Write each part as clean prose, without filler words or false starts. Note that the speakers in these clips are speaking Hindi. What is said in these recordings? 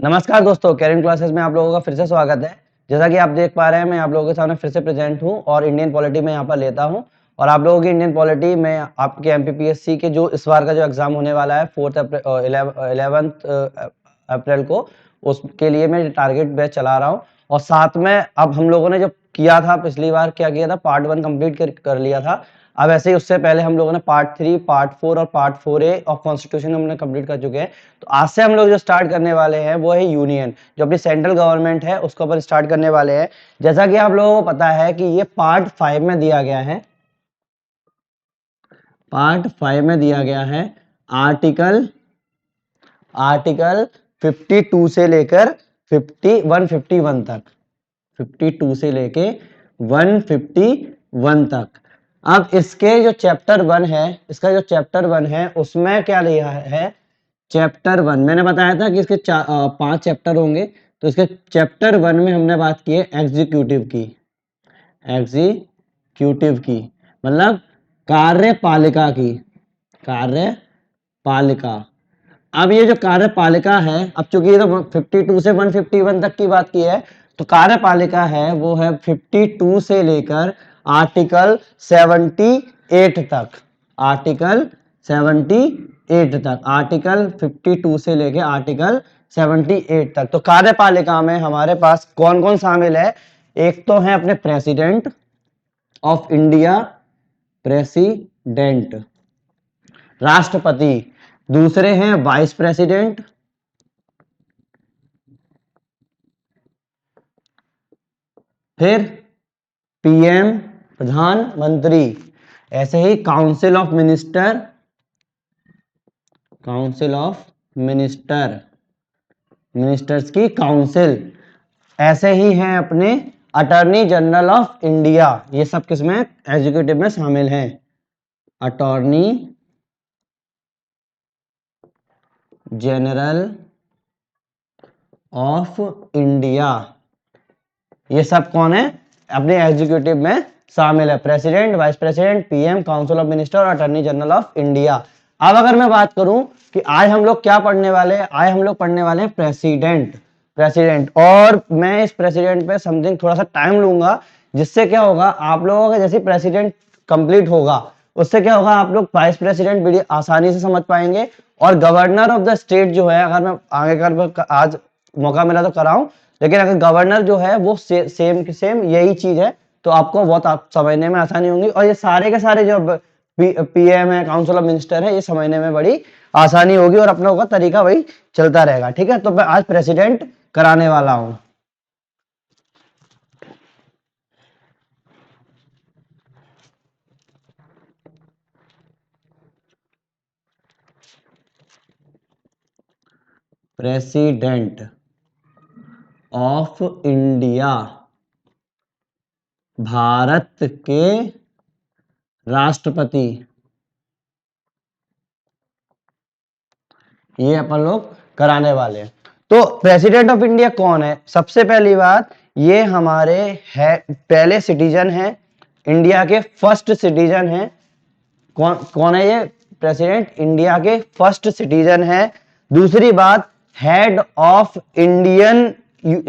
नमस्कार दोस्तों, कैरेंट क्लासेस में आप लोगों का फिर से स्वागत है। जैसा कि आप देख पा रहे हैं, मैं आप लोगों के सामने फिर से प्रेजेंट हूं और इंडियन पॉलिटी में यहाँ पर लेता हूं। और आप लोगों की इंडियन पॉलिटी में आपके एमपीपीएससी के जो इस बार का जो एग्जाम होने वाला है 11th अप्रैल को, उसके लिए मैं टारगेट बैच चला रहा हूँ। और साथ में अब हम लोगों ने जो किया था पिछली बार, क्या किया था, पार्ट 1 कंप्लीट कर लिया था। अब ऐसे ही उससे पहले हम लोगों ने पार्ट 3, पार्ट 4 और पार्ट 4A ऑफ कॉन्स्टिट्यूशन हमने कंप्लीट कर चुके हैं। तो आज से हम लोग जो स्टार्ट करने वाले हैं वो है यूनियन, जो अपनी सेंट्रल गवर्नमेंट है उसके ऊपर स्टार्ट करने वाले हैं। जैसा कि आप लोगों को पता है कि ये पार्ट 5 में दिया गया है। पार्ट 5 में दिया गया है आर्टिकल 52 से लेकर 151 तक, 52 से लेके 151 तक। अब इसके जो चैप्टर 1 है, इसका जो चैप्टर 1 है उसमें क्या लिया है, चैप्टर 1 मैंने बताया था कि इसके 5 चैप्टर होंगे। तो इसके चैप्टर 1 में हमने बात की है एग्जीक्यूटिव की। एग्जीक्यूटिव की मतलब कार्यपालिका की, कार्यपालिका। अब ये जो कार्यपालिका है, अब चूंकि ये तो 52 से 151 तक की बात की है, तो कार्यपालिका है वो है 52 से लेकर आर्टिकल 78 तक, आर्टिकल 78 तक, आर्टिकल 52 से लेकर आर्टिकल 78 तक। तो कार्यपालिका में हमारे पास कौन कौन शामिल है? एक तो है अपने प्रेसिडेंट ऑफ इंडिया, प्रेसिडेंट, राष्ट्रपति। दूसरे हैं वाइस प्रेसिडेंट, फिर पीएम, प्रधानमंत्री। ऐसे ही council of minister, council of minister, ministers की काउंसिल। ऐसे ही हैं अपने अटॉर्नी जनरल ऑफ इंडिया। ये सब किसमें, एग्जीक्यूटिव में शामिल हैं। अटॉर्नी जनरल ऑफ इंडिया, ये सब कौन है, अपने एग्जीक्यूटिव में शामिल है। President, vice president, PM, council of minister और अटॉर्नी जनरल ऑफ इंडिया। अब अगर मैं बात करूं कि आज हम लोग क्या पढ़ने वाले हैं, आज हम लोग पढ़ने वाले हैं प्रेसिडेंट, प्रेसिडेंट। और मैं इस प्रेसिडेंट पे समथिंग थोड़ा सा टाइम लूंगा, जिससे क्या होगा, आप लोगों का जैसे प्रेसिडेंट कंप्लीट होगा उससे क्या होगा, आप लोग वाइस प्रेसिडेंट बड़ी आसानी से समझ पाएंगे। और गवर्नर ऑफ द स्टेट जो है, अगर मैं आगे आज मौका मिला तो कराऊं, लेकिन अगर गवर्नर जो है वो सेम यही चीज है, तो आपको बहुत आप समझने में आसानी होगी। और ये सारे के सारे जो पीएम है, काउंसिल ऑफ मिनिस्टर है, ये समझने में बड़ी आसानी होगी और अपना होगा तरीका वही चलता रहेगा। ठीक है, तो मैं आज प्रेसिडेंट कराने वाला हूं। प्रेसिडेंट ऑफ इंडिया, भारत के राष्ट्रपति, ये अपन लोग कराने वाले हैं। तो प्रेसिडेंट ऑफ इंडिया कौन है? सबसे पहली बात, ये हमारे है पहले सिटीजन है, इंडिया के फर्स्ट सिटीजन है। कौन कौन है ये? प्रेसिडेंट इंडिया के फर्स्ट सिटीजन है। दूसरी बात, हेड ऑफ इंडियन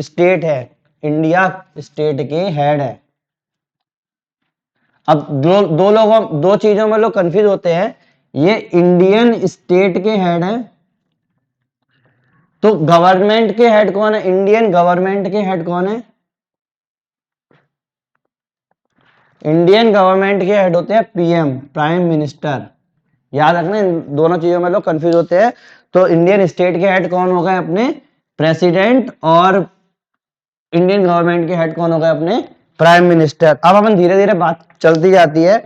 स्टेट है, इंडिया स्टेट के हेड है। अब दो चीजों में लोग कंफ्यूज होते हैं। ये इंडियन स्टेट के हेड है, तो गवर्नमेंट के हेड कौन है? इंडियन गवर्नमेंट के हेड कौन है? इंडियन गवर्नमेंट के हेड होते हैं पीएम, प्राइम मिनिस्टर। याद रखना, इन दोनों चीजों में लोग कंफ्यूज होते हैं। तो इंडियन स्टेट के हेड कौन हो गए? अपने प्रेसिडेंट। और इंडियन गवर्नमेंट के हेड कौन हो गए? अपने प्राइम मिनिस्टर। अब अपन धीरे धीरे बात चलती जाती है।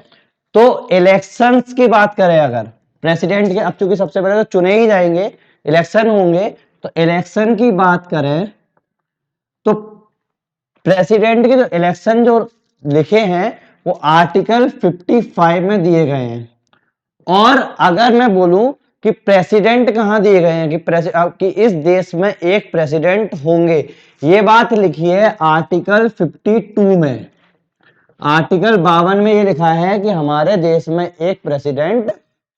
तो इलेक्शंस की बात करें, अगर प्रेसिडेंट के, अब चूंकि सबसे पहले तो चुने ही जाएंगे, इलेक्शन होंगे, तो इलेक्शन की बात करें तो प्रेसिडेंट के जो इलेक्शन जो लिखे हैं वो आर्टिकल 55 में दिए गए हैं। और अगर मैं बोलूं कि प्रेसिडेंट कहां दिए गए हैं, कि इस देश में एक प्रेसिडेंट होंगे, ये बात लिखी है आर्टिकल 52 में। आर्टिकल 52 में ये लिखा है कि हमारे देश में एक प्रेसिडेंट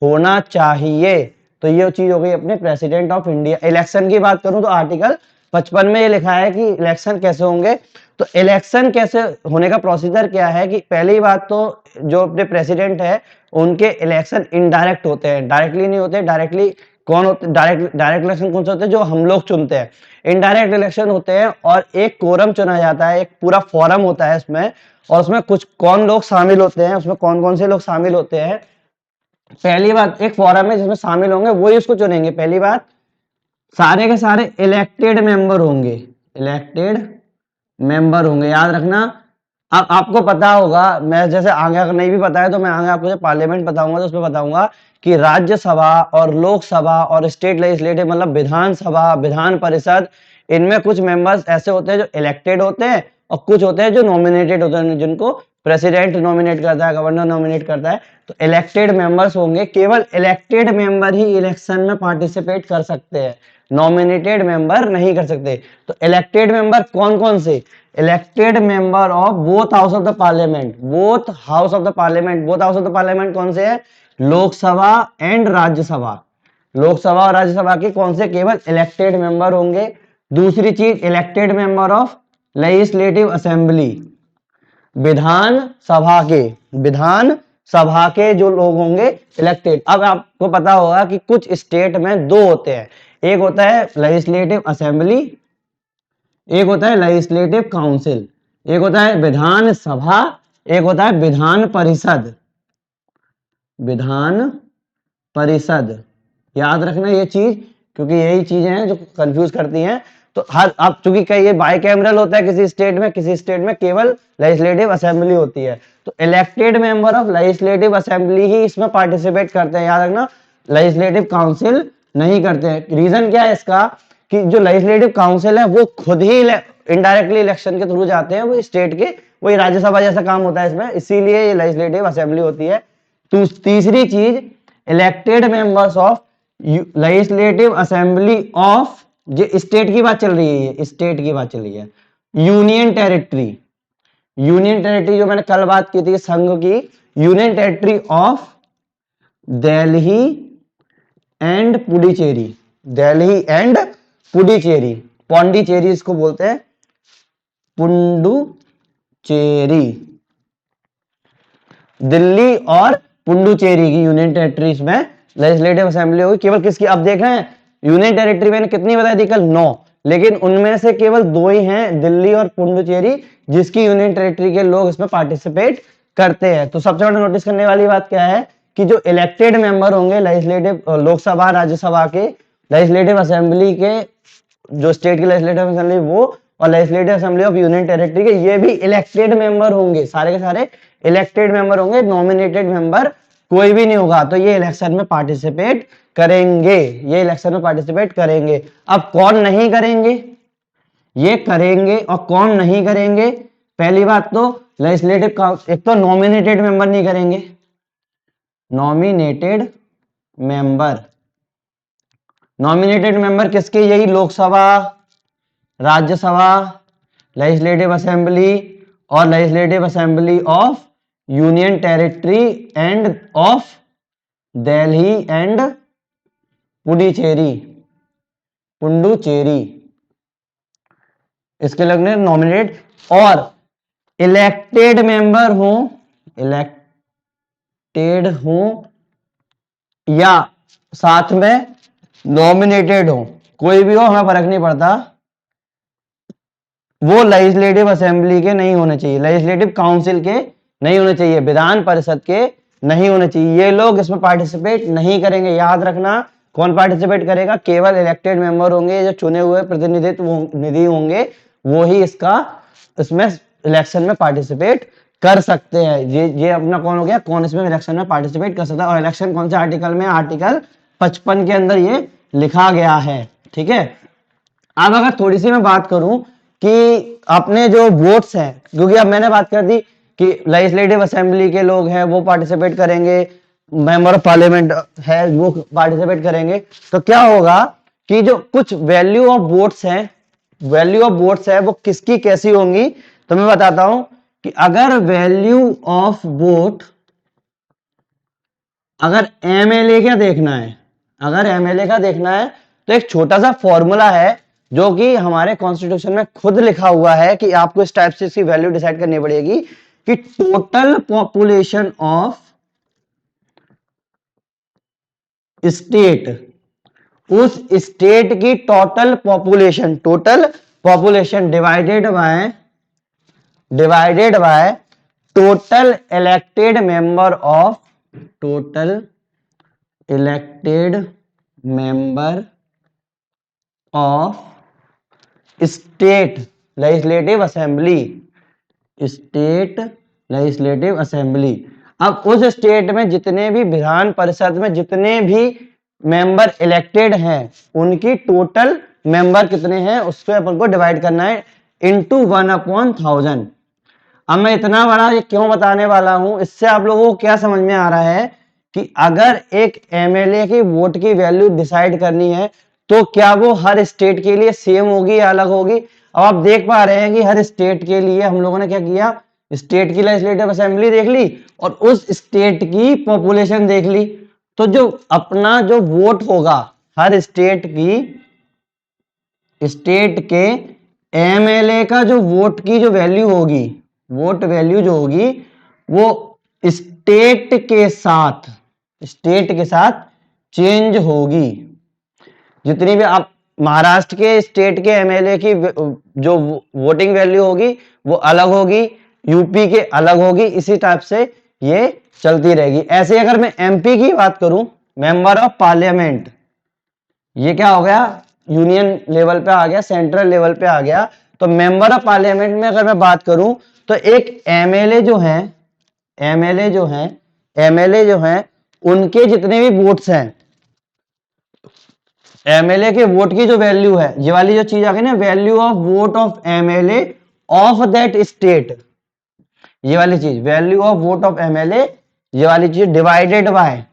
होना चाहिए। तो ये चीज हो गई अपने प्रेसिडेंट ऑफ इंडिया। इलेक्शन की बात करूं तो आर्टिकल 55 में ये लिखा है कि इलेक्शन कैसे होंगे। तो इलेक्शन कैसे होने का प्रोसीजर क्या है कि पहली बात तो जो अपने प्रेसिडेंट है उनके इलेक्शन इनडायरेक्ट होते हैं, डायरेक्टली नहीं होते। डायरेक्टली कौन होते, डायरेक्ट इलेक्शन कौन से होते हैं, जो हम लोग चुनते हैं। इनडायरेक्ट इलेक्शन होते हैं और एक कोरम चुना जाता है, एक पूरा फॉरम होता है इसमें, और उसमें कुछ कौन लोग शामिल होते हैं, उसमें कौन कौन से लोग शामिल होते हैं। पहली बात, एक फोरम है जिसमें शामिल होंगे वही उसको चुनेंगे। पहली बात, सारे के सारे इलेक्टेड मेंबर होंगे, इलेक्टेड मेंबर होंगे, याद रखना। अब आपको पता होगा, मैं जैसे आगे अगर नहीं भी पता है तो मैं आगे आपको पार्लियामेंट बताऊंगा तो उसमें बताऊंगा कि राज्यसभा और लोकसभा और स्टेट लेजिस्लेटिव मतलब विधानसभा, विधान परिषद, इनमें कुछ मेंबर्स ऐसे होते हैं जो इलेक्टेड होते हैं और कुछ होते हैं जो नॉमिनेटेड होते हैं, जिनको प्रेसिडेंट नॉमिनेट करता है, गवर्नर नॉमिनेट करता है। तो इलेक्टेड मेंबर्स होंगे, केवल इलेक्टेड मेंबर ही इलेक्शन में पार्टिसिपेट कर सकते हैं, नॉमिनेटेड मेंबर नहीं कर सकते। तो इलेक्टेड मेंबर कौन कौन से, elected member of both house of the parliament, both house of the parliament, both house of the parliament कौन से है, लोकसभा एंड राज्यसभा, लोकसभा और राज्यसभा के कौन से केवल इलेक्टेड मेंबर होंगे। दूसरी चीज, elected member of legislative assembly, Vidhan Sabha के, विधान सभा के जो लोग होंगे इलेक्टेड। अब आपको पता होगा कि कुछ स्टेट में दो होते हैं, एक होता है लेजिस्लेटिव असेंबली, एक होता है लेजिस्लेटिव काउंसिल, एक होता है विधान सभा, एक होता है विधान परिषद, विधान परिषद। याद रखना ये चीज, क्योंकि यही चीजें हैं जो कंफ्यूज करती हैं। तो हर अब चूंकि कई ये बाई कैमरल होता है किसी स्टेट में, किसी स्टेट में केवल लेजिस्लेटिव असेंबली होती है। तो elected member of legislative assembly ही इसमें पार्टिसिपेट करते हैं, याद रखना, लेजिस्लेटिव काउंसिल नहीं करते हैं। रीजन क्या है इसका कि जो लेजिस्लेटिव काउंसिल है वो खुद ही इनडायरेक्टली इलेक्शन के थ्रू जाते हैं, वो स्टेट के, वही राज्यसभा जैसा काम होता है इसमें, इसीलिए ये लेजिस्लेटिव असेंबली होती है। तो तीसरी चीज, elected members of legislative assembly of, ये स्टेट की बात चल रही है, ये स्टेट की बात चल रही है, यूनियन टेरिटरी, यूनियन टेरिटरी जो मैंने कल बात की थी संघ की, union territory of Delhi and Puducherry, Delhi and Puducherry, Pondicherry इसको बोलते हैं, पुडुचेरी, दिल्ली और पुडुचेरी की यूनियन टेरिटरीज में लेजिस्लेटिव असेंबली होगी। केवल किसकी, अब देख रहे हैं यूनियन टेरिटरी मैंने कितनी बताई थी कल, 9, लेकिन उनमें से केवल 2 ही हैं, दिल्ली और पुडुचेरी, जिसकी यूनियन टेरिटरी के लोग इसमें पार्टिसिपेट करते हैं। तो सबसे बड़ा नोटिस करने वाली बात क्या है कि जो इलेक्टेड मेंबर होंगे लेजिस्लेटिव, लोकसभा राज्यसभा के, लेजिस्लेटिव असेंबली के, जो स्टेट की लेजिस्लेटिव असेंबली वो, और legislative assembly of union territory के, ये भी इलेक्टेड मेंबर होंगे, सारे के सारे इलेक्टेड मेंबर होंगे, नॉमिनेटेड मेंबर कोई भी नहीं होगा। तो ये इलेक्शन में पार्टिसिपेट करेंगे, ये इलेक्शन में पार्टिसिपेट करेंगे। अब कौन नहीं करेंगे, ये करेंगे और कौन नहीं करेंगे। पहली बात तो लेजिस्लेटिव, एक तो नॉमिनेटेड मेंबर नहीं करेंगे, नॉमिनेटेड मेंबर, नॉमिनेटेड मेंबर किसके, यही लोकसभा, राज्यसभा, लेजिस्लेटिव असेंबली और legislative assembly of union territory end of Delhi and Puducherry, Puducherry, इसके लगने नॉमिनेट, और इलेक्टेड मेंबर हो, इलेक्टेड हो या साथ में नॉमिनेटेड हो, कोई भी हो हमें फर्क नहीं पड़ता, वो लेजिस्लेटिव असेंबली के नहीं होने चाहिए, लेजिस्लेटिव काउंसिल के नहीं होने चाहिए, विधान परिषद के नहीं होने चाहिए। ये लोग इसमें पार्टिसिपेट नहीं करेंगे। याद रखना, कौन पार्टिसिपेट करेगा, केवल इलेक्टेड मेंबर होंगे, जो चुने हुए प्रतिनिधित्व निधि होंगे, वो ही इसमें इलेक्शन में पार्टिसिपेट कर सकते हैं। ये अपना कौन हो गया, कौन इसमें इलेक्शन में पार्टिसिपेट कर सकता है। और इलेक्शन कौन से आर्टिकल में, आर्टिकल 55 के अंदर ये लिखा गया है। ठीक है, अब अगर थोड़ी सी मैं बात करूं कि अपने जो वोट्स हैं, क्योंकि अब मैंने बात कर दी कि लेजिस्लेटिव असेंबली के लोग हैं वो पार्टिसिपेट करेंगे, मेंबर ऑफ पार्लियामेंट है वो पार्टिसिपेट करेंगे, तो क्या होगा कि जो कुछ वैल्यू ऑफ वोट्स हैं, वैल्यू ऑफ वोट्स है वो किसकी कैसी होंगी, तो मैं बताता हूं कि अगर वैल्यू ऑफ वोट, अगर एमएलए का देखना है, अगर एमएलए का देखना है तो एक छोटा सा फॉर्मूला है जो कि हमारे कॉन्स्टिट्यूशन में खुद लिखा हुआ है कि आपको इस टाइप से इसकी वैल्यू डिसाइड करनी पड़ेगी कि टोटल पॉपुलेशन ऑफ स्टेट, उस स्टेट की total population divided by total elected member of state legislative assembly. अब उस स्टेट में जितने भी विधान परिषद में जितने भी मेंबर इलेक्टेड हैं उनकी टोटल मेंबर कितने हैं उसको अपन को डिवाइड करना है इनटू 1/1000। अब मैं इतना बड़ा ये क्यों बताने वाला हूं, इससे आप लोगों को क्या समझ में आ रहा है कि अगर एक एमएलए की वोट की वैल्यू डिसाइड करनी है तो क्या वो हर स्टेट के लिए सेम होगी या अलग होगी। अब आप देख पा रहे हैं कि हर स्टेट के लिए हम लोगों ने क्या किया, स्टेट की लेजिस्लेटिव असेंबली देख ली और उस स्टेट की पॉपुलेशन देख ली। तो जो अपना जो वोट होगा हर स्टेट के एमएलए का जो वोट की जो वैल्यू होगी, वोट वैल्यू जो होगी वो स्टेट के साथ चेंज होगी। जितनी भी आप महाराष्ट्र के स्टेट के एमएलए की जो वोटिंग वैल्यू होगी वो अलग होगी, यूपी के अलग होगी, इसी टाइप से ये चलती रहेगी। ऐसे अगर मैं एमपी की बात करूं, मेंबर ऑफ पार्लियामेंट, ये क्या हो गया, यूनियन लेवल पे आ गया, सेंट्रल लेवल पे आ गया। तो मेंबर ऑफ पार्लियामेंट में अगर मैं बात करूं तो एक एमएलए जो हैं उनके जितने भी वोट्स हैं, एमएलए के वोट की जो वैल्यू है, ये वाली जो चीज आ गई ना, value of vote of MLA of that state, ये वाली चीज value of vote of MLA, ये वाली चीज divided by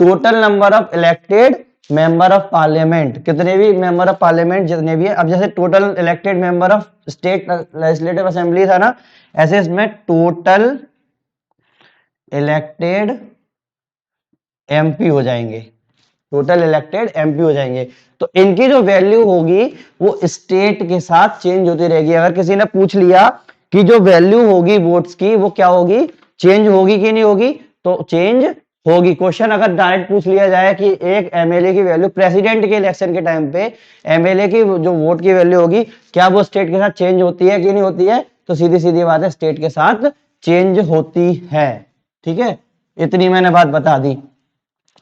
total number of elected member of parliament, कितने भी मेंबर ऑफ पार्लियामेंट जितने भी है। अब जैसे total elected member of state legislative assembly था ना, ऐसे इसमें टोटल इलेक्टेड एमपी हो जाएंगे, तो इनकी जो वैल्यू होगी वो स्टेट के साथ चेंज होती रहेगी। अगर किसी ने पूछ लिया कि जो वैल्यू होगी वोट्स की वो क्या होगी, चेंज होगी कि नहीं होगी, तो चेंज होगी। क्वेश्चन अगर डायरेक्ट पूछ लिया जाए कि एक एमएलए की वैल्यू प्रेसिडेंट के इलेक्शन के टाइम पे एमएलए की जो वोट की वैल्यू होगी क्या वो स्टेट के साथ चेंज होती है कि नहीं होती है, तो सीधी सीधी बात है स्टेट के साथ चेंज होती है। ठीक है, इतनी मैंने बात बता दी।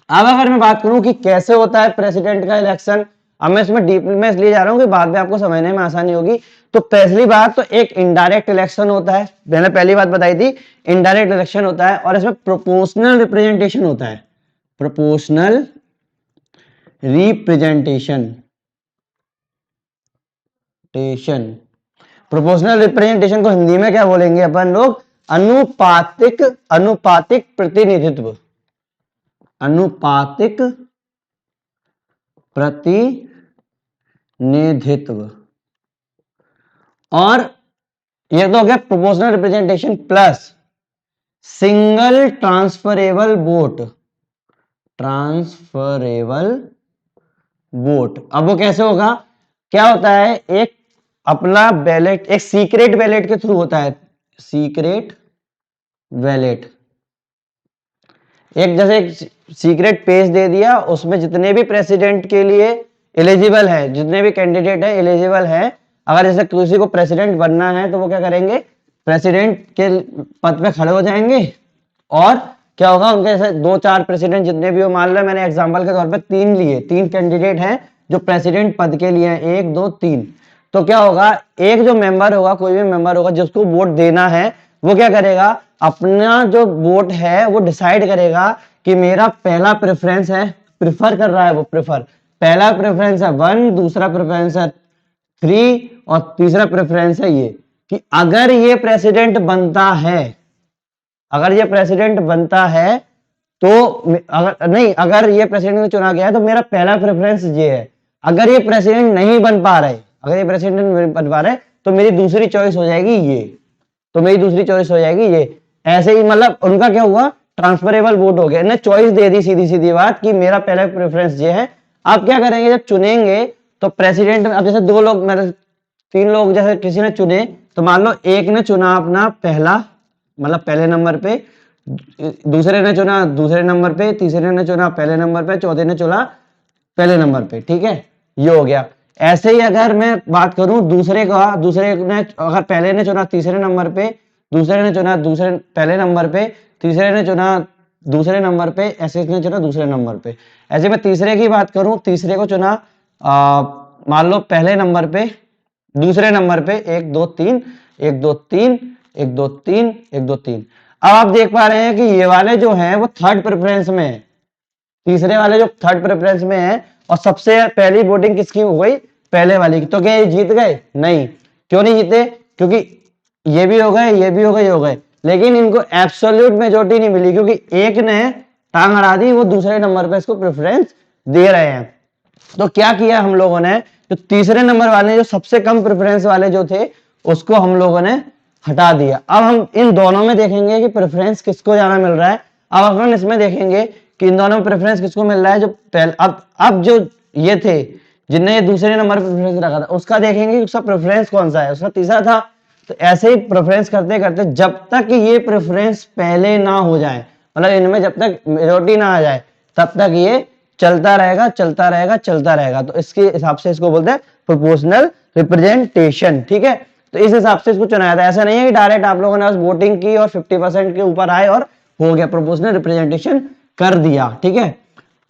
अब अगर मैं बात करूं कि कैसे होता है प्रेसिडेंट का इलेक्शन, अब मैं इसमें डीप में इसलिए जा रहा हूं कि बाद में आपको समझने में आसानी होगी। तो पहली बात तो एक इनडायरेक्ट इलेक्शन होता है, मैंने पहली बात बताई थी, इनडायरेक्ट इलेक्शन होता है और इसमें प्रोपोर्शनल रिप्रेजेंटेशन होता है, प्रोपोर्शनल रिप्रेजेंटेशन को हिंदी में क्या बोलेंगे अपन लोग, अनुपातिक प्रतिनिधित्व, और ये तो हो गया proportional representation plus single transferable vote. अब वो कैसे होगा, क्या होता है, एक अपना बैलेट एक सीक्रेट बैलेट के थ्रू होता है, सीक्रेट बैलेट, एक जैसे एक सीक्रेट पेज दे दिया, उसमें जितने भी प्रेसिडेंट के लिए एलिजिबल है, जितने भी कैंडिडेट है एलिजिबल है, अगर जैसे किसी को प्रेसिडेंट बनना है तो वो क्या करेंगे, प्रेसिडेंट के पद पे खड़े हो जाएंगे और क्या होगा, उनके जैसे 2-4 प्रेसिडेंट जितने भी हो, मान लो मैंने एग्जांपल के तौर पे 3 कैंडिडेट हैं जो प्रेसिडेंट पद के लिए हैं, 1 2 3। तो क्या होगा, एक जो मेंबर होगा, कोई भी मेंबर होगा जिसको वोट देना है, वो क्या करेगा, अपना जो वोट है वो डिसाइड करेगा कि मेरा पहला प्रेफरेंस है, प्रिफर कर रहा है वो, पहला प्रेफरेंस है 1, दूसरा प्रेफरेंस है 3 और तीसरा प्रेफरेंस है ये, कि अगर ये प्रेसिडेंट बनता है तो अगर ये प्रेसिडेंट चुना गया है तो मेरा पहला प्रेफरेंस ये है। अगर ये प्रेसिडेंट नहीं बन पा रहे तो मेरी दूसरी चॉइस हो जाएगी ये, ऐसे ही मतलब उनका क्या हुआ, ट्रांसफरेबल वोट हो गया, चॉइस दे दी, सीधी सीधी बात कि मेरा पहला प्रेफरेंस ये है। आप क्या करेंगे, जब चुनेंगे तो प्रेसिडेंट में अब जैसे दो लोग मतलब 3 लोग जैसे किसी ने चुने, तो मान लो एक ने चुना अपना पहला मतलब पहले नंबर पे, दूसरे ने चुना दूसरे नंबर पे, तीसरे ने चुना पहले नंबर पे, चौथे ने चुना पहले नंबर पे, ठीक है, ये हो गया। ऐसे ही अगर मैं बात करूं दूसरे का, दूसरे ने अगर पहले ने चुना तीसरे नंबर पे, दूसरे ने चुना दूसरे पहले नंबर पे, तीसरे ने चुना दूसरे नंबर पे, ऐसे इसने चुना दूसरे नंबर पे। ऐसे मैं तीसरे की बात करूं, तीसरे को चुना मान लो पहले नंबर पे, दूसरे नंबर पे 1 2 3 1 2 3 1 2 3 1 2 3। अब आप देख पा रहे हैं कि ये वाले जो हैं वो थर्ड प्रेफरेंस में है, तीसरे वाले जो थर्ड प्रेफरेंस में है, और सबसे पहली वोटिंग किसकी हो गई, पहले वाली की। तो क्या ये जीत गए? नहीं। क्यों नहीं जीते? क्योंकि ये भी हो गए, ये भी हो गए, ये हो गए, लेकिन इनको एब्सोल्यूट मेजोरिटी नहीं मिली, क्योंकि एक ने टांग अड़ा दी, वो दूसरे नंबर पे इसको प्रेफरेंस दे रहे हैं। तो क्या किया हम लोगों ने, जो तीसरे नंबर वाले जो सबसे कम प्रेफरेंस वाले जो थे उसको हम लोगों ने हटा दिया। अब हम इन दोनों में देखेंगे कि प्रेफरेंस किसको ज्यादा मिल रहा है। अब अपन इसमें देखेंगे कि इन दोनों में प्रेफरेंस किसको मिल रहा है, जो पहले अब जो ये थे जिनने ये दूसरे नंबर पर प्रेफरेंस रखा था, उसका देखेंगे कि उसका प्रेफरेंस कौन सा है, उसका तीसरा था। तो ऐसे ही प्रेफरेंस करते करते जब तक ये प्रेफरेंस पहले ना हो जाए, मतलब इनमें जब तक मेजोरिटी ना आ जाए, तब तक ये चलता रहेगा चलता रहेगा चलता रहेगा। तो इसके हिसाब से इसको बोलते हैं प्रोपोर्शनल रिप्रेजेंटेशन, ठीक है। तो इस हिसाब से इसको चुनाया था। ऐसा नहीं है कि डायरेक्ट आप लोगों ने बस वोटिंग की और 50% के ऊपर आए और हो गया, प्रोपोर्शनल रिप्रेजेंटेशन कर दिया, ठीक है।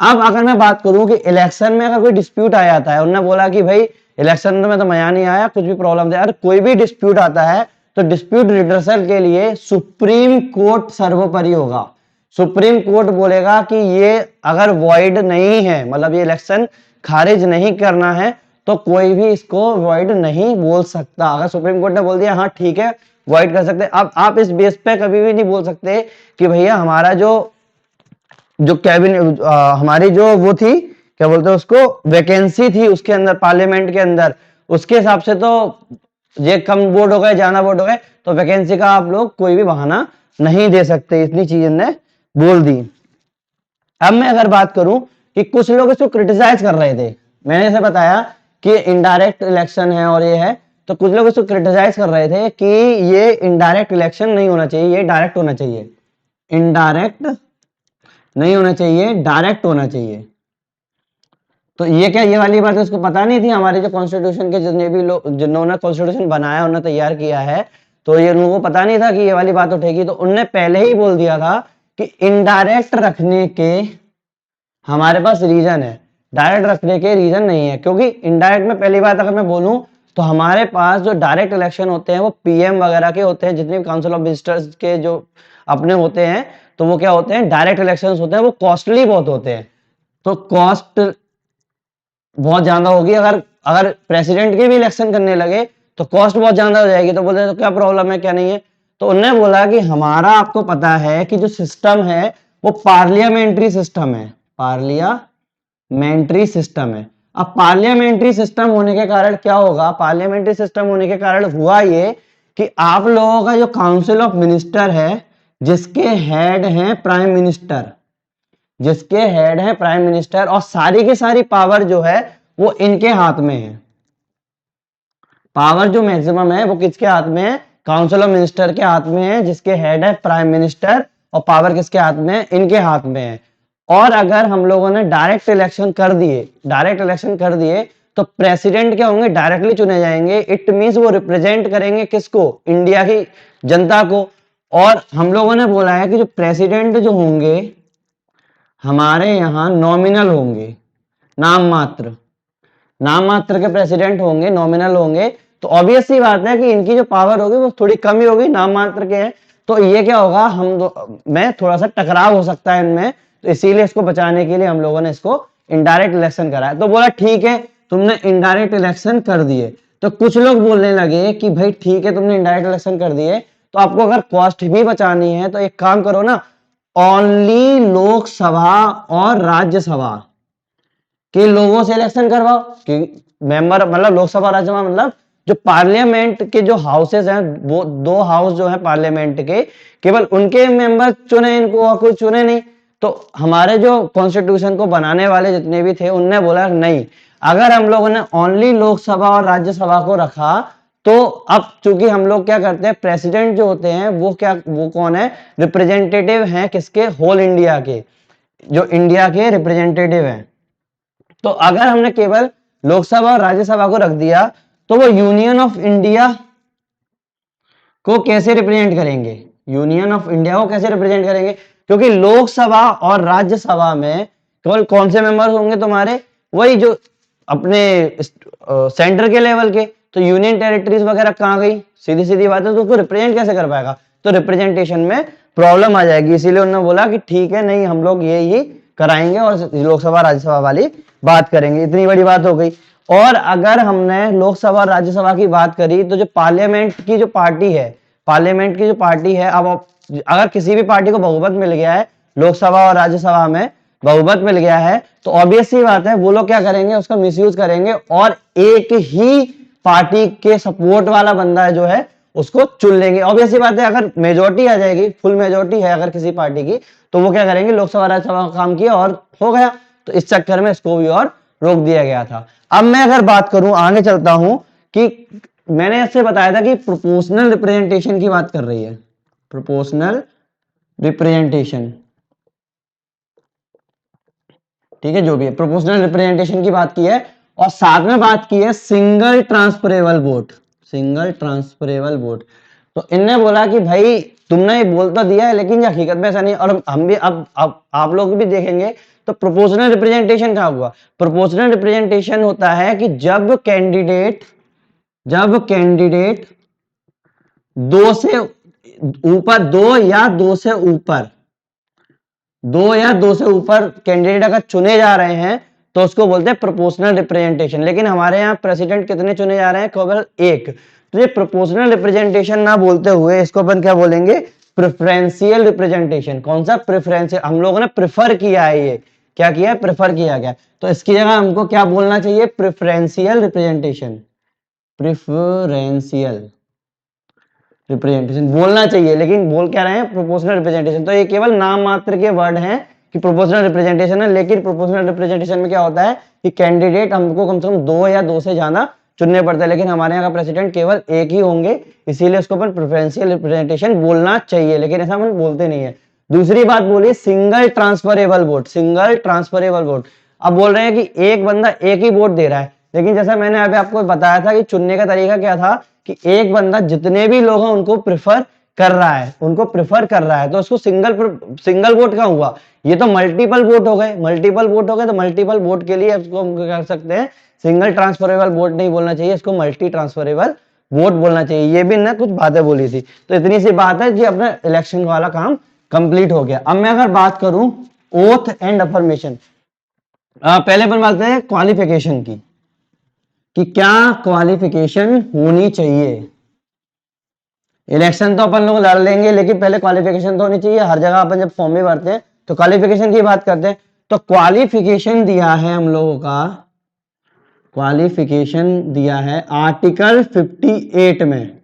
अब अगर मैं बात करूं कि इलेक्शन में अगर कोई डिस्प्यूट आ जाता है, उन्होंने बोला कि भाई इलेक्शन में तो मजा नहीं आया, कुछ भी प्रॉब्लम है, अगर कोई भी डिस्प्यूट आता है तो डिस्प्यूट रिड्रेसल के लिए सुप्रीम कोर्ट सर्वोपरि होगा। सुप्रीम कोर्ट बोलेगा कि ये अगर वॉइड नहीं है, मतलब ये इलेक्शन खारिज नहीं करना है, तो कोई भी इसको वॉइड नहीं बोल सकता। अगर सुप्रीम कोर्ट ने बोल दिया हाँ ठीक है वॉइड कर सकते, अब आप इस बेस पे कभी भी नहीं बोल सकते कि भैया हमारा जो जो कैबिनेट हमारी जो वो थी, क्या बोलते हैं उसको, वैकेंसी थी उसके अंदर, पार्लियामेंट के अंदर, उसके हिसाब से तो ये कम वोट हो गए ज्यादा वोट हो गए, तो वैकेंसी का आप लोग कोई भी बहाना नहीं दे सकते, इतनी चीज ने बोल दी। अब मैं अगर बात करूं कि कुछ लोग इसको क्रिटिसाइज कर रहे थे, मैंने जैसे बताया कि इनडायरेक्ट इलेक्शन है और ये है, तो कुछ लोग इसको क्रिटिसाइज कर रहे थे कि ये इनडायरेक्ट इलेक्शन नहीं होना चाहिए, ये डायरेक्ट होना चाहिए, इनडायरेक्ट नहीं होना चाहिए, डायरेक्ट होना चाहिए। तो ये क्या, ये वाली बात उसको पता नहीं थी, हमारे जो कॉन्स्टिट्यूशन के जितने भी लोग जिन्होंने कॉन्स्टिट्यूशन बनाया उन्होंने तैयार किया है, तो ये उनको पता नहीं था कि ये वाली बात उठेगी, तो उनने पहले ही बोल दिया था कि इनडायरेक्ट रखने के हमारे पास रीजन है, डायरेक्ट रखने के रीजन नहीं है। क्योंकि इनडायरेक्ट में पहली बात अगर मैं बोलूं तो हमारे पास जो डायरेक्ट इलेक्शन होते हैं वो पीएम वगैरह के होते हैं, जितने भी काउंसिल ऑफ मिनिस्टर्स के जो अपने होते हैं, तो वो क्या होते हैं, डायरेक्ट इलेक्शन होते हैं, वो कॉस्टली बहुत होते हैं। तो कॉस्ट बहुत ज्यादा होगी, अगर अगर प्रेसिडेंट के भी इलेक्शन करने लगे तो कॉस्ट बहुत ज्यादा हो जाएगी। तो बोलते तो क्या प्रॉब्लम है क्या नहीं है, तो उन्होंने बोला कि हमारा आपको पता है कि जो सिस्टम है वो पार्लियामेंट्री सिस्टम है, पार्लियामेंट्री सिस्टम है। अब पार्लियामेंट्री सिस्टम होने के कारण क्या होगा, पार्लियामेंट्री सिस्टम होने के कारण हुआ ये कि आप लोगों का जो काउंसिल ऑफ मिनिस्टर है, जिसके हेड हैं प्राइम मिनिस्टर, जिसके हेड है प्राइम मिनिस्टर, और सारी की सारी पावर जो है वो इनके हाथ में है। पावर जो मैक्सिमम है वो किसके हाथ में है, काउंसिल ऑफ मिनिस्टर के हाथ में है, जिसके हेड है प्राइम मिनिस्टर, और पावर किसके हाथ में है, इनके हाथ में है। और अगर हम लोगों ने डायरेक्ट इलेक्शन कर दिए, डायरेक्ट इलेक्शन कर दिए, तो प्रेसिडेंट क्या होंगे, डायरेक्टली चुने जाएंगे। इट मींस वो रिप्रेजेंट करेंगे किसको, इंडिया की जनता को। और हम लोगों ने बोला है कि जो प्रेसिडेंट जो होंगे हमारे यहाँ नॉमिनल होंगे, नाम मात्र, नाम मात्र के प्रेसिडेंट होंगे, नॉमिनल होंगे। तो ऑब्वियस सी बात है कि इनकी जो पावर होगी वो थोड़ी कम ही होगी, नाम मात्र के हैं। तो ये क्या होगा, में थोड़ा सा टकराव हो सकता है इनमें, तो इसीलिए इसको बचाने के लिए हम लोगों ने इसको इनडायरेक्ट इलेक्शन कराया। तो बोला ठीक है तुमने इनडायरेक्ट इलेक्शन कर दिए, तो कुछ लोग बोलने लगे कि भाई ठीक है तुमने इनडायरेक्ट इलेक्शन कर दिए, तो आपको अगर कॉस्ट भी बचानी है तो एक काम करो ना, ओनली लोकसभा और राज्यसभा के लोगों से इलेक्शन करवाओ। कि मेंबर मतलब लोकसभा राज्यसभा मतलब जो पार्लियामेंट के जो हाउसेस हैं, वो दो हाउस जो है पार्लियामेंट के, केवल उनके मेंबर चुने, इनको और कोई चुने नहीं। तो हमारे जो कॉन्स्टिट्यूशन को बनाने वाले जितने भी थे उनने बोला नहीं, अगर हम लोगों ने ओनली लोकसभा और राज्यसभा को रखा तो अब चूंकि हम लोग क्या करते हैं, प्रेसिडेंट जो होते हैं वो कौन है, रिप्रेजेंटेटिव हैं किसके, होल इंडिया के, जो इंडिया के रिप्रेजेंटेटिव हैं। तो अगर हमने केवल लोकसभा और राज्यसभा को रख दिया तो वो यूनियन ऑफ इंडिया को कैसे रिप्रेजेंट करेंगे, यूनियन ऑफ इंडिया को कैसे रिप्रेजेंट करेंगे, क्योंकि लोकसभा और राज्यसभा में केवल कौन से मेंबर्स होंगे तुम्हारे, वही जो अपने सेंटर के लेवल के, तो यूनियन टेरिटरीज वगैरह कहाँ गई, सीधी सीधी बात है, तो उसको रिप्रेजेंट कैसे कर पाएगा, तो रिप्रेजेंटेशन में प्रॉब्लम आ जाएगी। इसीलिए उन्होंने बोला कि ठीक है, नहीं हम लोग ये कराएंगे और लोकसभा राज्यसभा वाली बात करेंगे। इतनी बड़ी बात हो गई। और अगर हमने लोकसभा और राज्यसभा की बात करी तो जो पार्लियामेंट की जो पार्टी है, पार्लियामेंट की जो पार्टी है, अब अगर किसी भी पार्टी को बहुमत मिल गया है लोकसभा और राज्यसभा में, बहुमत मिल गया है, तो ऑब्वियस सी बात है वो लोग क्या करेंगे, उसका मिसयूज करेंगे और एक ही पार्टी के सपोर्ट वाला बंदा जो है उसको चुन लेंगे। ऑब्वियस सी बात है, अगर मेजोरिटी आ जाएगी, फुल मेजोरिटी है अगर किसी पार्टी की, तो वो क्या करेंगे, लोकसभा राज्यसभा का काम किया और हो गया। तो इस चक्कर में इसको भी और रोक दिया गया था। अब मैं अगर बात करूं, आगे चलता हूं, कि मैंने इससे बताया था कि प्रोपोर्शनल रिप्रेजेंटेशन की बात कर रही है, प्रोपोर्शनल रिप्रेजेंटेशन, ठीक है, जो भी है प्रोपोर्शनल रिप्रेजेंटेशन की बात की है, और साथ में बात की है single transferable vote, single transferable vote. तो इनने बोला कि भाई तुमने ये बोल तो दिया है लेकिन ये हकीकत में ऐसा नहीं, और हम भी अब आप लोग भी देखेंगे तो प्रोपोर्शनल रिप्रेजेंटेशन क्या हुआ, प्रोपोर्शनल रिप्रेजेंटेशन होता है कि जब कैंडिडेट दो से ऊपर, दो या दो से ऊपर कैंडिडेट अगर चुने जा रहे हैं तो उसको बोलते हैं प्रोपोर्शनल रिप्रेजेंटेशन। लेकिन हमारे यहाँ प्रेसिडेंट कितने चुने जा रहे हैं, केवल एक। तो ये प्रोपोर्शनल रिप्रेजेंटेशन ना बोलते हुए इसको अपन क्या बोलेंगे, प्रेफरेंशियल रिप्रेजेंटेशन। कौन सा, प्रेफरेंशियल, हम लोगों ने प्रेफर किया है, ये क्या किया है, प्रेफर किया गया। तो इसकी जगह हमको क्या बोलना चाहिए, प्रेफरेंशियल रिप्रेजेंटेशन, प्रेफरेंशियल रिप्रेजेंटेशन बोलना चाहिए, लेकिन बोल क्या रहे हैं, प्रोपोर्शनल रिप्रेजेंटेशन। तो ये केवल नाम मात्र के वर्ड हैं कि प्रोपोर्शनल रिप्रेजेंटेशन है, लेकिन प्रोपोर्शनल रिप्रेजेंटेशन में क्या होता है कि कैंडिडेट हमको कम से कम दो या दो से ज्यादा चुनने पड़ते हैं, लेकिन हमारे यहाँ का प्रेसिडेंट केवल एक ही होंगे, इसीलिए उसको अपन प्रेफरेंशियल रिप्रेजेंटेशन बोलना चाहिए, लेकिन ऐसा हम बोलते नहीं है। दूसरी बात बोली single transferable vote, single transferable vote. अब बोल रहे हैं कि एक बंदा एक ही वोट दे रहा है, लेकिन जैसा मैंने अभी आपको बताया था कि चुनने का तरीका क्या था कि एक बंदा जितने भी लोग हैं उनको प्रेफर कर रहा है, तो उसको सिंगल वोट का हुआ। ये तो मल्टीपल वोट हो गए, तो मल्टीपल वोट के लिए इसको हम कर सकते हैं सिंगल ट्रांसफरेबल वोट नहीं बोलना चाहिए, इसको मल्टी ट्रांसफरेबल वोट बोलना चाहिए। ये भी ना कुछ बातें बोली थी। तो इतनी सी बात है कि अपना इलेक्शन वाला काम कंप्लीट हो गया। अब मैं अगर बात करूं ओथ एंड अफर्मेशन, पहले अपन बात करें क्वालिफिकेशन की, कि क्या क्वालिफिकेशन होनी चाहिए। इलेक्शन तो अपन लोग लड़ लेंगे, लेकिन पहले क्वालिफिकेशन तो होनी चाहिए। हर जगह अपन जब फॉर्म में भरते हैं तो क्वालिफिकेशन की बात करते हैं। तो क्वालिफिकेशन दिया है हम लोगों का, क्वालिफिकेशन दिया है आर्टिकल 58 में,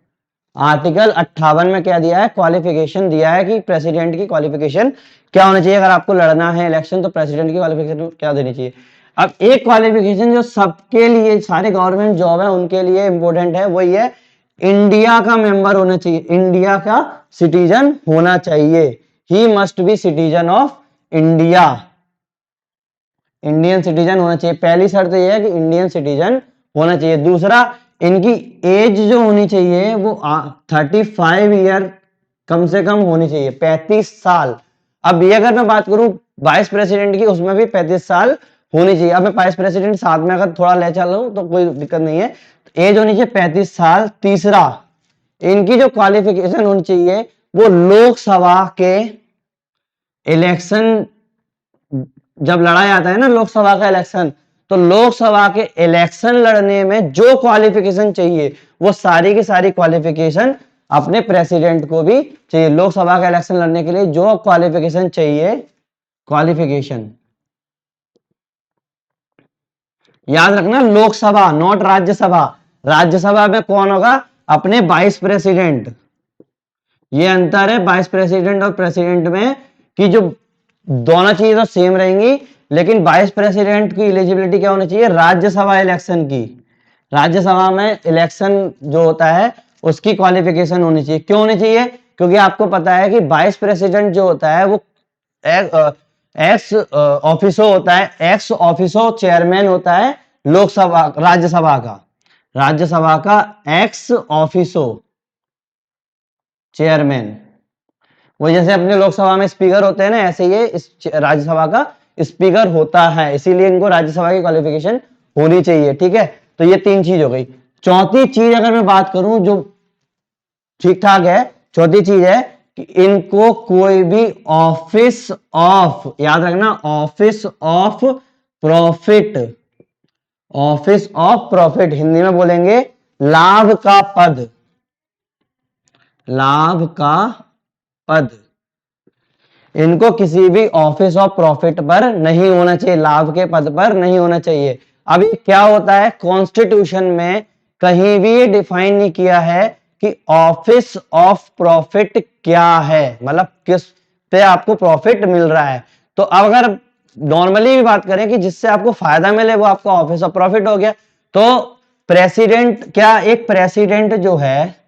आर्टिकल 58 में क्या दिया है, क्वालिफिकेशन दिया है कि प्रेसिडेंट की क्वालिफिकेशन क्या होनी चाहिए। अगर आपको लड़ना है इलेक्शन तो प्रेसिडेंट की क्वालिफिकेशन क्या देनी चाहिए। अब एक क्वालिफिकेशन जो सबके लिए, सारे गवर्नमेंट जॉब है उनके लिए इंपॉर्टेंट है, वही है इंडिया का मेंबर होना चाहिए, इंडिया का सिटीजन होना चाहिए। He must be citizen of India, Indian citizen होना चाहिए। पहली शर्त यह है कि इंडियन सिटीजन होना चाहिए। दूसरा, इनकी एज जो होनी चाहिए वो 35 ईयर कम से कम होनी चाहिए, 35 साल। अब ये अगर मैं बात करूं वाइस प्रेसिडेंट की, उसमें भी 35 साल होनी चाहिए। अब मैं वाइस प्रेसिडेंट साथ में अगर थोड़ा ले चल रहा हूं तो कोई दिक्कत नहीं है, एज होनी चाहिए 35 साल। तीसरा, इनकी जो क्वालिफिकेशन होनी चाहिए वो लोकसभा के इलेक्शन, जब लड़ा जाता है ना लोकसभा का इलेक्शन, तो लोकसभा के इलेक्शन लड़ने में जो क्वालिफिकेशन चाहिए वो सारी की सारी क्वालिफिकेशन अपने प्रेसिडेंट को भी चाहिए। लोकसभा का इलेक्शन लड़ने के लिए जो क्वालिफिकेशन चाहिए, क्वालिफिकेशन याद रखना, लोकसभा नॉट राज्यसभा। राज्यसभा में कौन होगा, अपने वाइस प्रेसिडेंट। ये अंतर है वाइस प्रेसिडेंट और प्रेसिडेंट में, कि जो दोनों चीजें तो सेम रहेंगी, लेकिन वाइस प्रेसिडेंट की एलिजिबिलिटी क्या होनी चाहिए, राज्यसभा इलेक्शन की। राज्यसभा में इलेक्शन जो होता है उसकी क्वालिफिकेशन होनी चाहिए। क्यों होनी चाहिए, क्योंकि आपको पता है कि वाइस प्रेसिडेंट जो होता है वो एक्स ऑफिसो होता है, एक्स ऑफिसो चेयरमैन होता है लोकसभा राज्यसभा का एक्स ऑफिसो चेयरमैन। वो जैसे अपने लोकसभा में स्पीकर होते हैं ना, ऐसे ये इस राज्यसभा का स्पीकर होता है, इसीलिए इनको राज्यसभा की क्वालिफिकेशन होनी चाहिए। ठीक है, तो ये तीन चीज हो गई। चौथी चीज अगर मैं बात करूं जो ठीक ठाक है, चौथी चीज है कि इनको कोई भी ऑफिस ऑफ, याद रखना, office of profit, office of profit Hindi में बोलेंगे लाभ का पद, लाभ का पद, इनको किसी भी ऑफिस ऑफ प्रॉफिट पर नहीं होना चाहिए, लाभ के पद पर नहीं होना चाहिए। अभी क्या होता है, कॉन्स्टिट्यूशन में कहीं भी ये डिफाइन नहीं किया है कि ऑफिस ऑफ प्रॉफिट क्या है, मतलब किस पे आपको प्रॉफिट मिल रहा है। तो अगर नॉर्मली भी बात करें कि जिससे आपको फायदा मिले वो आपका ऑफिस ऑफ प्रॉफिट हो गया। तो प्रेसिडेंट, क्या एक प्रेसिडेंट जो है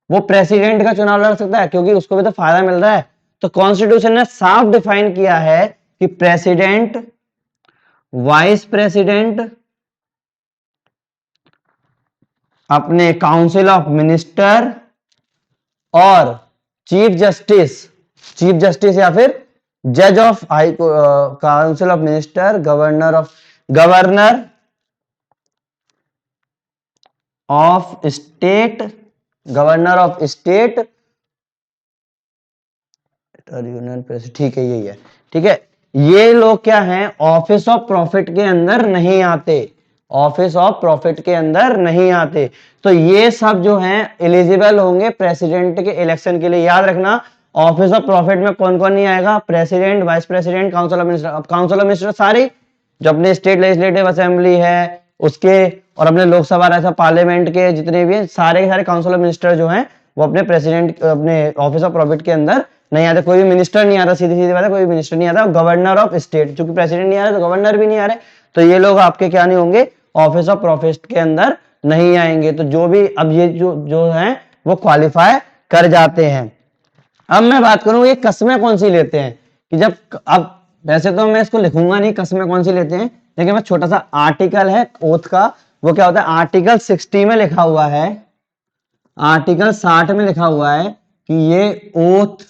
वो प्रेसिडेंट का चुनाव लड़ सकता है, क्योंकि उसको भी तो फायदा मिल रहा है। तो कॉन्स्टिट्यूशन ने साफ डिफाइन किया है कि प्रेसिडेंट, वाइस प्रेसिडेंट, अपने काउंसिल ऑफ मिनिस्टर और चीफ जस्टिस या फिर जज of high council of minister, governor of state, governor of state और यूनियन प्रेसिडेंट, ठीक है यही है। ठीक है, ये लोग क्या हैं, ऑफिस ऑफ प्रॉफिट के अंदर नहीं आते, ऑफिस ऑफ प्रॉफिट के अंदर नहीं आते। तो ये सब जो हैं एलिजिबल होंगे प्रेसिडेंट के इलेक्शन के लिए। याद रखना, ऑफिस ऑफ प्रॉफिट में कौन कौन नहीं आएगा, president, vice president, council of minister. अब काउंसिल ऑफ मिनिस्टर सारी जो अपने स्टेट लेजिस्लेटिव असेंबली है उसके, और अपने लोकसभा राज्यसभा पार्लियामेंट के जितने भी हैं सारे के सारे काउंसिल ऑफ मिनिस्टर जो हैं वो अपने प्रेसिडेंट, अपने ऑफिस ऑफ प्रॉफिट के अंदर नहीं आता। कोई भी मिनिस्टर नहीं आता, सीधी सीधी बात है, कोई भी मिनिस्टर नहीं आता। गवर्नर ऑफ स्टेट, चूंकि प्रेसिडेंट नहीं आ रहा तो गवर्नर भी नहीं आ रहे, तो ये लोग आपके क्या नहीं होंगे, ऑफिस ऑफ प्रॉफिट के अंदर नहीं आएंगे। तो जो भी अब ये जो है वो क्वालिफाई कर जाते हैं। अब मैं बात करूं ये कस्में कौन सी लेते हैं, कि जब, अब वैसे तो मैं इसको लिखूंगा नहीं कस्में कौन सी लेते हैं, लेकिन मैं छोटा सा आर्टिकल है ओथ का, वो क्या होता है, आर्टिकल 60 में लिखा हुआ है, आर्टिकल 60 में लिखा हुआ है कि ये ओथ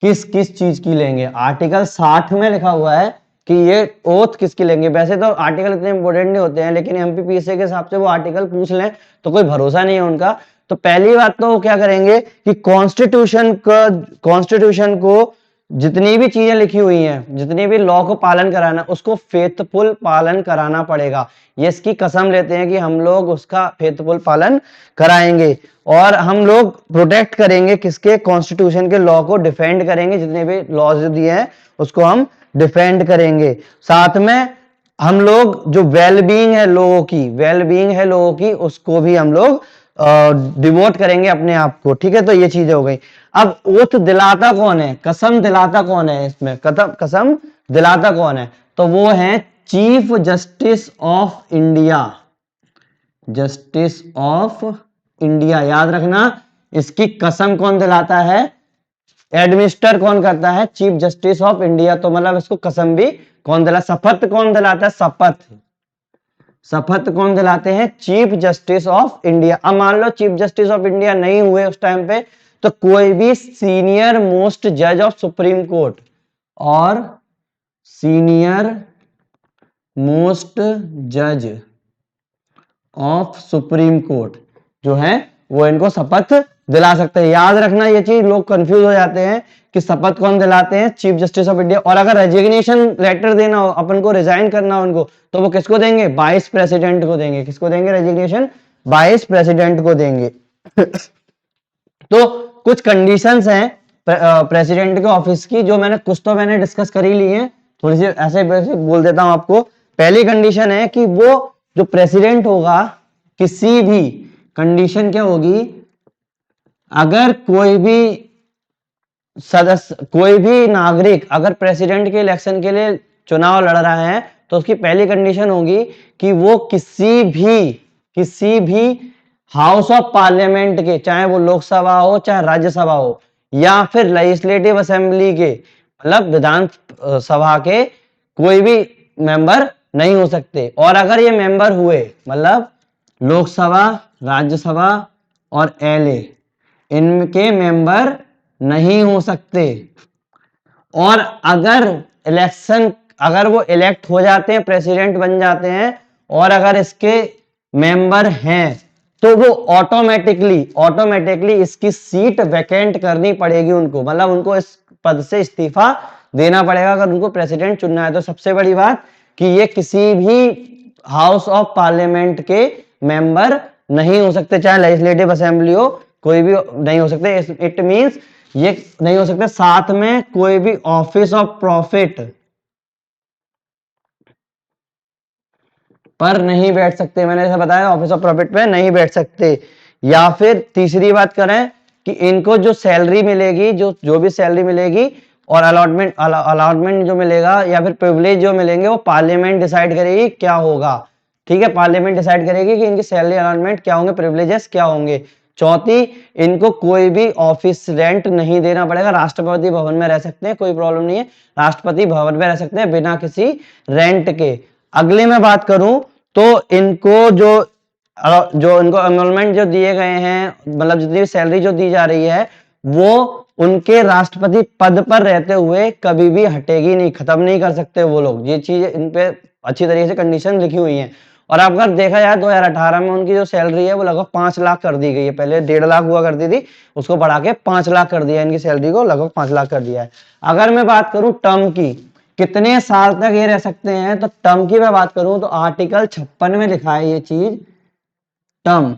किस किस चीज की लेंगे। आर्टिकल 60 में लिखा हुआ है कि ये ओथ किसकी लेंगे। वैसे तो आर्टिकल इतने इंपॉर्टेंट नहीं होते हैं, लेकिन एमपीपीएससी के हिसाब से वो आर्टिकल पूछ लें तो कोई भरोसा नहीं है उनका। तो पहली बात तो वो क्या करेंगे कि कॉन्स्टिट्यूशन को जितनी भी चीजें लिखी हुई हैं, जितनी भी लॉ को पालन कराना, उसको फेथफुल पालन कराना पड़ेगा। ये इसकी कसम लेते हैं कि हम लोग उसका फेथफुल पालन कराएंगे और हम लोग प्रोटेक्ट करेंगे किसके, कॉन्स्टिट्यूशन के लॉ को डिफेंड करेंगे, जितने भी लॉज दिए हैं उसको हम डिफेंड करेंगे। साथ में हम लोग जो वेलबींग है लोगों की, वेलबींग है लोगों की, उसको भी हम लोग डिवोट करेंगे अपने आप को। ठीक है, तो ये चीजें हो गई। अब ओथ दिलाता कौन है, कसम दिलाता कौन है, इसमें कसम दिलाता कौन है, तो वो है chief justice of India, justice of India. याद रखना, इसकी कसम कौन दिलाता है, एडमिनिस्टर कौन करता है, चीफ जस्टिस ऑफ इंडिया। तो मतलब इसको कसम भी कौन दिला, शपथ कौन दिलाता है, शपथ कौन दिलाते हैं, चीफ जस्टिस ऑफ इंडिया। अब मान लो चीफ जस्टिस ऑफ इंडिया नहीं हुए उस टाइम पे, तो कोई भी सीनियर मोस्ट जज ऑफ सुप्रीम कोर्ट और सीनियर मोस्ट जज ऑफ सुप्रीम कोर्ट जो है वो इनको शपथ दिला सकते हैं। याद रखना ये चीज, लोग कंफ्यूज हो जाते हैं कि शपथ कौन दिलाते हैं, चीफ जस्टिस ऑफ इंडिया। और अगर रेजिग्नेशन लेटर देना हो, अपन को रिजाइन करना हो उनको, तो वो किसको देंगे, वाइस प्रेसिडेंट को देंगे। किसको देंगे रेजिग्नेशन, वाइस प्रेसिडेंट को देंगे। तो कुछ कंडीशंस हैं प्रेसिडेंट के ऑफिस की, जो मैंने कुछ तो मैंने डिस्कस कर ही ली है, थोड़ी सी ऐसे बोल देता हूं आपको। पहली कंडीशन है कि वो जो प्रेसिडेंट होगा, किसी भी कंडीशन क्या होगी, अगर कोई भी सदस्य, कोई भी नागरिक अगर प्रेसिडेंट के इलेक्शन के लिए चुनाव लड़ रहा है तो उसकी पहली कंडीशन होगी कि वो किसी भी हाउस ऑफ पार्लियामेंट के, चाहे वो लोकसभा हो चाहे राज्यसभा हो, या फिर लेजिस्लेटिव असेंबली के, मतलब विधान सभा के कोई भी मेंबर नहीं हो सकते। और अगर ये मेंबर हुए, मतलब लोकसभा, राज्यसभा और एलए, इनके मेंबर नहीं हो सकते। और अगर वो इलेक्ट हो जाते हैं, प्रेसिडेंट बन जाते हैं, और अगर इसके मेंबर हैं, तो वो ऑटोमेटिकली इसकी सीट वैकेंट करनी पड़ेगी उनको, मतलब उनको इस पद से इस्तीफा देना पड़ेगा अगर उनको प्रेसिडेंट चुनना है। तो सबसे बड़ी बात कि ये किसी भी हाउस ऑफ पार्लियामेंट के मेंबर नहीं हो सकते, चाहे लेजिस्लेटिव असेंबली हो, कोई भी नहीं हो सकते। इट मींस ये नहीं हो सकते। साथ में कोई भी ऑफिस ऑफ प्रॉफिट पर नहीं बैठ सकते, मैंने ऐसा बताया, ऑफिस ऑफ प्रॉफिट पे नहीं बैठ सकते। या फिर तीसरी बात करें कि इनको जो सैलरी मिलेगी, जो भी सैलरी मिलेगी और अलॉटमेंट जो मिलेगा या फिर प्रिविलेज जो मिलेंगे, वो पार्लियामेंट डिसाइड करेगी क्या होगा। ठीक है, पार्लियामेंट डिसाइड करेगी कि इनकी सैलरी अलॉटमेंट क्या होंगे, प्रिविलेजेस क्या होंगे। चौथी, इनको कोई भी ऑफिस रेंट नहीं देना पड़ेगा, राष्ट्रपति भवन में रह सकते हैं, कोई प्रॉब्लम नहीं है, राष्ट्रपति भवन में रह सकते हैं बिना किसी रेंट के। अगले में बात करूं तो इनको जो इनको एनरोलमेंट जो दिए गए हैं, मतलब जितनी भी सैलरी जो दी जा रही है, वो उनके राष्ट्रपति पद पर रहते हुए कभी भी हटेगी नहीं, खत्म नहीं कर सकते वो लोग। ये चीज इन पे अच्छी तरीके से कंडीशन लिखी हुई है। और अब अगर देखा जाए 2018 में उनकी जो सैलरी है वो लगभग 5 लाख कर दी गई है। पहले 1.5 लाख हुआ करती थी, उसको बढ़ा के 5 लाख कर दिया, इनकी सैलरी को लगभग 5 लाख कर दिया है। अगर मैं बात करूं टर्म की, कितने साल तक ये रह सकते हैं, तो टर्म की मैं बात करूं तो आर्टिकल 56 में लिखा है ये चीज, टर्म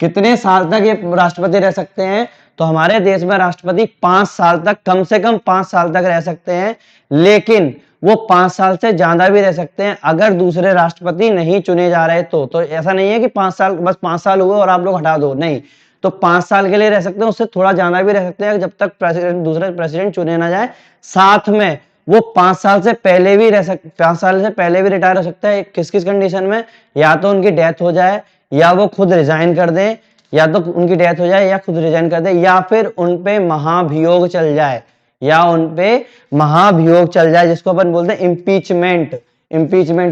कितने साल तक ये राष्ट्रपति रह सकते हैं। तो हमारे देश में राष्ट्रपति 5 साल तक, कम से कम 5 साल तक रह सकते हैं, लेकिन वो 5 साल से ज्यादा भी रह सकते हैं अगर दूसरे राष्ट्रपति नहीं चुने जा रहे तो ऐसा नहीं है कि 5 साल, बस 5 साल हुए और आप लोग हटा दो, नहीं। तो 5 साल के लिए रह सकते हैं, उससे थोड़ा ज्यादा भी रह सकते हैं जब तक दूसरे प्रेसिडेंट चुने ना जाए। साथ में वो 5 साल से पहले भी 5 साल से पहले भी रिटायर हो सकता है। किस किस कंडीशन में, या तो उनकी डेथ हो जाए, या वो खुद रिजाइन कर दें, या तो उनकी डेथ हो जाए या खुद रिजाइन कर दे, या फिर उनपे महाभियोग चल जाए, जिसको अपन बोलते हैं इम्पीचमेंट,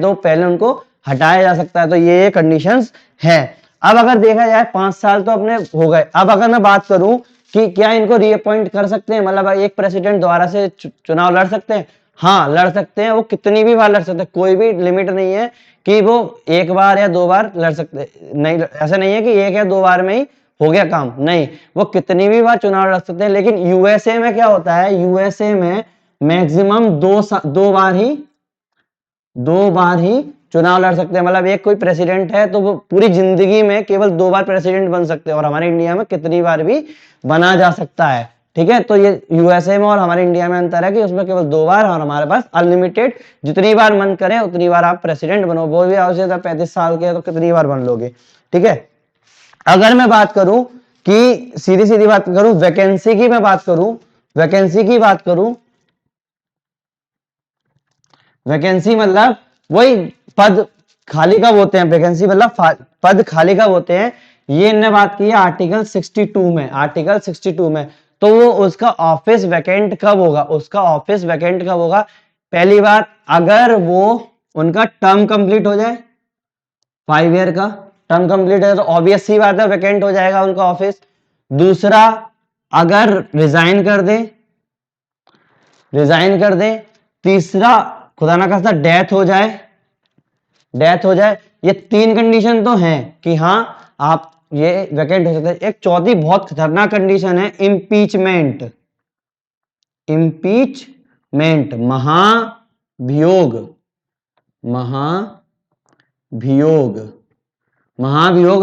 तो पहले उनको हटाया जा सकता है। तो ये कंडीशंस है। अब अगर देखा जाए 5 साल तो अपने हो गए। अब अगर मैं बात करूं कि क्या इनको रीअपॉइंट कर सकते हैं, मतलब एक प्रेसिडेंट दोबारा से चुनाव लड़ सकते हैं, हाँ लड़ सकते हैं, वो कितनी भी बार लड़ सकते हैं, कोई भी लिमिट नहीं है कि वो 1 बार या 2 बार लड़ सकते, नहीं, ऐसा नहीं है कि 1 या 2 बार में ही हो गया काम, नहीं, वो कितनी भी बार चुनाव लड़ सकते हैं। लेकिन यूएसए में क्या होता है, यूएसए में मैक्सिमम 2 बार ही चुनाव लड़ सकते हैं। मतलब एक कोई प्रेसिडेंट है तो वो पूरी जिंदगी में केवल 2 बार प्रेसिडेंट बन सकते हैं, और हमारे इंडिया में कितनी बार भी बना जा सकता है। ठीक है, तो ये यूएसए में और हमारे इंडिया में अंतर है कि उसमें केवल 2 बार, और हमारे पास अनलिमिटेड, जितनी बार मन करे उतनी बार आप प्रेसिडेंट बनो। वो भी आवश्यकता 35 साल के तो कितनी बार बन लोगे। ठीक है, अगर मैं बात करूं कि सीधी सीधी बात करूं, वैकेंसी की मैं बात करूं, वैकेंसी मतलब वही पद खाली कब होते हैं, वैकेंसी मतलब पद खाली कब होते हैं, ये इनने बात की है आर्टिकल 62 में। तो वो उसका ऑफिस वैकेंट कब होगा, पहली बात अगर वो उनका टर्म कंप्लीट हो जाए, 5 ईयर का टर्म कंप्लीट है तो ऑब्वियस सी बात है वैकेंट हो जाएगा उनका ऑफिस। दूसरा, अगर रिजाइन कर दे। तीसरा, खुदा ना खास्ता डेथ हो जाए। ये 3 कंडीशन तो हैं कि हाँ आप ये वैकेंट हो सकता है। एक चौथी बहुत खतरनाक कंडीशन है, इम्पीचमेंट, महाभियोग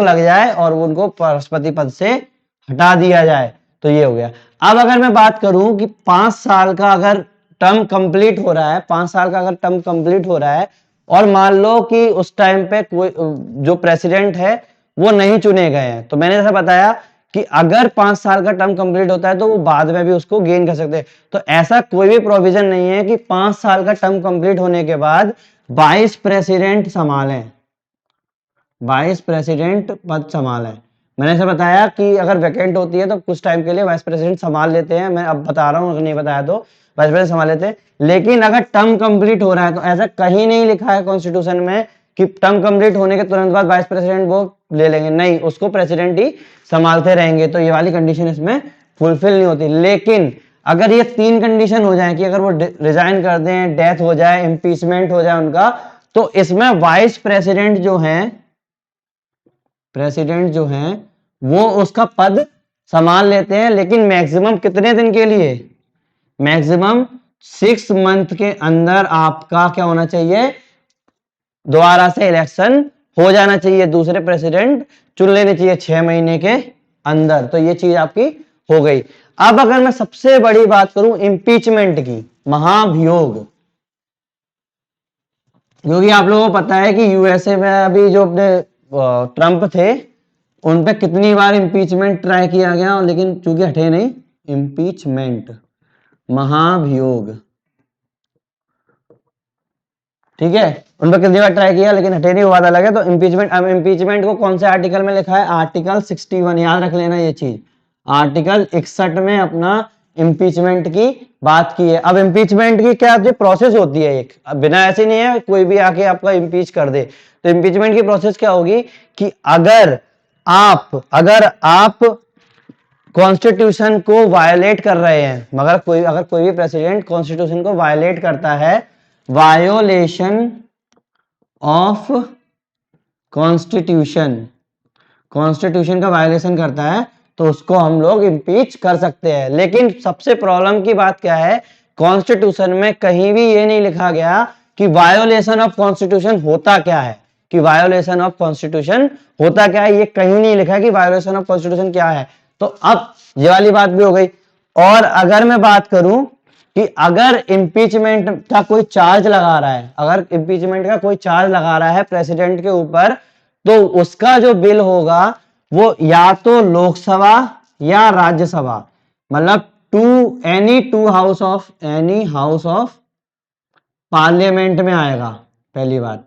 लग जाए और उनको राष्ट्रपति पद से हटा दिया जाए, तो ये हो गया। अब अगर मैं बात करूं कि 5 साल का अगर टर्म कंप्लीट हो रहा है, 5 साल का अगर टर्म कंप्लीट हो रहा है, और मान लो कि उस टाइम पे कोई जो प्रेसिडेंट है वो नहीं चुने गए हैं, तो मैंने जैसा बताया कि अगर 5 साल का टर्म कंप्लीट होता है तो वो बाद में भी उसको गेन कर सकते हैं। तो ऐसा कोई भी प्रोविजन नहीं है कि 5 साल का टर्म कंप्लीट होने के बाद वाइस प्रेसिडेंट संभालें, वाइस प्रेसिडेंट पद संभालें। मैंने ऐसे बताया कि अगर वैकेंट होती है तो कुछ टाइम के लिए वाइस प्रेसिडेंट संभाल लेते हैं, मैं अब बता रहा हूं, अगर नहीं बताया तो वाइस प्रेसिडेंट संभाल लेते हैं। लेकिन अगर टर्म कंप्लीट हो रहा है तो ऐसा कहीं नहीं लिखा है कॉन्स्टिट्यूशन में कि टर्म कंप्लीट होने के तुरंत बाद वाइस प्रेसिडेंट वो ले लेंगे, नहीं, उसको प्रेसिडेंट ही संभालते रहेंगे। तो ये वाली कंडीशन इसमें फुलफिल नहीं होती। लेकिन अगर ये 3 कंडीशन हो जाए कि अगर वो रिजाइन कर दें, डेथ हो जाए, इम्पीचमेंट हो जाए उनका, तो इसमें वाइस प्रेसिडेंट जो है, प्रेसिडेंट जो है वो उसका पद संभाल लेते हैं। लेकिन मैक्सिमम कितने दिन के लिए? मैक्सिमम 6 मंथ के अंदर आपका क्या होना चाहिए? दोबारा से इलेक्शन हो जाना चाहिए, दूसरे प्रेसिडेंट चुन लेने चाहिए 6 महीने के अंदर। तो ये चीज आपकी हो गई। अब अगर मैं सबसे बड़ी बात करूं इम्पीचमेंट की, महाभियोग, क्योंकि आप लोगों को पता है कि यूएसए में अभी जो अपने ट्रंप थे उन पे कितनी बार इम्पीचमेंट ट्राई किया गया, लेकिन चूंकि हटे नहीं। इम्पीचमेंट, महाभियोग, ठीक है, उन पर कितनी बार ट्राई किया लेकिन हटे नहीं, हुआ अलग है। तो इम्पीचमेंट, अब इम्पीचमेंट को कौन से आर्टिकल में लिखा है? आर्टिकल 61, याद रख लेना ये चीज। आर्टिकल 61 में अपना इम्पीचमेंट की बात की है। अब इम्पीचमेंट की क्या जो प्रोसेस होती है, एक बिना ऐसे नहीं है कोई भी आके आपका इम्पीच कर दे। तो इम्पीचमेंट की प्रोसेस क्या होगी कि अगर आप कॉन्स्टिट्यूशन को वायलेट कर रहे हैं, मगर अगर कोई भी प्रेसिडेंट कॉन्स्टिट्यूशन को वायलेट करता है, वायोलेशन ऑफ कॉन्स्टिट्यूशन, कॉन्स्टिट्यूशन का वायोलेशन करता है, तो उसको हम लोग इम्पीच कर सकते हैं। लेकिन सबसे प्रॉब्लम की बात क्या है, कॉन्स्टिट्यूशन में कहीं भी ये नहीं लिखा गया कि वायोलेशन ऑफ कॉन्स्टिट्यूशन होता क्या है, कि वायोलेशन ऑफ कॉन्स्टिट्यूशन होता क्या है, ये कहीं नहीं लिखा कि वायोलेशन ऑफ कॉन्स्टिट्यूशन क्या है। तो अब ये वाली बात भी हो गई। और अगर मैं बात करूं कि अगर इम्पीचमेंट का कोई चार्ज लगा रहा है, अगर इम्पीचमेंट का कोई चार्ज लगा रहा है प्रेसिडेंट के ऊपर, तो उसका जो बिल होगा वो या तो लोकसभा या राज्यसभा, मतलब एनी हाउस ऑफ पार्लियामेंट में आएगा। पहली बात,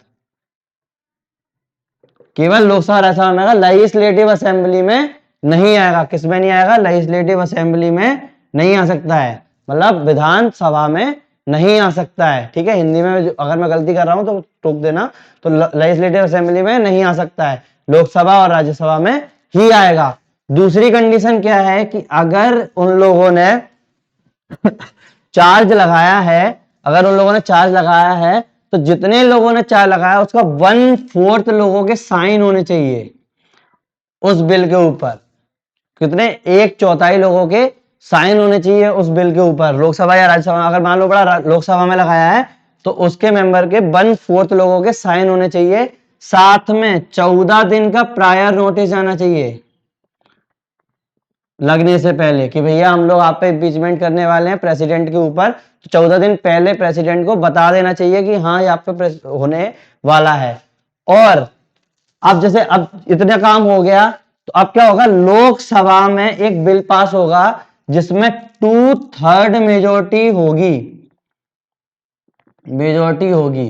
केवल लोकसभा राज्यसभा में आएगा, लेजिस्लेटिव असेंबली में नहीं आएगा। किसमें नहीं आएगा? लेजिस्लेटिव असेंबली में नहीं आ सकता है, मतलब विधानसभा में नहीं आ सकता है। ठीक है, हिंदी में अगर मैं गलती कर रहा हूं तो टोक देना। तो लेजिस्लेटिव असेंबली में नहीं आ सकता है, लोकसभा और राज्यसभा में ही आएगा। दूसरी कंडीशन क्या है कि अगर उन लोगों ने चार्ज लगाया है, अगर उन लोगों ने चार्ज लगाया है, तो जितने लोगों ने चार्ज लगाया उसका 1/4 लोगों के साइन होने चाहिए उस बिल के ऊपर। कितने? 1/4 लोगों के साइन होने चाहिए उस बिल के ऊपर, लोकसभा या राज्यसभा। अगर मान लो बड़ा लोकसभा में लगाया है तो उसके मेंबर के 1/4 लोगों के साइन होने चाहिए। साथ में 14 दिन का प्रायर नोटिस जाना चाहिए लगने से पहले कि भैया हम लोग आप पे इम्पीचमेंट करने वाले हैं प्रेसिडेंट के ऊपर। तो 14 दिन पहले प्रेसिडेंट को बता देना चाहिए कि हाँ ये आप पे होने वाला है। और अब जैसे अब इतना काम हो गया, तो अब क्या होगा? लोकसभा में एक बिल पास होगा जिसमें 2/3 मेजोरिटी होगी।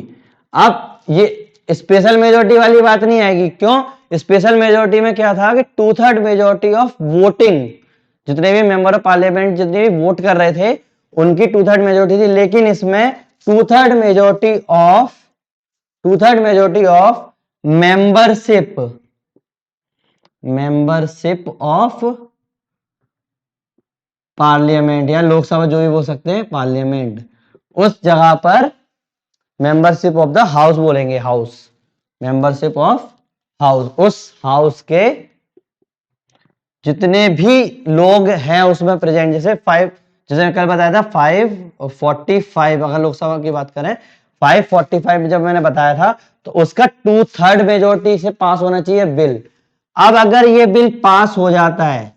अब ये स्पेशल मेजोरिटी वाली बात नहीं आएगी। क्यों? स्पेशल मेजोरिटी में क्या था कि 2/3 मेजोरिटी ऑफ वोटिंग, जितने भी मेंबर ऑफ पार्लियामेंट जितने भी वोट कर रहे थे उनकी 2/3 मेजोरिटी थी। लेकिन इसमें 2/3 majority of membership of parliament या लोकसभा जो भी बोल सकते हैं, पार्लियामेंट, उस जगह पर मेंबरशिप ऑफ द हाउस बोलेंगे, हाउस, मेंबरशिप ऑफ हाउस, उस हाउस के जितने भी लोग हैं उसमें प्रेजेंट, जैसे 5, जैसे मैं कल बताया था 545, अगर लोकसभा की बात करें 545 जब मैंने बताया था, तो उसका 2/3 मेजोरिटी से पास होना चाहिए बिल। अब अगर ये बिल पास हो जाता है,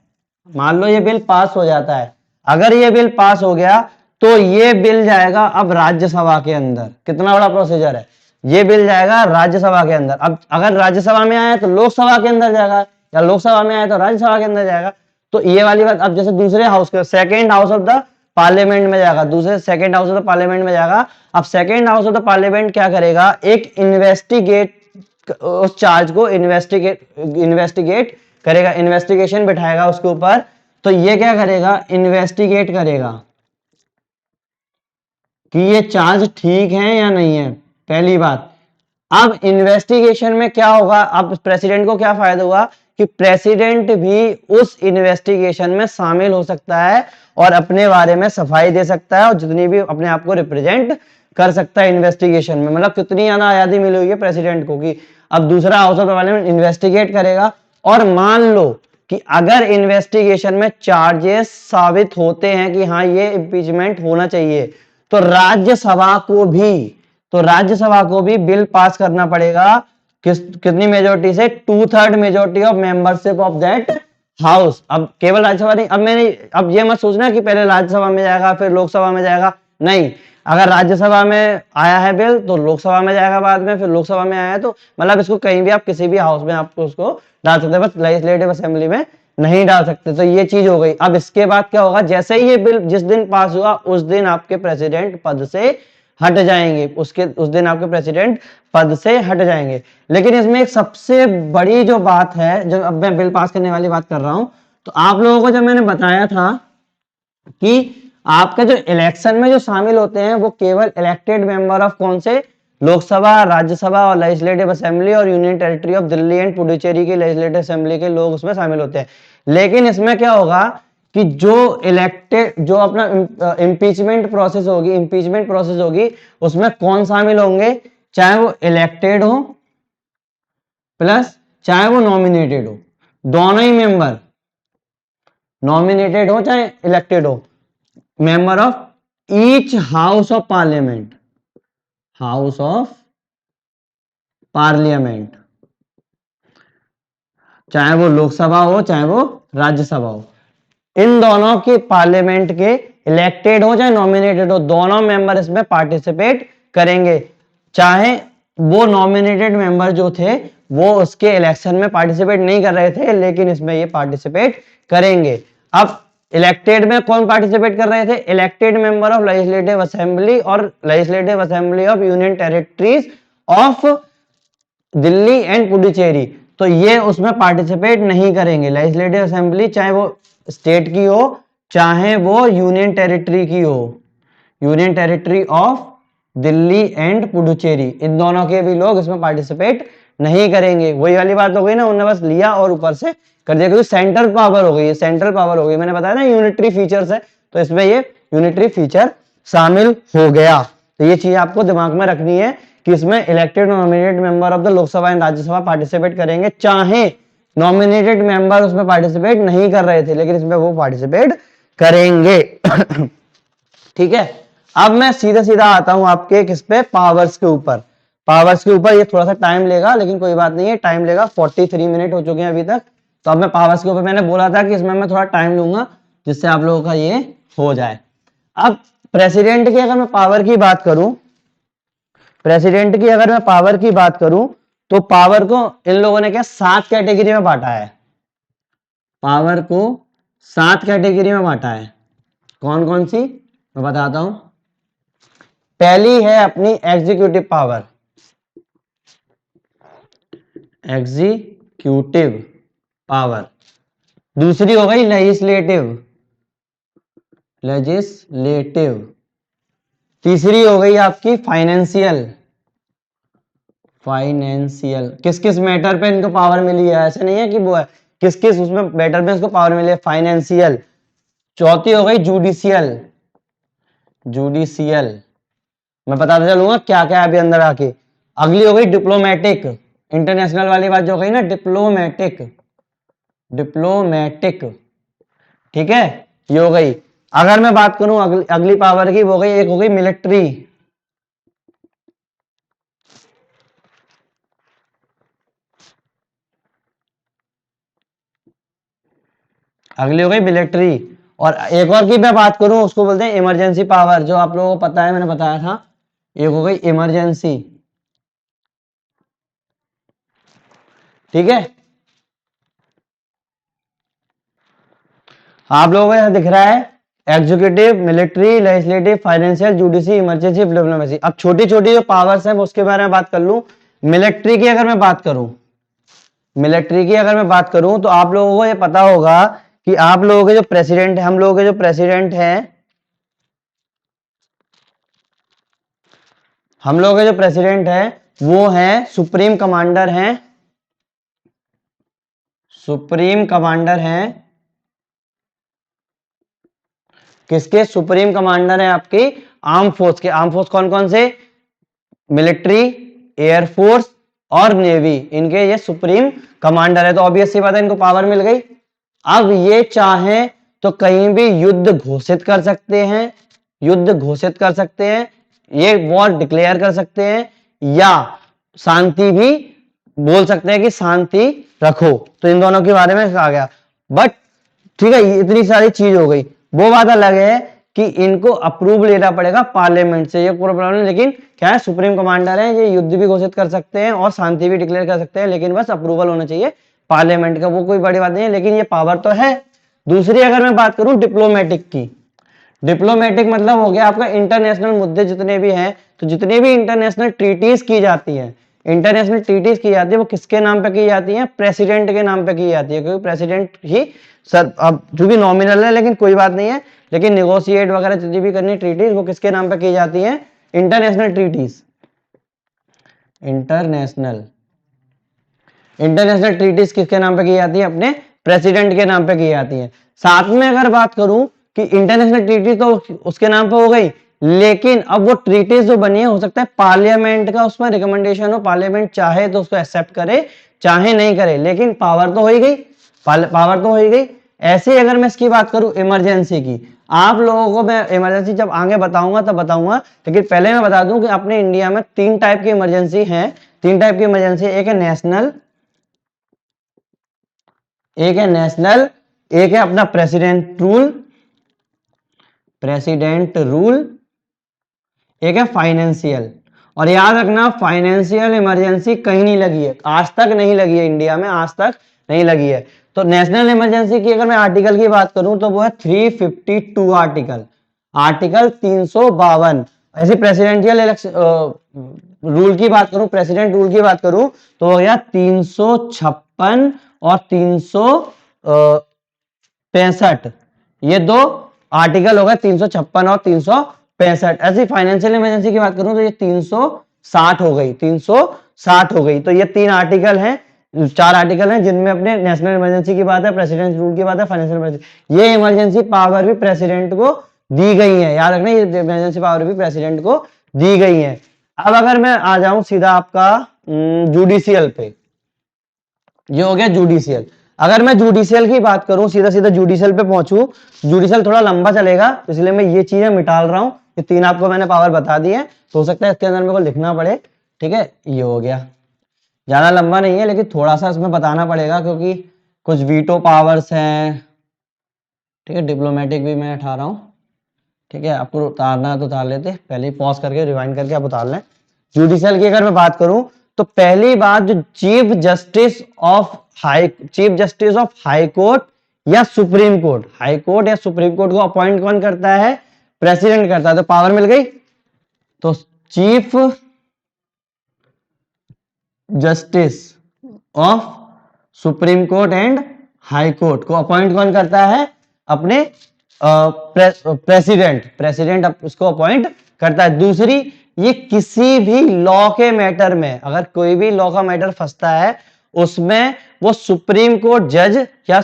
मान लो ये बिल पास हो जाता है, अगर ये बिल पास हो गया तो ये बिल जाएगा अब राज्यसभा के अंदर। कितना बड़ा प्रोसीजर है, ये बिल जाएगा राज्यसभा के अंदर। अब अगर राज्यसभा में आया तो लोकसभा के अंदर जाएगा, या लोकसभा में आया तो राज्यसभा के अंदर जाएगा। तो ये वाली बात, अब जैसे दूसरे हाउस के second house of the parliament में जाएगा, दूसरे second house of the parliament में जाएगा। अब second house of the parliament क्या करेगा, एक इन्वेस्टिगेट, उस चार्ज को इन्वेस्टिगेट करेगा, इन्वेस्टिगेशन बिठाएगा उसके ऊपर। तो ये क्या करेगा, इन्वेस्टिगेट करेगा कि ये चार्ज ठीक है या नहीं है, पहली बात। अब इन्वेस्टिगेशन में क्या होगा, अब प्रेसिडेंट को क्या फायदा हुआ कि प्रेसिडेंट भी उस इन्वेस्टिगेशन में शामिल हो सकता है और अपने बारे में सफाई दे सकता है और जितनी भी अपने आप को रिप्रेजेंट कर सकता है इन्वेस्टिगेशन में। मतलब कितनी ज्यादा आजादी मिली हुई है प्रेसिडेंट को कि अब दूसरा हाउस ऑफ पार्लियामेंट इन्वेस्टिगेट करेगा, और मान लो कि अगर इन्वेस्टिगेशन में चार्जेस साबित होते हैं कि हाँ ये इम्पीचमेंट होना चाहिए, तो राज्यसभा को भी, तो राज्यसभा को भी बिल पास करना पड़ेगा। कितनी मेजोरिटी से, 2/3 majority of membership of that house. अब केवल राज्यसभा नहीं, अब ये मत सोचना कि पहले राज्यसभा में जाएगा फिर लोकसभा में जाएगा, नहीं। अगर राज्यसभा में आया है बिल तो लोकसभा में जाएगा बाद में, फिर लोकसभा में आया है तो मतलब इसको कहीं भी आप किसी भी हाउस में आपको उसको डाल सकते हैं, बस लेजिस्लेटिव असेंबली में नहीं डाल सकते। तो ये चीज हो गई। अब इसके बाद क्या होगा, जैसे ही ये बिल जिस दिन पास हुआ उस दिन आपके प्रेसिडेंट पद से हट जाएंगे, उस दिन आपके प्रेसिडेंट पद से हट जाएंगे। लेकिन इसमें एक सबसे बड़ी जो बात है, जो अब मैं बिल पास करने वाली बात कर रहा हूं, तो आप लोगों को जब मैंने बताया था कि आपके जो इलेक्शन में जो शामिल होते हैं वो केवल इलेक्टेड मेंबर ऑफ कौन से, लोकसभा, राज्यसभा और लेजिस्लेटिव असेंबली और union territory of Delhi and Puducherry के लेजिस्लेटिव असेंबली के लोग उसमें शामिल होते हैं। लेकिन इसमें क्या होगा कि जो इलेक्टेड, जो अपना इम्पीचमेंट प्रोसेस होगी उसमें कौन शामिल होंगे, चाहे वो इलेक्टेड हो प्लस चाहे वो नॉमिनेटेड हो, दोनों ही मेंबर, नॉमिनेटेड हो चाहे इलेक्टेड हो, member of each house of parliament, house of parliament, चाहे वो लोकसभा हो चाहे वो राज्यसभा हो, इन दोनों के पार्लियामेंट के इलेक्टेड हो चाहे नॉमिनेटेड हो, दोनों मेंबर इसमें पार्टिसिपेट करेंगे। चाहे वो नॉमिनेटेड मेंबर जो थे वो उसके इलेक्शन में पार्टिसिपेट नहीं कर रहे थे, लेकिन इसमें ये पार्टिसिपेट करेंगे। अब इलेक्टेड में कौन पार्टिसिपेट कर रहे थे, elected member of legislative assembly और legislative assembly of union territories of Delhi and Puducherry, तो ये उसमें पार्टिसिपेट नहीं करेंगे। लेजिस्लेटिव असेंबली चाहे वो स्टेट की हो चाहे वो यूनियन टेरिटरी की हो, union territory of Delhi and Puducherry, इन दोनों के भी लोग इसमें पार्टिसिपेट नहीं करेंगे। वही वाली बात हो गई ना, उन्होंने बस लिया और ऊपर से कर दिया, क्योंकि सेंट्रल पावर हो गई, सेंट्रल पावर हो गई, मैंने बताया ना यूनिटरी फीचर्स है, तो इसमें ये यूनिटरी फीचर शामिल हो गया। तो ये चीज आपको दिमाग में रखनी है कि इसमें elected nominated member of the Lok Sabha and Rajya Sabha participate करेंगे, चाहे नॉमिनेटेड मेंबर उसमें पार्टिसिपेट नहीं कर रहे थे, लेकिन इसमें वो पार्टिसिपेट करेंगे। ठीक है। अब मैं सीधा सीधा आता हूं आपके किस पे, पावर्स के ऊपर। पावर्स के ऊपर ये थोड़ा सा टाइम लेगा, लेकिन कोई बात नहीं है, टाइम लेगा, 43 मिनट हो चुके हैं अभी तक। तो अब मैं पावर्स के ऊपर, मैंने बोला था कि इसमें मैं थोड़ा टाइम लूंगा जिससे आप लोगों का ये हो जाए। अब प्रेसिडेंट की अगर मैं पावर की बात करूं, प्रेसिडेंट की अगर मैं पावर की बात करूं, तो पावर को इन लोगों ने क्या 7 कैटेगरी में बांटा है, पावर को 7 कैटेगरी में बांटा है। कौन कौन सी, मैं बताता हूं। पहली है अपनी एग्जीक्यूटिव पावर, एग्जीक्यूटिव पावर। दूसरी हो गई लेजिस्लेटिव, लेजिस्लेटिव। तीसरी हो गई आपकी फाइनेंशियल, फाइनेंशियल, किस किस मैटर पे इनको पावर मिली है, ऐसे नहीं है कि वो है, किस किस उसमें मैटर पे इसको पावर मिली है, फाइनेंशियल। चौथी हो गई जुडिशियल, जुडिशियल, मैं बताता चलूंगा क्या क्या है अभी अंदर आके। अगली हो गई डिप्लोमेटिक, इंटरनेशनल वाली बात जो गई ना, डिप्लोमेटिक, डिप्लोमेटिक। ठीक है, ये हो गई। अगर मैं बात करूं अगली पावर की, वो हो गई, एक हो गई मिलिट्री, अगली हो गई मिलिट्री। और एक और की मैं बात करूं उसको बोलते हैं इमरजेंसी पावर, जो आप लोगों को पता है, मैंने बताया था। एक हो गई इमरजेंसी। ठीक है, आप लोगों को यहाँ दिख रहा है executive, military, legislative, financial, judiciary, emergency, diplomacy. अब छोटी छोटी जो पावर्स है उसके बारे में बात कर लूं। मिलिट्री की अगर मैं बात करूं, मिलिट्री की अगर मैं बात करूं तो आप लोगों को ये पता होगा कि आप लोगों के जो प्रेसिडेंट है, हम लोगों के जो प्रेसिडेंट हैं, हम लोगों के जो प्रेसिडेंट है वो है सुप्रीम कमांडर हैं, सुप्रीम कमांडर हैं किसके? सुप्रीम कमांडर है आपकी आर्म फोर्स के। आर्म फोर्स कौन कौन से? मिलिट्री, एयरफोर्स और नेवी, इनके ये सुप्रीम कमांडर है। तो ऑब्वियस सी बात है इनको पावर मिल गई। अब ये चाहें तो कहीं भी युद्ध घोषित कर सकते हैं, युद्ध घोषित कर सकते हैं, ये वॉर डिक्लेयर कर सकते हैं, या शांति भी बोल सकते हैं कि शांति रखो। तो इन दोनों के बारे में कहा गया। बट ठीक है, इतनी सारी चीज हो गई, वो बात अलग है कि इनको अप्रूव लेना पड़ेगा पार्लियामेंट से, ये पूरा प्रॉब्लम। लेकिन क्या है, सुप्रीम कमांडर है, ये युद्ध भी घोषित कर सकते हैं और शांति भी डिक्लेयर कर सकते हैं, लेकिन बस अप्रूवल होना चाहिए पार्लियामेंट का। वो कोई बड़ी बात नहीं है, लेकिन ये पावर तो है। दूसरी अगर मैं बात करूं डिप्लोमेटिक की, डिप्लोमेटिक मतलब हो गया आपका इंटरनेशनल मुद्दे जितने भी हैं, तो जितनी भी इंटरनेशनल ट्रीटीज की जाती हैं, इंटरनेशनल ट्रीटीज की जाती है, वो किसके नाम पे की जाती है? प्रेसिडेंट के नाम पे की जाती है, क्योंकि प्रेसिडेंट ही सर, अब जो भी नॉमिनल है लेकिन कोई बात नहीं है, लेकिन निगोशिएट वगैरह जितनी भी करनी ट्रीटीज वो किसके नाम पे की जाती है? International treaties, international international treaties किसके नाम पे की जाती है? अपने प्रेसिडेंट के नाम पे की जाती है। साथ में अगर बात करूं कि इंटरनेशनल ट्रीटीज तो उसके नाम पे हो गई, लेकिन अब वो ट्रीटीज जो बनी है, हो सकता है पार्लियामेंट का उसमें रिकमेंडेशन हो, पार्लियामेंट चाहे तो उसको एक्सेप्ट करे, चाहे नहीं करे, लेकिन पावर तो हो ही गई, पावर तो हो ही गई। ऐसे ही अगर मैं इसकी बात करूं इमरजेंसी की, आप लोगों को मैं इमरजेंसी जब आगे बताऊंगा तब बताऊंगा, लेकिन पहले मैं बता दूं कि अपने इंडिया में 3 टाइप की इमरजेंसी है। 3 टाइप की इमरजेंसी, एक है नेशनल, एक है नेशनल, एक है अपना प्रेसिडेंट रूल, प्रेसिडेंट रूल, एक है फाइनेंशियल। और याद रखना, फाइनेंशियल इमरजेंसी कहीं नहीं लगी है, आज तक नहीं लगी है इंडिया में, आज तक नहीं लगी है। तो नेशनल इमरजेंसी की अगर मैं आर्टिकल की बात करूं तो वो है 352 आर्टिकल, आर्टिकल 352। ऐसे प्रेसिडेंशियल रूल की बात करूं, प्रेसिडेंट रूल की बात करूं तो हो गया 356 और 365, ये दो आर्टिकल हो गए, 356 और 365। ऐसी फाइनेंशियल इमरजेंसी की बात करूं तो ये 360 हो गई, 360 हो गई। तो ये 3 आर्टिकल हैं, 4 आर्टिकल हैं जिनमें अपने नेशनल इमरजेंसी की बात है, प्रेसिडेंट रूल की बात है, फाइनेंशियल इमरजेंसी। ये इमरजेंसी पावर भी प्रेसिडेंट को दी गई है, याद रखना, ये इमरजेंसी पावर भी प्रेसिडेंट को दी गई है। अब अगर मैं आ जाऊं सीधा आपका जुडिशियल पे, ये हो गया जुडिशियल। अगर मैं जुडिशियल की बात करूं, सीधा सीधा जुडिशियल पे पहुंचू, जुडिशियल थोड़ा लंबा चलेगा, इसलिए मैं ये चीजें मिटाल रहा हूं। ये 3 आपको मैंने पावर बता दी है, तो हो सकता है इसके अंदर मेरे को लिखना पड़े, ठीक है। ये हो गया, ज्यादा लंबा नहीं है, लेकिन थोड़ा सा इसमें बताना पड़ेगा क्योंकि कुछ वीटो पावर्स हैं, ठीक है। डिप्लोमेटिक भी मैं उठा रहा हूँ, ठीक है। आपको उतारना है तो उतार लेते, पहले ही पॉज करके रिवाइंड करके आप उतार लें। जुडिशियल की अगर मैं बात करूं तो पहली बात, जो chief justice of high court या सुप्रीम कोर्ट, हाई कोर्ट या सुप्रीम कोर्ट को अपॉइंट कौन करता है? प्रेसिडेंट करता है। तो पावर मिल गई। तो chief justice of supreme court and high court को अपॉइंट कौन करता है? अपने प्रेसिडेंट उसको अपॉइंट करता है। दूसरी, ये किसी भी लॉ के मैटर में, अगर कोई भी लॉ का मैटर फंसता है उसमें वो सुप्रीम कोर्ट जज या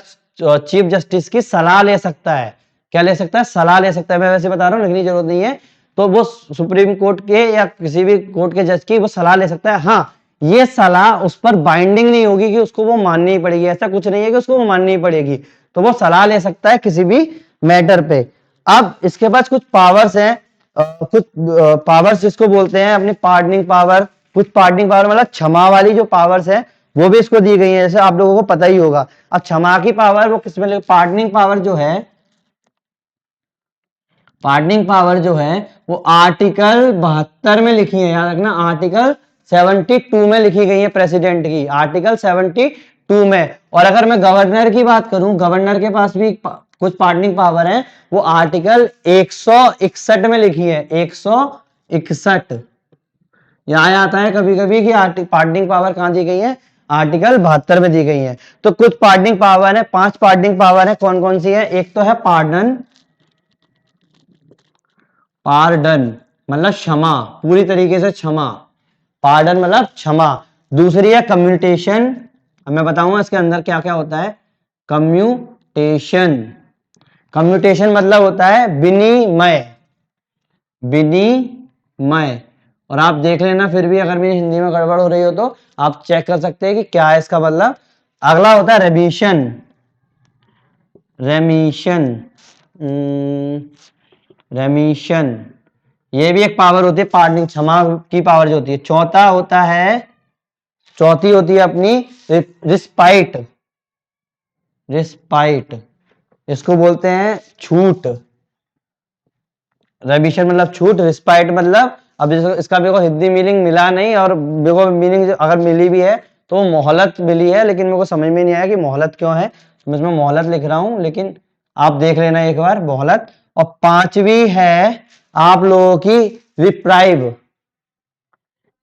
चीफ जस्टिस की सलाह ले सकता है। क्या ले सकता है? सलाह ले सकता है। मैं वैसे बता रहा हूं, लिखने की जरूरत नहीं है। तो वो सुप्रीम कोर्ट के या किसी भी कोर्ट के जज की वो सलाह ले सकता है। हाँ, ये सलाह उस पर बाइंडिंग नहीं होगी कि उसको वो माननी पड़ेगी, ऐसा कुछ नहीं है कि उसको वो माननी पड़ेगी। तो वो सलाह ले सकता है किसी भी मैटर पे। अब इसके पास कुछ पावर्स हैं, कुछ पावर्स जिसको बोलते हैं अपनी पार्डनिंग पावर। कुछ पार्डनिंग पावर मतलब क्षमा वाली जो पावर्स है वो भी इसको दी गई है, जैसे आप लोगों को पता ही होगा। अब क्षमा की पावर वो किसमें? पार्डनिंग पावर जो है, पार्डनिंग पावर जो है वो आर्टिकल 72 में लिखी है, याद रखना। आर्टिकल 72 में लिखी गई है प्रेसिडेंट की, आर्टिकल 72 में। और अगर मैं गवर्नर की बात करूं, गवर्नर के पास भी कुछ पार्डनिंग पावर है वो आर्टिकल 161 में लिखी है, 161। यहां आता है कभी कभी कि पार्डनिंग पावर कहां दी गई है, आर्टिकल 72 में दी गई है। तो कुछ पार्डनिंग पावर है, 5 पार्डनिंग पावर है, कौन कौन सी है? एक तो है पार्डन, पार्डन मतलब क्षमा, पूरी तरीके से क्षमा, पार्डन मतलब क्षमा। दूसरी है कम्यूटेशन, अब मैं बताऊंगा इसके अंदर क्या क्या होता है। कम्यूटेशन, कम्यूटेशन मतलब होता है विनिमय, विनिमय। और आप देख लेना, फिर भी अगर मेरी हिंदी में गड़बड़ हो रही हो तो आप चेक कर सकते हैं कि क्या है इसका मतलब। अगला होता है रेमिशन, रेमिशन, रेमिशन, ये भी एक पावर होती है पार्डनिंग, क्षमा की पावर जो होती है। चौथा होता है, चौथी होती है अपनी रिस्पाइट, रिस्पाइट, इसको बोलते हैं छूट। रेमिशन मतलब छूट, रिस्पाइट मतलब, अब इसका मेरे को हिंदी मीनिंग मिला नहीं, और मेरे को मीनिंग अगर मिली भी है तो मोहलत मिली है, लेकिन मेरे को समझ में नहीं आया कि मोहलत क्यों है, तो मैं इसमें मोहलत लिख रहा हूं, लेकिन आप देख लेना एक बार मोहलत। और पांचवी है आप लोगों की रिप्राइव,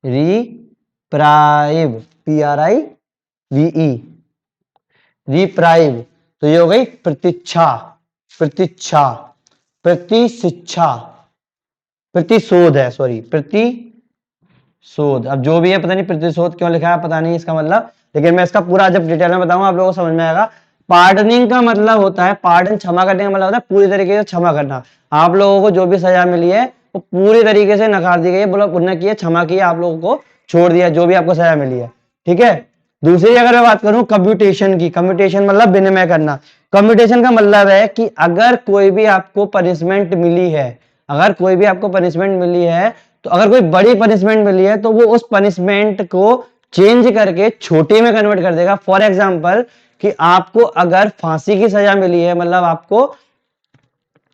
रिप्राइव, PRIVE, रिप्राइव। तो ये हो गई प्रतीक्षा, प्रतीक्षा, प्रतिशिक्षा, प्रतिशोध है, सॉरी प्रतिशोध। अब जो भी है पता नहीं प्रतिशोध क्यों लिखा है, पता नहीं इसका मतलब, लेकिन मैं इसका पूरा जब डिटेल में बताऊंगा आप लोगों को समझ में आएगा। पार्डनिंग का मतलब होता है, पार्डन क्षमा करने का मतलब होता है पूरी तरीके से क्षमा करना। आप लोगों को जो भी सजा मिली है वो पूरी तरीके से नकार दी गई है, बोलो उन्होंने किया, क्षमा किया, आप लोगों को छोड़ दिया जो भी आपको सजा मिली है, ठीक है। दूसरी अगर मैं बात करूं कम्यूटेशन की, कम्यूटेशन मतलब विनिमय करना। कम्यूटेशन का मतलब है कि अगर कोई भी आपको पनिशमेंट मिली है, अगर कोई भी आपको पनिशमेंट मिली है, तो अगर कोई बड़ी पनिशमेंट मिली है तो वो उस पनिशमेंट को चेंज करके छोटे में कन्वर्ट कर देगा। फॉर एग्जांपल कि आपको अगर फांसी की सजा मिली है, मतलब आपको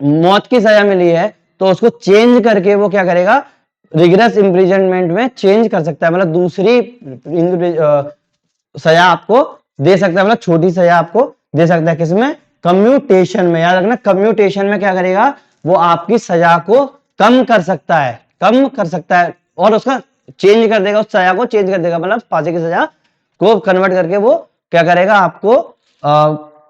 मौत की सजा मिली है, तो उसको चेंज करके वो क्या करेगा, रिगरस इम्प्रिजनमेंट में चेंज कर सकता है, मतलब दूसरी सजा आपको दे सकता है, मतलब छोटी सजा आपको दे सकता है। किसमें? कम्यूटेशन में। याद रखना कम्यूटेशन में क्या करेगा, वो आपकी सजा को कम कर सकता है, कम कर सकता है, और उसका चेंज कर देगा, उस सजा को चेंज कर देगा, मतलब फांसी की सजा को कन्वर्ट करके वो क्या करेगा, आपको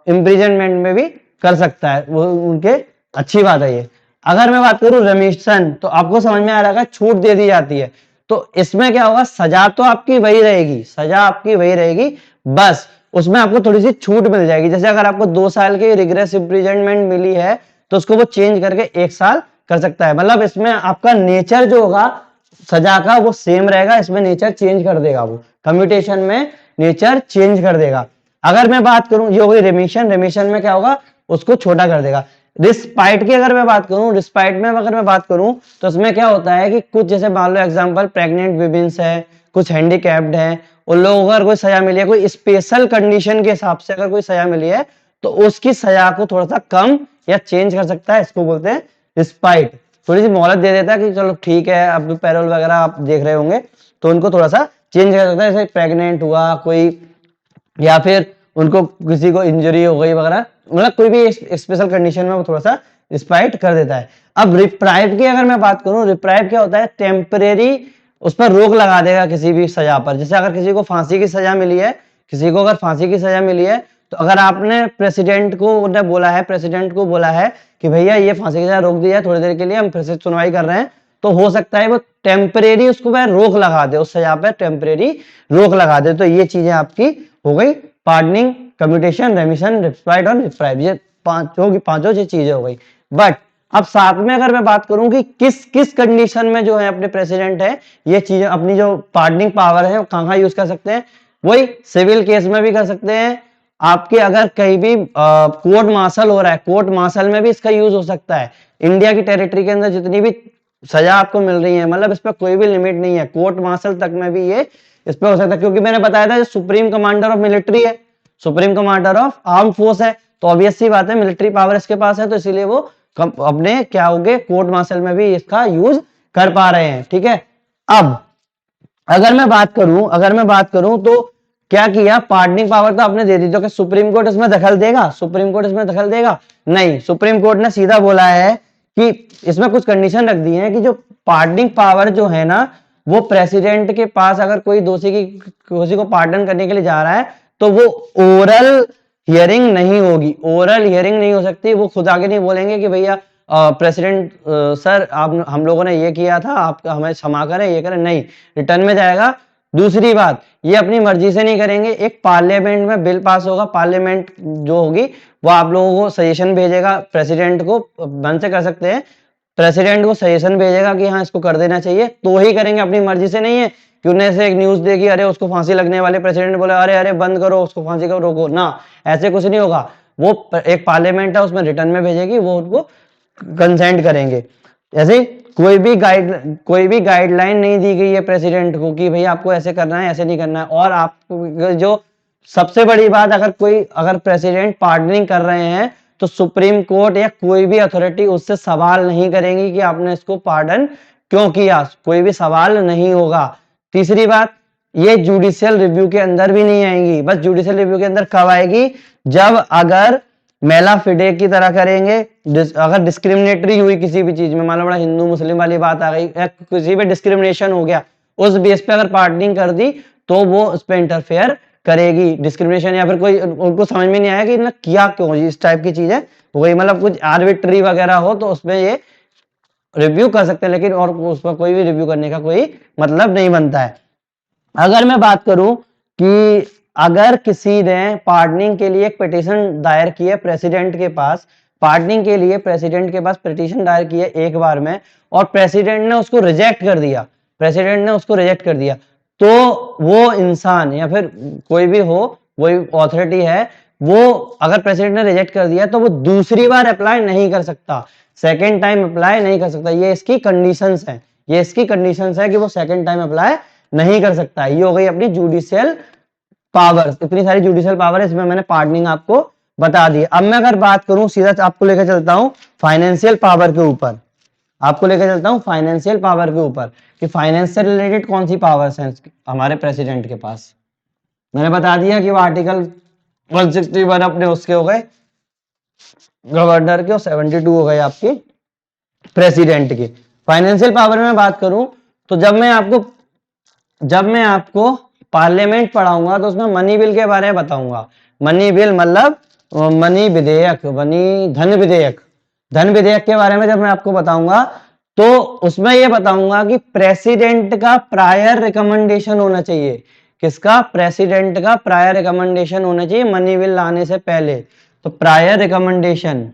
इम्प्रिजनमेंट में भी कर सकता है, वो उनके अच्छी बात है ये। अगर मैं बात करूं रेमिशन, तो आपको समझ में आ रहा है छूट दे दी जाती है, तो इसमें क्या होगा, सजा तो आपकी वही रहेगी, सजा आपकी वही रहेगी, बस उसमें आपको थोड़ी सी छूट मिल जाएगी। जैसे अगर आपको 2 साल की रिग्रेस इम्प्रिजनमेंट मिली है तो उसको वो चेंज करके 1 साल कर सकता है, मतलब इसमें आपका नेचर जो होगा सजा का वो सेम रहेगा, इसमें नेचर चेंज कर देगा, वो कम्यूटेशन में नेचर चेंज कर देगा। अगर मैं बात करूं, ये हो गई रेमिशन, रेमिशन में क्या होगा, उसको छोटा कर देगा। रिस्पाइट की अगर मैं बात करूं, रिस्पाइट में अगर मैं बात करूं तो उसमें क्या होता है कि कुछ, जैसे मान लो एग्जांपल प्रेग्नेंट विमेंस है, कुछ हैंडीकैप्ड है, उन लोगों को अगर कोई सजा मिली है, कोई स्पेशल कंडीशन के हिसाब से अगर कोई सजा मिली है, तो उसकी सजा को थोड़ा सा कम या चेंज कर सकता है, इसको बोलते हैं रिस्पाइट। थोड़ी सी मोहलत दे देता है कि चलो ठीक है, अब पैरोल वगैरह आप देख रहे होंगे, तो उनको थोड़ा सा चेंज कर सकता है, जैसे प्रेग्नेंट हुआ कोई, या फिर उनको किसी को इंजरी हो गई वगैरह, मतलब कोई भी स्पेशल कंडीशन में वो थोड़ा सा रिस्पाइट कर देता है। अब रिप्राइव की अगर मैं बात करूं, रिप्राइव क्या होता है, टेम्परेरी उस पर रोक लगा देगा किसी भी सजा पर। जैसे अगर किसी को फांसी की सजा मिली है, किसी को अगर फांसी की सजा मिली है, तो अगर आपने प्रेसिडेंट को बोला है, प्रेसिडेंट को बोला है कि भैया ये फांसी की सजा रोक दी है थोड़ी देर के लिए, हम फिर से सुनवाई कर रहे हैं, तो हो सकता है वो टेम्परेरी उसको वह रोक लगा दे, उस सजा पर टेम्परेरी रोक लगा दे। तो ये चीजें आपकी हो गई पार्डनिंग, कम्यूटेशन, रेमिशन, रिस्पाइट और रिप्राइव, ये पांचों की पांचों चीजें हो गई। बट अब साथ में अगर मैं बात करूं कि किस किस कंडीशन में जो है अपने प्रेसिडेंट है ये चीजें, अपनी जो पार्डनिंग पावर है वो कहां यूज कर सकते हैं, वही सिविल केस में भी कर सकते हैं। आपके अगर कहीं भी कोर्ट मार्शल हो रहा है, कोर्ट मार्शल में भी इसका यूज हो सकता है। इंडिया की टेरिटरी के अंदर जितनी भी सजा आपको मिल रही है, मतलब इस पर कोई भी लिमिट नहीं है, कोर्ट मार्शल तक में भी ये इस पर हो सकता है, क्योंकि मैंने बताया था सुप्रीम कमांडर ऑफ मिलिट्री है, supreme commander of arm force है, तो ऑब्वियस सी बात है मिलिट्री पावर इसके पास है, तो इसीलिए वो अपने क्या हो गए कोर्ट मार्शल में भी इसका यूज कर पा रहे हैं, ठीक है। अब अगर मैं बात करूं तो क्या किया, पार्डनिंग पावर तो आपने दे दी, तो क्या सुप्रीम कोर्ट इसमें दखल देगा? सुप्रीम कोर्ट इसमें दखल देगा? नहीं। सुप्रीम कोर्ट ने सीधा बोला है कि इसमें कुछ कंडीशन रख दी है कि जो पार्डनिंग पावर जो है ना, वो प्रेसिडेंट के पास अगर कोई दोषी को पार्डन करने के लिए जा रहा है तो वो ओरल हियरिंग नहीं होगी, ओरल हियरिंग नहीं हो सकती। वो खुद आगे नहीं बोलेंगे कि भैया प्रेसिडेंट सर आप हम लोगों ने ये किया था, आप हमें क्षमा करें, ये करें, नहीं, रिटर्न में जाएगा। दूसरी बात, ये अपनी मर्जी से नहीं करेंगे, एक पार्लियामेंट में बिल पास होगा, पार्लियामेंट जो होगी वो आप लोगों को सजेशन भेजेगा, प्रेसिडेंट को बंद से कर सकते हैं, प्रेसिडेंट को सजेशन भेजेगा कि हाँ इसको कर देना चाहिए, तो ही करेंगे, अपनी मर्जी से नहीं है कि उन्हें से एक न्यूज देखी, अरे उसको फांसी लगने वाले, प्रेसिडेंट बोले अरे अरे बंद करो उसको, फांसी को रोको ना, ऐसे कुछ नहीं होगा। वो एक पार्लियामेंट है, उसमें रिटर्न में भेजेगी, वो उनको कंसेंट करेंगे। ऐसे कोई भी गाइडलाइन नहीं दी गई है प्रेसिडेंट को कि भैया आपको ऐसे करना है, ऐसे नहीं करना है। और आप जो सबसे बड़ी बात, अगर प्रेसिडेंट पार्डनिंग कर रहे हैं तो सुप्रीम कोर्ट या कोई भी अथॉरिटी उससे सवाल नहीं करेंगी कि आपने इसको पार्डन क्यों किया, कोई भी सवाल नहीं होगा। तीसरी बात, ये जुडिशियल रिव्यू के अंदर भी नहीं आएंगी। बस जुडिशियल रिव्यू के अंदर कब आएगी, जब अगर मेला फिडे की तरह करेंगे, अगर डिस्क्रिमिनेटरी हुई किसी भी चीज में, मान लो बड़ा हिंदू मुस्लिम वाली बात आ गई, किसी पे डिस्क्रिमिनेशन हो गया, उस बेस पे अगर पार्डनिंग कर दी तो वो उस पर इंटरफेयर करेगी, डिस्क्रिमिनेशन, या फिर कोई उनको समझ में नहीं आया कि ना किया क्यों, इस टाइप की चीज है वही, मतलब कुछ आर्बिट्री वगैरह हो तो उसमें ये रिव्यू कर सकते हैं, लेकिन और उसमें कोई भी रिव्यू करने का कोई मतलब नहीं बनता है। अगर मैं बात करूं कि अगर किसी ने पार्डनिंग के लिए एक पिटीशन दायर की है प्रेसिडेंट के पास, पार्डनिंग के लिए प्रेसिडेंट के पास पिटीशन दायर की है एक बार में, और प्रेसिडेंट ने उसको रिजेक्ट कर दिया, प्रेसिडेंट ने उसको रिजेक्ट कर दिया, तो वो इंसान या फिर कोई भी हो, वही अथॉरिटी है, वो अगर प्रेसिडेंट ने रिजेक्ट कर दिया तो वो दूसरी बार अप्लाई नहीं कर सकता, सेकेंड टाइम अप्लाई नहीं कर सकता। ये इसकी कंडीशंस है, ये इसकी कंडीशंस है कि वो सेकेंड टाइम अप्लाई नहीं कर सकता। ये हो गई अपनी जुडिशियल पावर्स, इतनी सारी जुडिशियल पावर है, इसमें मैंने पार्डनिंग आपको बता दी। अब मैं अगर बात करूं, सीधा आपको लेकर चलता हूं फाइनेंशियल पावर के ऊपर, आपको लेकर चलता हूं फाइनेंशियल पावर के ऊपर कि फाइनेंस से रिलेटेड कौन सी पावर्स हैं हमारे प्रेसिडेंट के पास। मैंने बता दिया कि वो आर्टिकल 161 अपने उसके हो गए गवर्नर के, और 72 हो गए आपके प्रेसिडेंट के। फाइनेंशियल पावर में बात करूं तो जब मैं आपको पार्लियामेंट पढ़ाऊंगा तो उसमें मनी बिल के बारे में बताऊंगा। मनी बिल मतलब मनी विधेयक, धन विधेयक के बारे में जब मैं आपको बताऊंगा तो उसमें यह बताऊंगा कि प्रेसिडेंट का प्रायर रिकमेंडेशन होना चाहिए। किसका? प्रेसिडेंट का प्रायर रिकमेंडेशन होना चाहिए मनी बिल लाने से पहले। तो प्रायर रिकमेंडेशन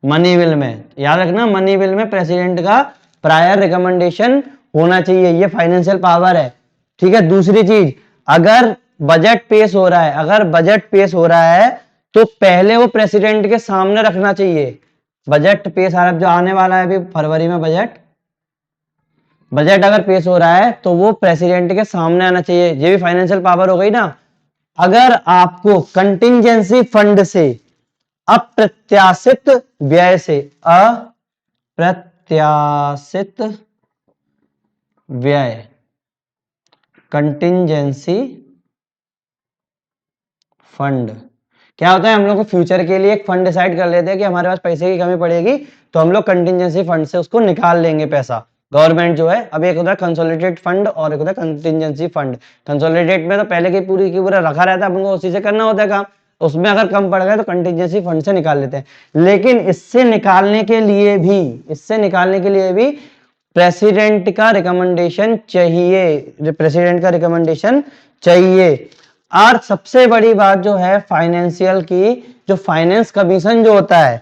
मनी बिल में याद रखना, मनी बिल में प्रेसिडेंट का प्रायर रिकमेंडेशन होना चाहिए, ये फाइनेंशियल पावर है। ठीक है। दूसरी चीज, अगर बजट पेश हो रहा है, अगर बजट पेश हो रहा है तो पहले वो प्रेसिडेंट के सामने रखना चाहिए। बजट पेश जो आने वाला है अभी फरवरी में, बजट अगर पेश हो रहा है तो वो प्रेसिडेंट के सामने आना चाहिए। ये भी फाइनेंशियल पावर हो गई ना। अगर आपको कंटिंजेंसी फंड से अप्रत्याशित व्यय से, अप्रत्याशित व्यय, कंटिंजेंसी फंड क्या होता है? हम लोग को फ्यूचर के लिए एक फंड डिसाइड कर लेते हैं कि हमारे पास पैसे की कमी पड़ेगी तो हम लोग कंटिंजेंसी फंड से उसको निकाल लेंगे पैसा। गवर्नमेंट जो है, अब एक होता है कंसोलिडेटेड फंड और एक होता है कंटिंजेंसी फंड। कंसोलिडेट में तो पहले की पूरा रखा रहता है, अपन को उसी से करना होता है काम। उसमें अगर कम पड़ गए तो कंटिंजेंसी फंड से निकाल लेते हैं। लेकिन इससे निकालने के लिए भी प्रेसिडेंट का रिकमेंडेशन चाहिए। और सबसे बड़ी बात जो है फाइनेंशियल की, जो फाइनेंस कमीशन जो होता है,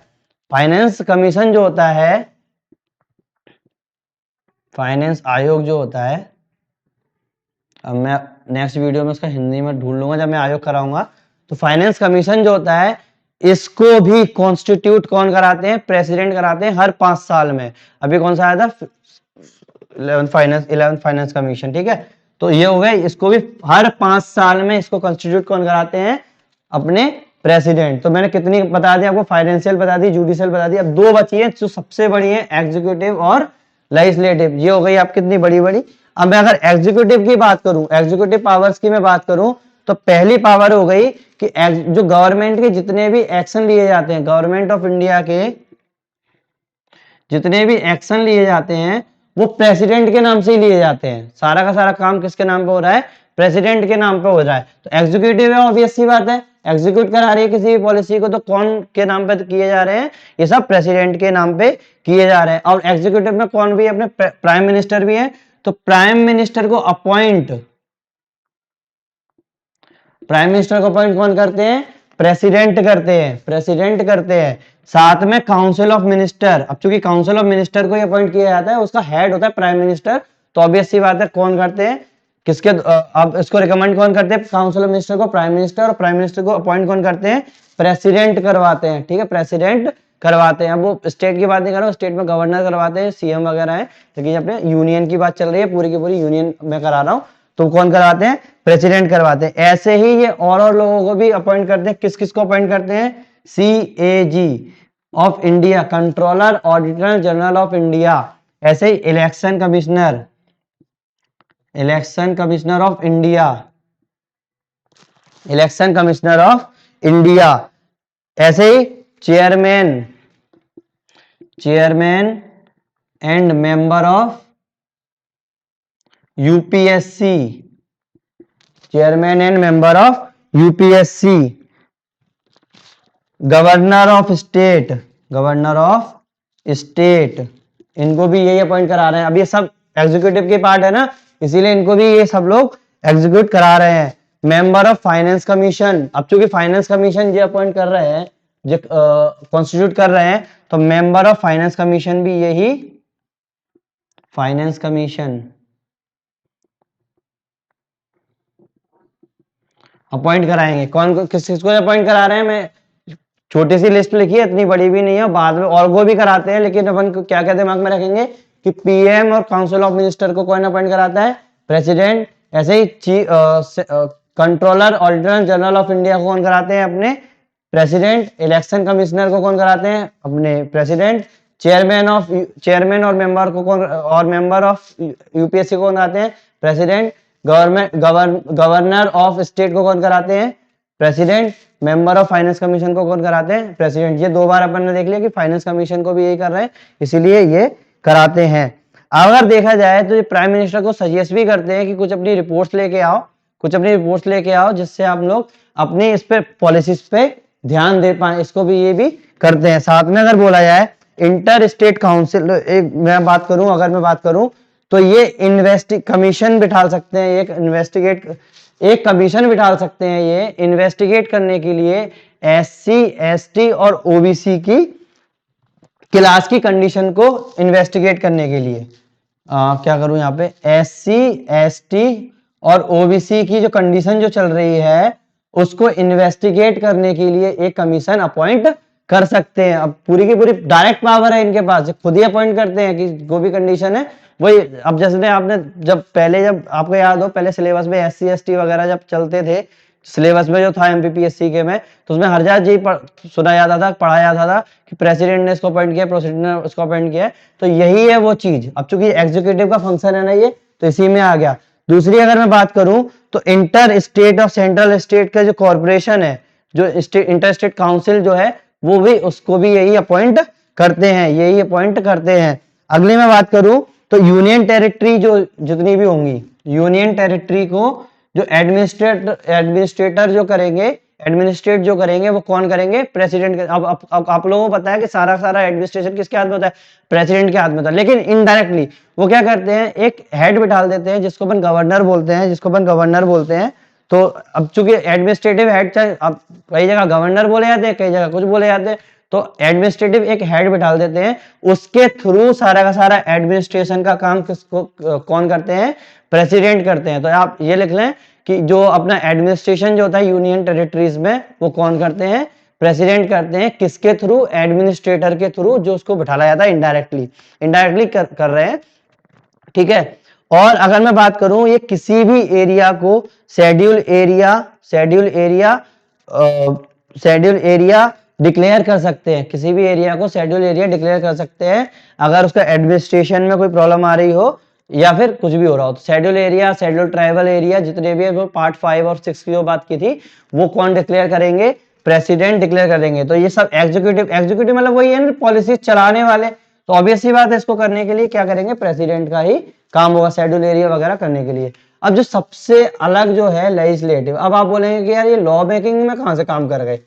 फाइनेंस आयोग जो होता है, अब मैं नेक्स्ट वीडियो में उसका हिंदी में ढूंढ लूंगा जब मैं आयोग कराऊंगा। तो फाइनेंस कमीशन जो होता है, इसको भी कॉन्स्टिट्यूट कौन कराते हैं? प्रेसिडेंट कराते हैं हर 5 साल में। अभी कौन सा आया था? 11th finance commission. ठीक है। तो ये हो गया, इसको भी हर 5 साल में इसको कॉन्स्टिट्यूट कौन कराते हैं? अपने प्रेसिडेंट। तो मैंने कितनी बता दी आपको? फाइनेंशियल बता दी, जुडिशियल बता दी। अब 2 बची है जो सबसे बड़ी है, एग्जीक्यूटिव और लेजिस्लेटिव। ये हो गई आप कितनी बड़ी। अब मैं अगर एग्जीक्यूटिव की बात करूं, एग्जीक्यूटिव पावर्स की मैं बात करूं, तो पहली पावर हो गई कि जो गवर्नमेंट के जितने भी एक्शन लिए जाते हैं, गवर्नमेंट ऑफ इंडिया के जितने भी एक्शन लिए जाते हैं वो प्रेसिडेंट के नाम से ही लिए जाते हैं। सारा का सारा काम किसके नाम पे हो रहा है? प्रेसिडेंट के नाम पे हो रहा है। तो एग्जीक्यूटिव है, ऑब्वियस सी बात है, एग्जीक्यूट करा रही है किसी भी पॉलिसी को, तो कौन के नाम पे किए जा रहे हैं? ये सब प्रेसिडेंट के नाम पे किए जा रहे हैं। और एग्जीक्यूटिव में कौन भी अपने प्राइम मिनिस्टर भी है, तो प्राइम मिनिस्टर को अपॉइंट कौन करते हैं? प्रेसिडेंट करते हैं, प्रेसिडेंट करते हैं। साथ में काउंसिल ऑफ मिनिस्टर, अब चूंकि काउंसिल ऑफ मिनिस्टर को अपॉइंट किया जाता है, उसका हेड होता है प्राइम मिनिस्टर, तो ऑब्वियस सी बात है कौन करते हैं, किसके अब इसको रिकमेंड कौन करते हैं? काउंसिल ऑफ मिनिस्टर को प्राइम मिनिस्टर, और प्राइम मिनिस्टर को अपॉइंट कौन करते हैं? प्रेसिडेंट करवाते हैं। ठीक है, प्रेसिडेंट करवाते हैं। अब वो स्टेट की बात नहीं कर रहा हूँ, स्टेट में गवर्नर करवाते हैं, सीएम वगैरह है, लेकिन अपने यूनियन की बात चल रही है, पूरी की पूरी यूनियन में करा रहा हूँ, तो कौन करवाते हैं? प्रेसिडेंट करवाते हैं। ऐसे ही ये और लोगों को भी अपॉइंट करते हैं। किस किस को अपॉइंट करते हैं? CAG of India, controller auditor general of India. ऐसे ही election commissioner, election commissioner of India, election commissioner of India. ऐसे ही chairman, chairman and member of UPSC, chairman and member of UPSC. Governor of state, governor of state, इनको भी यही अपॉइंट करा रहे हैं। अब ये सब एग्जीक्यूटिव के पार्ट है ना, इसीलिए इनको भी ये सब लोग एग्जीक्यूट करा रहे हैं। मेंबर ऑफ फाइनेंस कमीशन, अब चूंकि फाइनेंस कमीशन ये अपॉइंट कर रहे हैं, जो कॉन्स्टिट्यूट कर रहे हैं, तो मेंबर ऑफ फाइनेंस कमीशन भी यही फाइनेंस कमीशन अपॉइंट कराएंगे। कौन किस किसको अपॉइंट करा रहे हैं? मैं छोटी सी लिस्ट लिखी है, इतनी बड़ी भी नहीं है, बाद में और वो भी कराते हैं, लेकिन अपन को क्या क्या दिमाग में रखेंगे कि पीएम और काउंसिल ऑफ मिनिस्टर को कौन अपॉइंट कराता है? प्रेसिडेंट। ऐसे ही controller auditor general of India को कौन कराते हैं? अपने प्रेसिडेंट। इलेक्शन कमिश्नर को कौन कराते हैं? अपने प्रेसिडेंट। चेयरमैन और मेंबर को कौन, और मेंबर ऑफ यूपीएससी को कौन कराते हैं? प्रेसिडेंट। गवर्नर ऑफ स्टेट को कौन कराते हैं? President. Member of finance commission को कौन कराते हैं? प्रेसिडेंट। ये दो बार अपन ने देख लिया कि फाइनेंस कमीशन को भी यही कर रहे हैं, इसीलिए ये कराते हैं। अगर देखा जाए तो ये प्राइम मिनिस्टर को सजेस्ट भी करते हैं कि कुछ अपनी रिपोर्ट्स लेके आओ, कुछ अपनी रिपोर्ट्स लेके आओ, जिससे आप लोग अपनी इस पे पॉलिसीज पे ध्यान दे पाए, इसको भी ये भी करते हैं। साथ में अगर बोला जाए इंटर स्टेट काउंसिल, मैं बात करूं, अगर मैं बात करूं तो ये कमीशन बिठा सकते हैं, एक कमीशन बिठा सकते हैं ये इन्वेस्टिगेट करने के लिए SC ST और OBC की क्लास की कंडीशन को इन्वेस्टिगेट करने के लिए। क्या करूं यहाँ पे? SC ST और OBC की जो कंडीशन जो चल रही है उसको इन्वेस्टिगेट करने के लिए एक कमीशन अपॉइंट कर सकते हैं। अब पूरी की पूरी डायरेक्ट पावर है इनके पास, खुद ही अपॉइंट करते हैं कि जो भी कंडीशन है वही। अब जैसे आपने जब आपको याद हो, पहले सिलेबस में SC ST वगैरह जब चलते थे, सिलेबस में जो था MPPSC के में, तो उसमें हर जगह यही सुना जाता था, पढ़ा जाता था कि प्रेसिडेंट ने इसको अपॉइंट किया, प्रेसिडेंट ने इसको अपॉइंट किया। तो यही है वो चीज। अब चूंकि एग्जीक्यूटिव का फंक्शन है ना ये, तो इसी में आ गया। दूसरी अगर मैं बात करूं तो इंटर स्टेट और सेंट्रल स्टेट का जो कॉर्पोरेशन है, जो इंटर स्टेट काउंसिल जो है, वो भी उसको भी यही अपॉइंट करते हैं, यही अपॉइंट करते हैं। अगली मैं बात करूं तो यूनियन टेरिटरी जो जितनी भी होंगी, यूनियन टेरिटरी को जो एडमिनिस्ट्रेटर जो करेंगे, एडमिनिस्ट्रेट जो करेंगे वो कौन करेंगे? प्रेसिडेंट। अब आप लोगों को पता है कि सारा एडमिनिस्ट्रेशन किसके हाथ में होता है? प्रेसिडेंट के हाथ में होता है। लेकिन इनडायरेक्टली वो क्या करते हैं? एक हेड बिठा देते हैं जिसको अपन गवर्नर बोलते हैं, तो अब चूंकि एडमिनिस्ट्रेटिव हेड, चाहे अब कई जगह गवर्नर बोले जाते हैं, कई जगह कुछ बोले जाते हैं, तो एडमिनिस्ट्रेटिव एक हेड बिठा देते हैं, उसके थ्रू सारा का सारा एडमिनिस्ट्रेशन का काम किसको कौन करते हैं? प्रेसिडेंट करते हैं। तो आप ये लिख लें कि जो अपना एडमिनिस्ट्रेशन जो होता है यूनियन टेरिटरीज में, वो कौन करते हैं? प्रेसिडेंट करते हैं। किसके थ्रू? एडमिनिस्ट्रेटर के थ्रू, जो उसको बिठाया जाता है इनडायरेक्टली कर रहे हैं। ठीक है। और अगर मैं बात करूं, ये किसी भी एरिया को शेड्यूल एरिया डिक्लेयर कर सकते हैं, किसी भी एरिया को शेड्यूल एरिया डिक्लेयर कर सकते हैं। अगर उसका एडमिनिस्ट्रेशन में कोई प्रॉब्लम आ रही हो या फिर कुछ भी हो रहा हो। तो schedule area, schedule tribal area जितने भी है वो पार्ट 5 और 6 की जो बात की थी वो कौन डिक्लेयर करेंगे, प्रेसिडेंट डिक्लेयर करेंगे। तो ये सब एग्जीक्यूटिव मतलब वही है ना पॉलिसी चलाने वाले, तो ऑब्वियसली बात है इसको करने के लिए क्या करेंगे, प्रेसिडेंट का ही काम होगा शेड्यूल एरिया वगैरह करने के लिए। अब जो सबसे अलग जो है लेजिस्लेटिव, अब आप बोलेंगे कि यार ये लॉ मेकिंग में कहां से काम कर गए,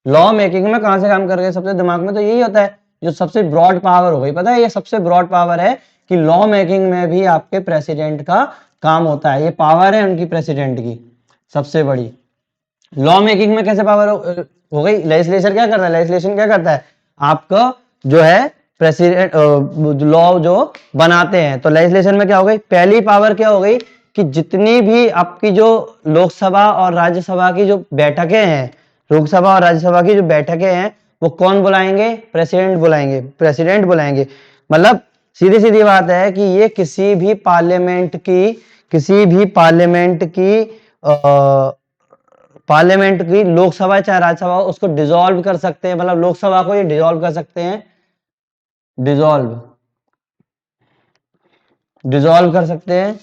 लॉ मेकिंग में कहां से काम कर गए, सबसे दिमाग में तो यही होता है जो सबसे ब्रॉड पावर हो गई, पता है ये सबसे ब्रॉड पावर है कि लॉ मेकिंग में भी आपके प्रेसिडेंट का काम होता है, ये पावर है उनकी प्रेसिडेंट की सबसे बड़ी। लॉ मेकिंग में कैसे पावर हो गई, लेजिस्लेचर क्या करता है, लेजिस्लेशन क्या करता है, आपका जो है प्रेसिडेंट लॉ जो बनाते हैं। तो लेजिस्लेशन में क्या हो गई, पहली पावर क्या हो गई कि जितनी भी आपकी जो लोकसभा और राज्यसभा की जो बैठकें हैं, लोकसभा और राज्यसभा की जो बैठकें हैं वो कौन बुलाएंगे, प्रेसिडेंट बुलाएंगे, प्रेसिडेंट बुलाएंगे। मतलब सीधी सीधी बात है कि ये किसी भी पार्लियामेंट की लोकसभा चाहे राज्यसभा उसको डिसॉल्व कर सकते हैं, मतलब लोकसभा को ये डिसॉल्व कर सकते हैं, डिसॉल्व कर सकते हैं,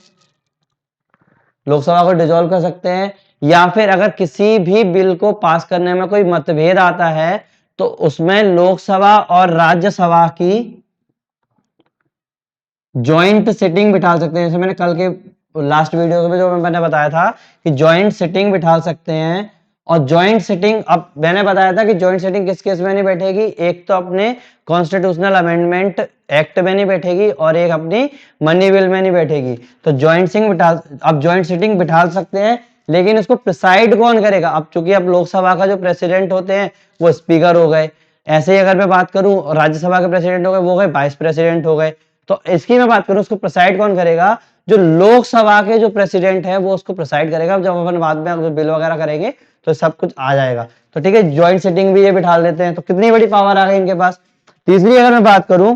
लोकसभा को डिसॉल्व कर सकते हैं। या फिर अगर किसी भी बिल को पास करने में कोई मतभेद आता है तो उसमें लोकसभा और राज्यसभा की ज्वाइंट सिटिंग बिठा सकते हैं। जैसे मैंने कल के लास्ट वीडियो में जो मैंने बताया था कि ज्वाइंट सिटिंग बिठा सकते हैं। और ज्वाइंट सिटिंग, अब मैंने बताया था कि ज्वाइंट सिटिंग किस केस में नहीं बैठेगी, एक तो अपने कॉन्स्टिट्यूशनल अमेंडमेंट एक्ट में नहीं बैठेगी और एक अपनी मनी बिल में नहीं बैठेगी। तो ज्वाइंट सिटिंग बिठा सकते हैं, लेकिन उसको प्रिसाइड कौन करेगा। अब चूंकि अब लोकसभा का जो प्रेसिडेंट होते हैं वो स्पीकर हो गए, ऐसे ही अगर मैं बात करूं राज्यसभा के प्रेसिडेंट हो गए वो गए वाइस प्रेसिडेंट हो गए। तो इसकी मैं बात करूं उसको प्रिसाइड कौन करेगा, जो लोकसभा के जो प्रेसिडेंट है वो उसको प्रिसाइड करेगा। जब अपन बाद में बिल वगैरह करेंगे तो सब कुछ आ जाएगा। तो ठीक है, ज्वाइंट सिटिंग भी ये बिठा लेते हैं। तो कितनी बड़ी पावर आ गई इनके पास। तीसरी अगर मैं बात करूं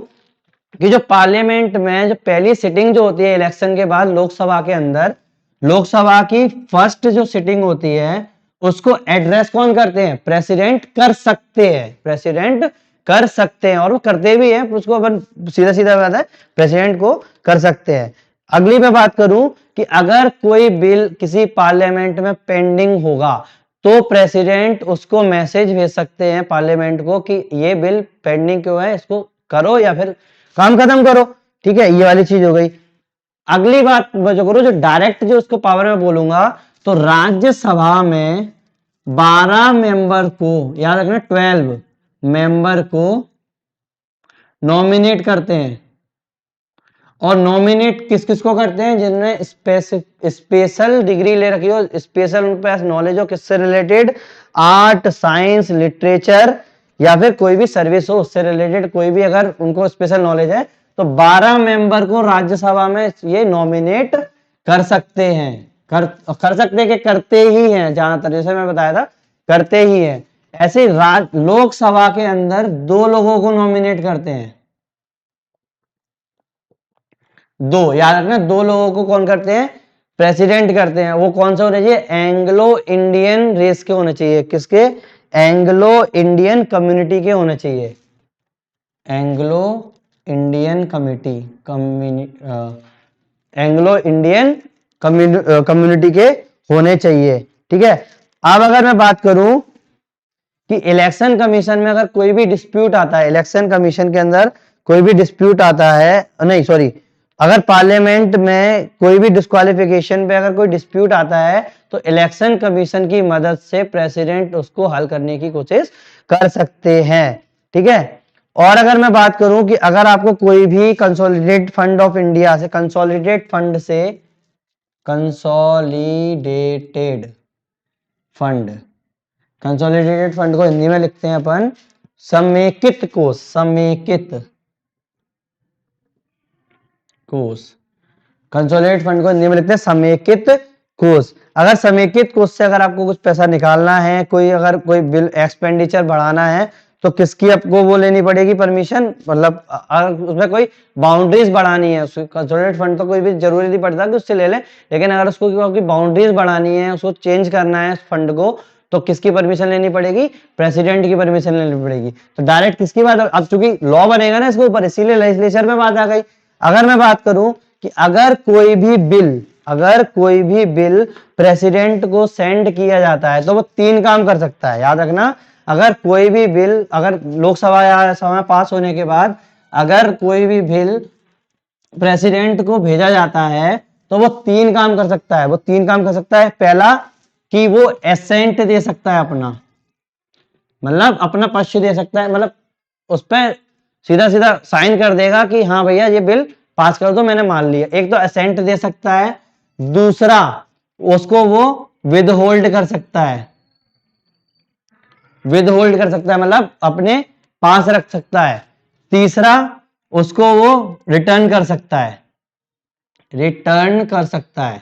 कि जो पार्लियामेंट में जो पहली सिटिंग जो होती है इलेक्शन के बाद लोकसभा के अंदर, लोकसभा की फर्स्ट जो सिटिंग होती है उसको एड्रेस कौन करते हैं, प्रेसिडेंट कर सकते हैं, प्रेसिडेंट कर सकते हैं और वो करते भी हैं। उसको अपन सीधा सीधा बात है प्रेसिडेंट को कर सकते हैं। अगली मैं बात करूं कि अगर कोई बिल किसी पार्लियामेंट में पेंडिंग होगा तो प्रेसिडेंट उसको मैसेज भेज सकते हैं पार्लियामेंट को कि ये बिल पेंडिंग क्यों है, इसको करो या फिर काम खत्म करो। ठीक है, ये वाली चीज हो गई। अगली बात जो करो, जो डायरेक्ट जो उसको पावर में बोलूंगा, तो राज्यसभा में 12 मेंबर को, याद रखना 12 मेंबर को नॉमिनेट करते हैं। और नॉमिनेट किस किस को करते हैं, जिनने स्पेशल डिग्री ले रखी हो, स्पेशल उनके पास नॉलेज हो, किससे रिलेटेड, आर्ट, साइंस, लिटरेचर या फिर कोई भी सर्विस हो उससे रिलेटेड, कोई भी अगर उनको स्पेशल नॉलेज है तो 12 मेंबर को राज्यसभा में ये नॉमिनेट कर सकते हैं। कर सकते कि करते ही हैं, ज्यादातर जैसे मैं बताया था करते ही हैं। ऐसे लोकसभा के अंदर 2 लोगों को नॉमिनेट करते हैं, 2 याद रखना, 2 लोगों को कौन करते हैं, प्रेसिडेंट करते हैं। वो कौन सा होना चाहिए, एंग्लो इंडियन रेस के होने चाहिए, किसके, एंग्लो इंडियन कम्युनिटी के होने चाहिए, Anglo Indian Anglo Indian community के होने चाहिए। ठीक है, अब अगर मैं बात करूं कि इलेक्शन कमीशन में अगर कोई भी डिस्प्यूट आता है, इलेक्शन कमीशन के अंदर कोई भी डिस्प्यूट आता है, नहीं सॉरी, अगर पार्लियामेंट में कोई भी डिस्क्वालिफिकेशन पे अगर कोई डिस्प्यूट आता है तो इलेक्शन कमीशन की मदद से प्रेसिडेंट उसको हल करने की कोशिश कर सकते हैं। ठीक है, और अगर मैं बात करूं कि अगर आपको कोई भी कंसोलिडेटेड फंड ऑफ इंडिया से, कंसोलिडेटेड फंड, कंसोलिडेटेड फंड को हिंदी में लिखते हैं अपन समेकित कोष, कंसोलिडेटेड फंड को हिंदी में लिखते हैं समेकित कोष। अगर समेकित कोष से अगर आपको कुछ पैसा निकालना है, अगर कोई बिल एक्सपेंडिचर बढ़ाना है तो किसकी आपको वो लेनी पड़ेगी परमिशन, मतलब उसमें कोई बाउंड्रीज बढ़ानी है, कंसोलिडेटेड फंड तो कोई भी जरूरी नहीं पड़ता कि उससे ले लें, लेकिन अगर उसको बाउंड्रीज बढ़ानी है, उसको चेंज करना है फंड को, तो किसकी परमिशन लेनी पड़ेगी, प्रेसिडेंट की परमिशन लेनी पड़ेगी। तो डायरेक्ट किसकी बात, अब चूंकि लॉ बनेगा ना इसके ऊपर, इसीलिए लेजिस्लेचर में बात आ गई। अगर मैं बात करूं कि अगर कोई भी बिल प्रेसिडेंट को सेंड किया जाता है तो वो 3 काम कर सकता है, याद रखना। अगर कोई भी बिल, अगर लोकसभा या सभा में पास होने के बाद अगर कोई भी बिल प्रेसिडेंट को भेजा जाता है तो वो 3 काम कर सकता है। वो 3 काम कर सकता है। पहला कि वो एसेंट दे सकता है अपना, मतलब अपना पक्ष दे सकता है, मतलब उस पर सीधा सीधा साइन कर देगा कि हाँ भैया ये बिल पास कर दो, मैंने मान लिया। एक तो असेंट दे सकता है, दूसरा उसको वो विद होल्ड कर सकता है, मतलब अपने पास रख सकता है। तीसरा उसको वो रिटर्न कर सकता है,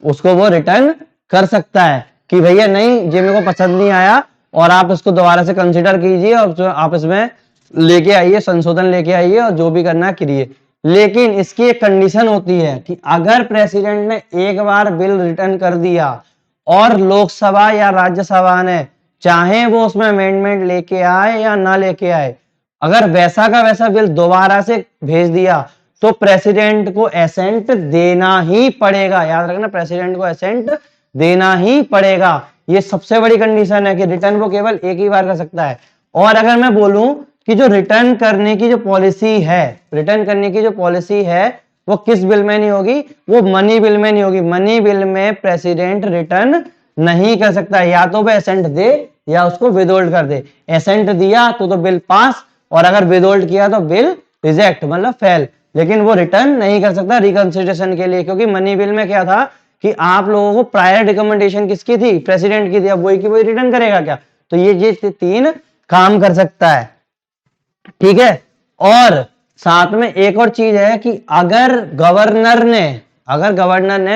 उसको वो रिटर्न कर सकता है कि भैया नहीं, ये मेरे को पसंद नहीं आया और आप इसको दोबारा से कंसिडर कीजिए और जो आप इसमें लेके आइए, संशोधन लेके आइए और जो भी करना है करिए। लेकिन इसकी एक कंडीशन होती है कि अगर प्रेसिडेंट ने एक बार बिल रिटर्न कर दिया और लोकसभा या राज्यसभा ने चाहे वो उसमें अमेंडमेंट लेके आए या ना लेके आए, अगर वैसा का वैसा बिल दोबारा से भेज दिया तो प्रेसिडेंट को एसेंट देना ही पड़ेगा। याद रखना, प्रेसिडेंट को एसेंट देना ही पड़ेगा। ये सबसे बड़ी कंडीशन है कि रिटर्न वो केवल एक ही बार कर सकता है। और अगर मैं बोलूं कि जो रिटर्न करने की जो पॉलिसी है वो किस बिल में नहीं होगी, वो मनी बिल में नहीं होगी। मनी बिल में प्रेसिडेंट रिटर्न नहीं कर सकता, या तो वो एसेंट दे या उसको विदहोल्ड कर दे। एसेंट दिया तो बिल पास, और अगर विदहोल्ड किया तो बिल रिजेक्ट, मतलब फेल। लेकिन वो रिटर्न नहीं कर सकता रिकंसिडरेशन के लिए, क्योंकि मनी बिल में क्या था कि आप लोगों को प्रायर रिकमेंडेशन किसकी थी, प्रेसिडेंट की थी। अब वही की वही रिटर्न करेगा क्या? तो ये 3 काम कर सकता है, ठीक है। और साथ में एक और चीज है कि अगर गवर्नर ने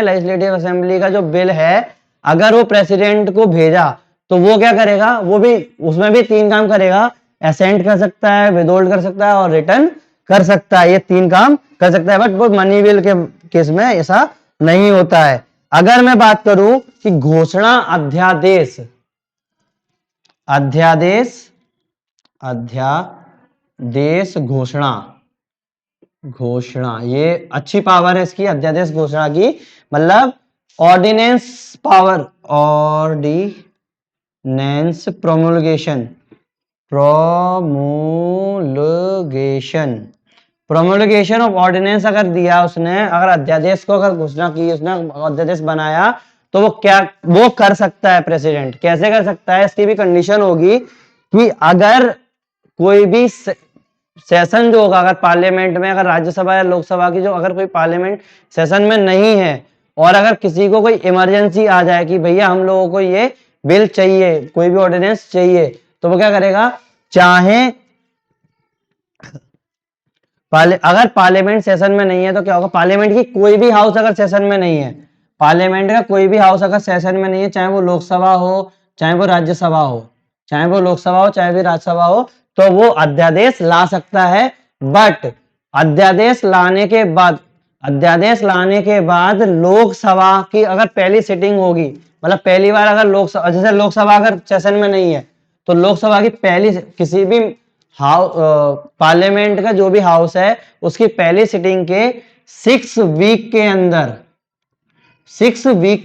लेजिस्लेटिव असेंबली का जो बिल है अगर वो प्रेसिडेंट को भेजा तो वो क्या करेगा, वो भी उसमें भी 3 काम करेगा। एसेंट कर सकता है, विदहोल्ड कर सकता है और रिटर्न कर सकता है। ये 3 काम कर सकता है, बट वो मनी बिल के केस में ऐसा नहीं होता है। अगर मैं बात करूं कि घोषणा अध्यादेश घोषणा, ये अच्छी पावर है इसकी, अध्यादेश घोषणा की, मतलब ऑर्डिनेंस पावर, प्रोमोलगेशन ऑफ ऑर्डिनेंस अगर दिया उसने, अगर अध्यादेश को अगर घोषणा की उसने, अध्यादेश बनाया, तो वो कर सकता है प्रेसिडेंट। कैसे कर सकता है? इसकी भी कंडीशन होगी कि अगर कोई भी सेशन जो होगा, अगर पार्लियामेंट में, अगर राज्यसभा या लोकसभा की जो अगर कोई पार्लियामेंट सेशन में नहीं है और अगर किसी को कोई इमरजेंसी आ जाए कि भैया हम लोगों को ये बिल चाहिए, कोई भी ऑर्डिनेंस चाहिए, तो वो क्या करेगा, चाहे अगर पार्लियामेंट सेशन में नहीं है तो क्या होगा, पार्लियामेंट की कोई भी हाउस अगर सेशन में नहीं है, पार्लियामेंट का कोई भी हाउस अगर सेशन में नहीं है, चाहे वो लोकसभा हो चाहे वो राज्यसभा हो, चाहे वो लोकसभा हो चाहे भी राज्यसभा हो, तो वो अध्यादेश ला सकता है। बट अध्यादेश लाने के बाद लोकसभा की अगर पहली सिटिंग होगी, मतलब पहली बार अगर लोकसभा, जैसे लोकसभा अगर सेशन में नहीं है तो लोकसभा की पहली किसी भी पार्लियामेंट का जो भी हाउस है उसकी पहली सिटिंग के 6 वीक के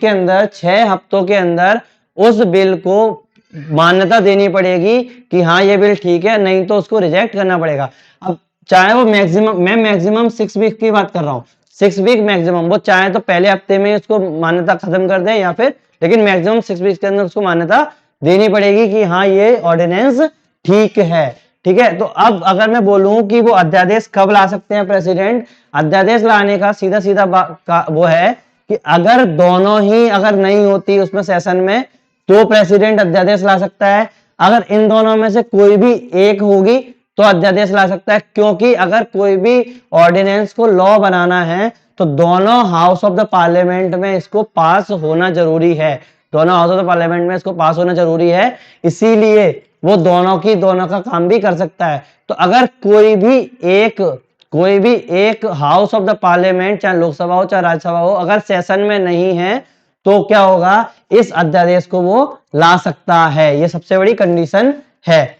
अंदर 6 हफ्तों के अंदर उस बिल को मान्यता देनी पड़ेगी कि हाँ ये बिल ठीक है, नहीं तो उसको रिजेक्ट करना पड़ेगा। अब चाहे वो मैक्सिमम 6 वीक की बात कर रहा हूँ, 6 वीक मैक्सिमम, वो चाहे तो पहले हफ्ते में उसको मान्यता खत्म कर दे या फिर, लेकिन मैक्सिमम 6 वीक के अंदर उसको मान्यता देनी पड़ेगी कि हाँ ये ऑर्डिनेंस ठीक है। ठीक है, तो अब अगर मैं बोलूं कि वो अध्यादेश कब ला सकते हैं प्रेसिडेंट, अध्यादेश लाने का सीधा सीधा वो है कि अगर दोनों ही अगर नहीं होती उसमें सेशन में तो प्रेसिडेंट अध्यादेश ला सकता है। अगर इन दोनों में से कोई भी एक होगी तो अध्यादेश ला सकता है, क्योंकि अगर कोई भी ऑर्डिनेंस को लॉ बनाना है तो दोनों हाउस ऑफ द पार्लियामेंट में इसको पास होना जरूरी है, दोनों हाउस ऑफ द पार्लियामेंट में इसको पास होना जरूरी है, इसीलिए वो दोनों का काम भी कर सकता है। तो अगर कोई भी एक हाउस ऑफ द पार्लियामेंट, चाहे लोकसभा हो चाहे राज्यसभा हो, अगर सेशन में नहीं है तो क्या होगा, इस अध्यादेश को वो ला सकता है। ये सबसे बड़ी कंडीशन है।